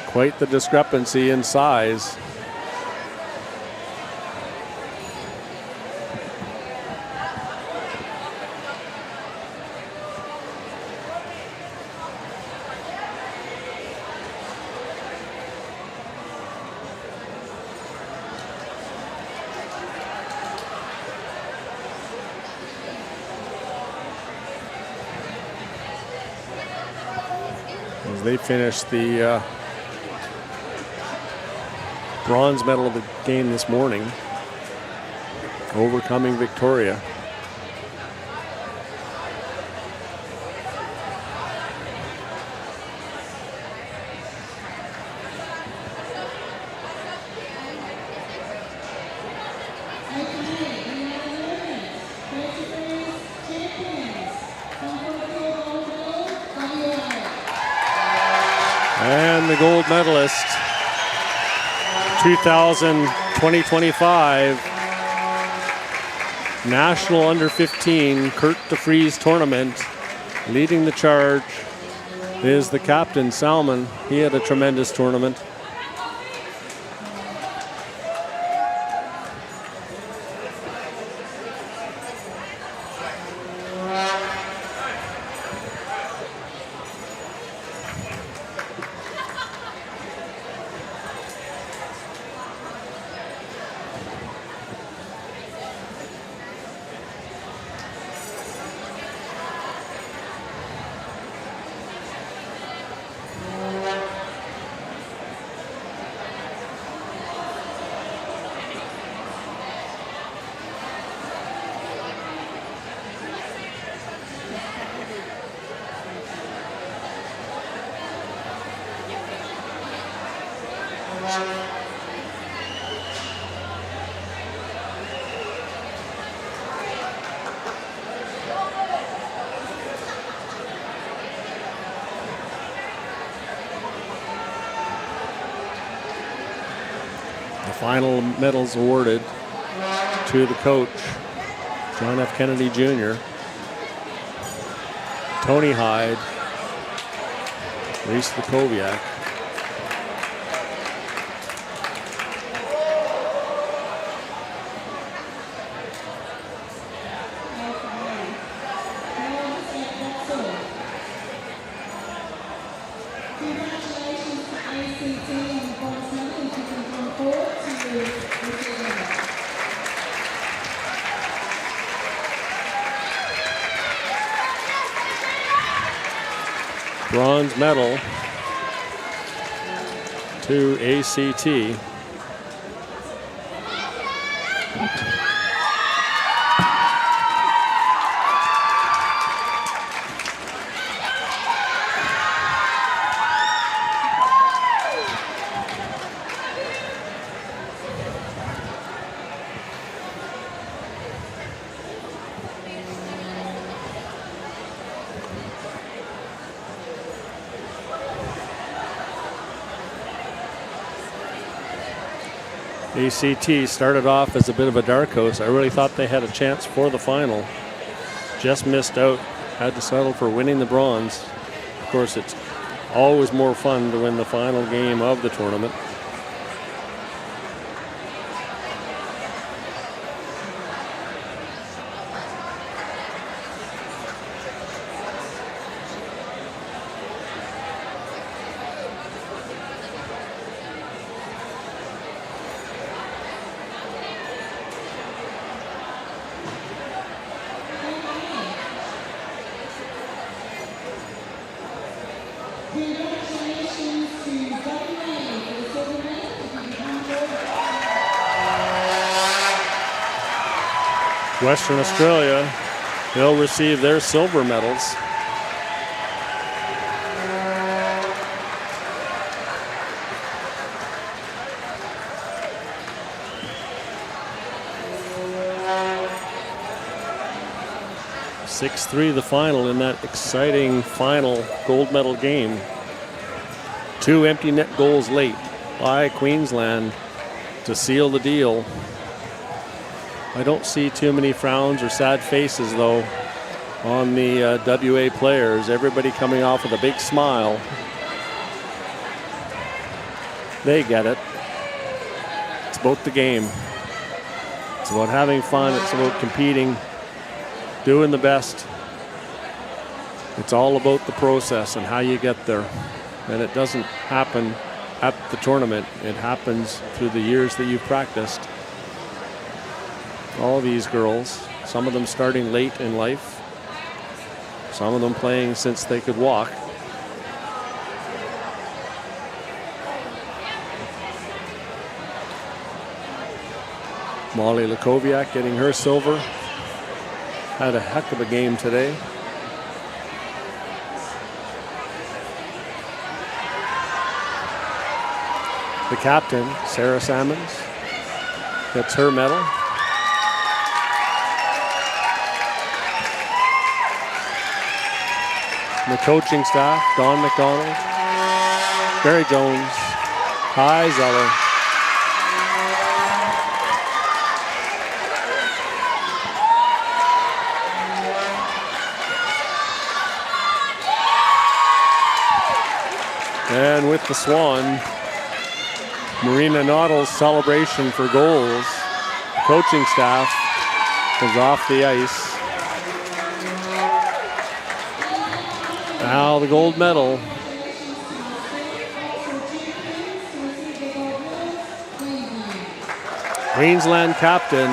Speaker 1: Quite the discrepancy in size. As they finish the bronze medal of the game this morning, overcoming Victoria. And the gold medalist, 2025 National Under 15 Kurt DeFries tournament, leading the charge is the captain, Salmon. He had a tremendous tournament. The final medals awarded to the coach, John F. Kennedy Jr., Tony Hyde, Reese Lukoviak.
Speaker 4: Congratulations to ACT on the bronze medal in 2024 to Richard Weber.
Speaker 1: Bronze medal to ACT. ACT started off as a bit of a dark horse. I really thought they had a chance for the final. Just missed out. Had to settle for winning the bronze. Of course, it's always more fun to win the final game of the tournament.
Speaker 4: Congratulations to WA for the silver medal to the handball.
Speaker 1: Western Australia, they'll receive their silver medals. (6-3) the final in that exciting final gold medal game. 2 empty net goals late by Queensland to seal the deal. I don't see too many frowns or sad faces, though, on the WA players. Everybody coming off with a big smile. They get it. It's about the game. It's about having fun. It's about competing, doing the best. It's all about the process and how you get there. And it doesn't happen at the tournament. It happens through the years that you've practiced. All these girls, some of them starting late in life, some of them playing since they could walk. Molly Lukoviak getting her silver. Had a heck of a game today. The captain, Sarah Salmons, gets her medal. The coaching staff, Don McDonald, Barry Jones. High Zeller. And with the Swan, Marina Noddle's celebration for goals. Coaching staff is off the ice. Now the gold medal. Queensland captain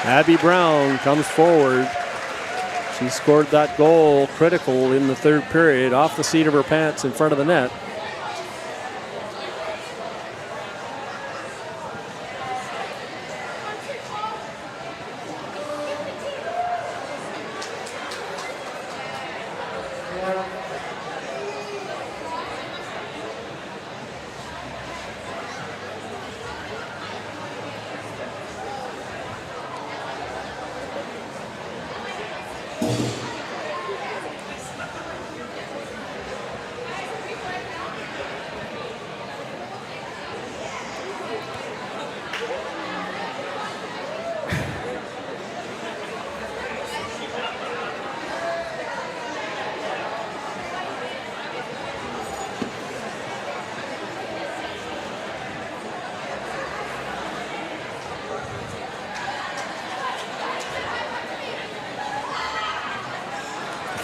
Speaker 1: Abby Brown comes forward. She scored that goal, critical in the third period, off the seat of her pants in front of the net.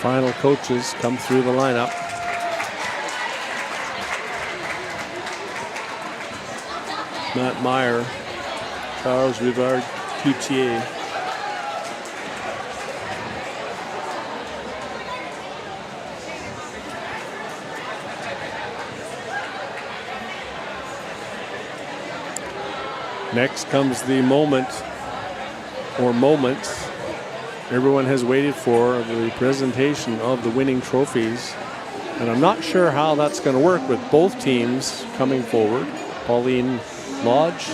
Speaker 1: Final coaches come through the lineup. Matt Meyer, Charles Rivard Coutier. Next comes the moment, or moments, everyone has waited for, the presentation of the winning trophies. And I'm not sure how that's going to work with both teams coming forward. Pauline Lodge.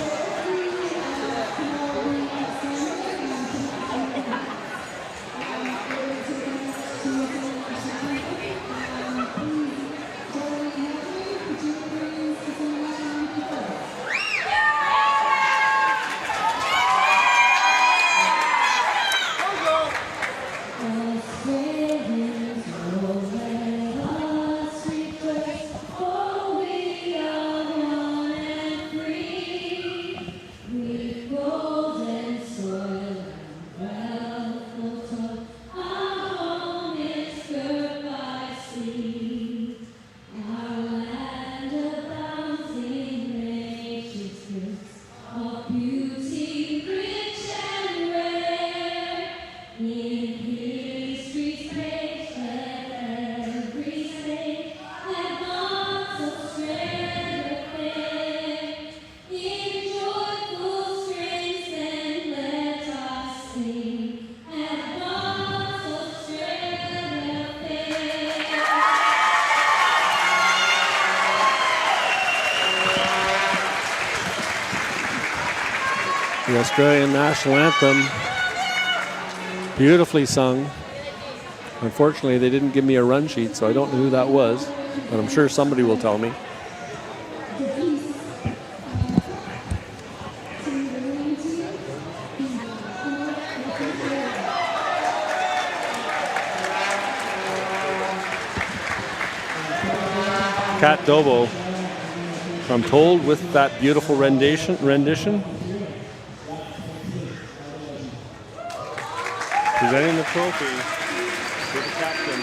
Speaker 1: The Australian national anthem, beautifully sung. Unfortunately, they didn't give me a run sheet, so I don't know who that was, but I'm sure somebody will tell me. Kat Dobo, I'm told, with that beautiful rendition. Presenting the trophy to the captain.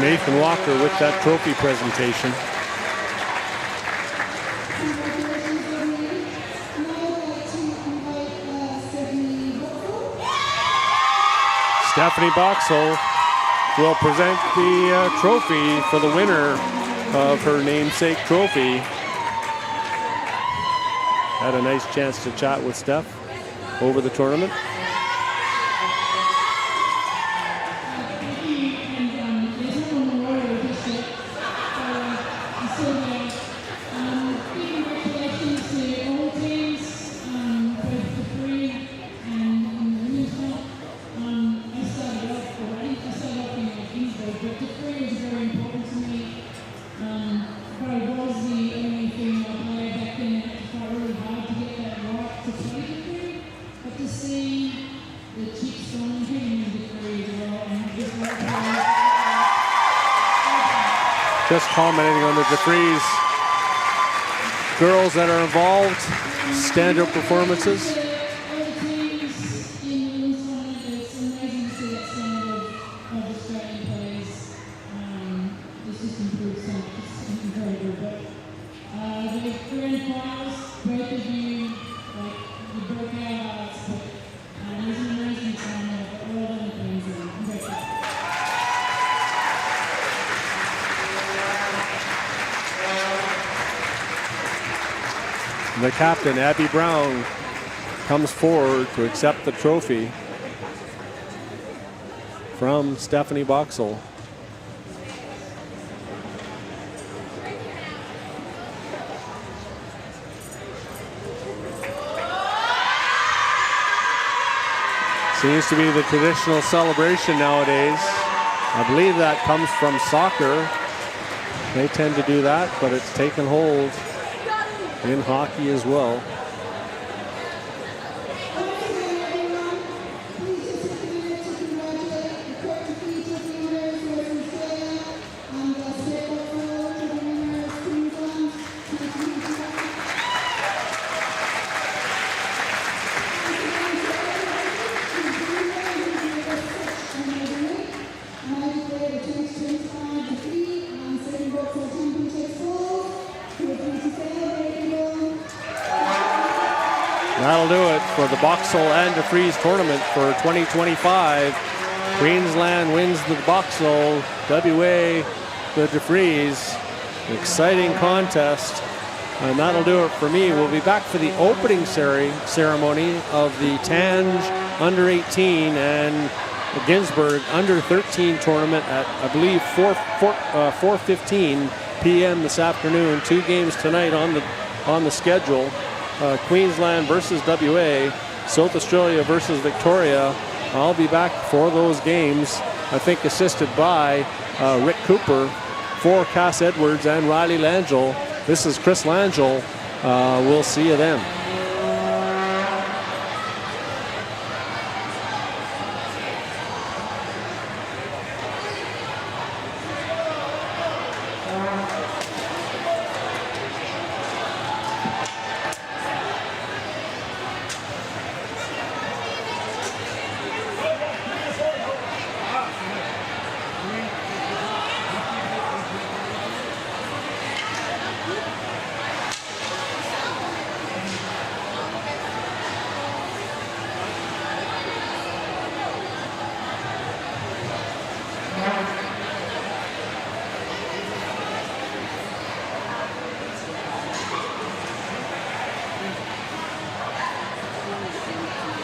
Speaker 1: Nathan Walker with that trophy presentation. Stephanie Boxall will present the trophy for the winner of her namesake trophy. Had a nice chance to chat with Steph over the tournament.
Speaker 4: So
Speaker 1: commenting on the DeFries girls that are involved. Standout performances. The captain, Abby Brown, comes forward to accept the trophy from Stephanie Boxall. Seems to be the traditional celebration nowadays. I believe that comes from soccer. They tend to do that, but it's taken hold in hockey as well. That'll do it for the BOXALL and DeFries tournament for 2025. Queensland wins the BOXALL, WA the DeFries. Exciting contest. And that'll do it for me. We'll be back for the opening ceremony of the Tange under 18 and the Ginsburg under 13 tournament at, I believe, 4:15 p.m. this afternoon. 2 games tonight on the schedule. Queensland versus WA, South Australia versus Victoria. I'll be back for those games, I think assisted by Rick Cooper for Cass Edwards and Riley Langell. This is Chris Langell. We'll see you then.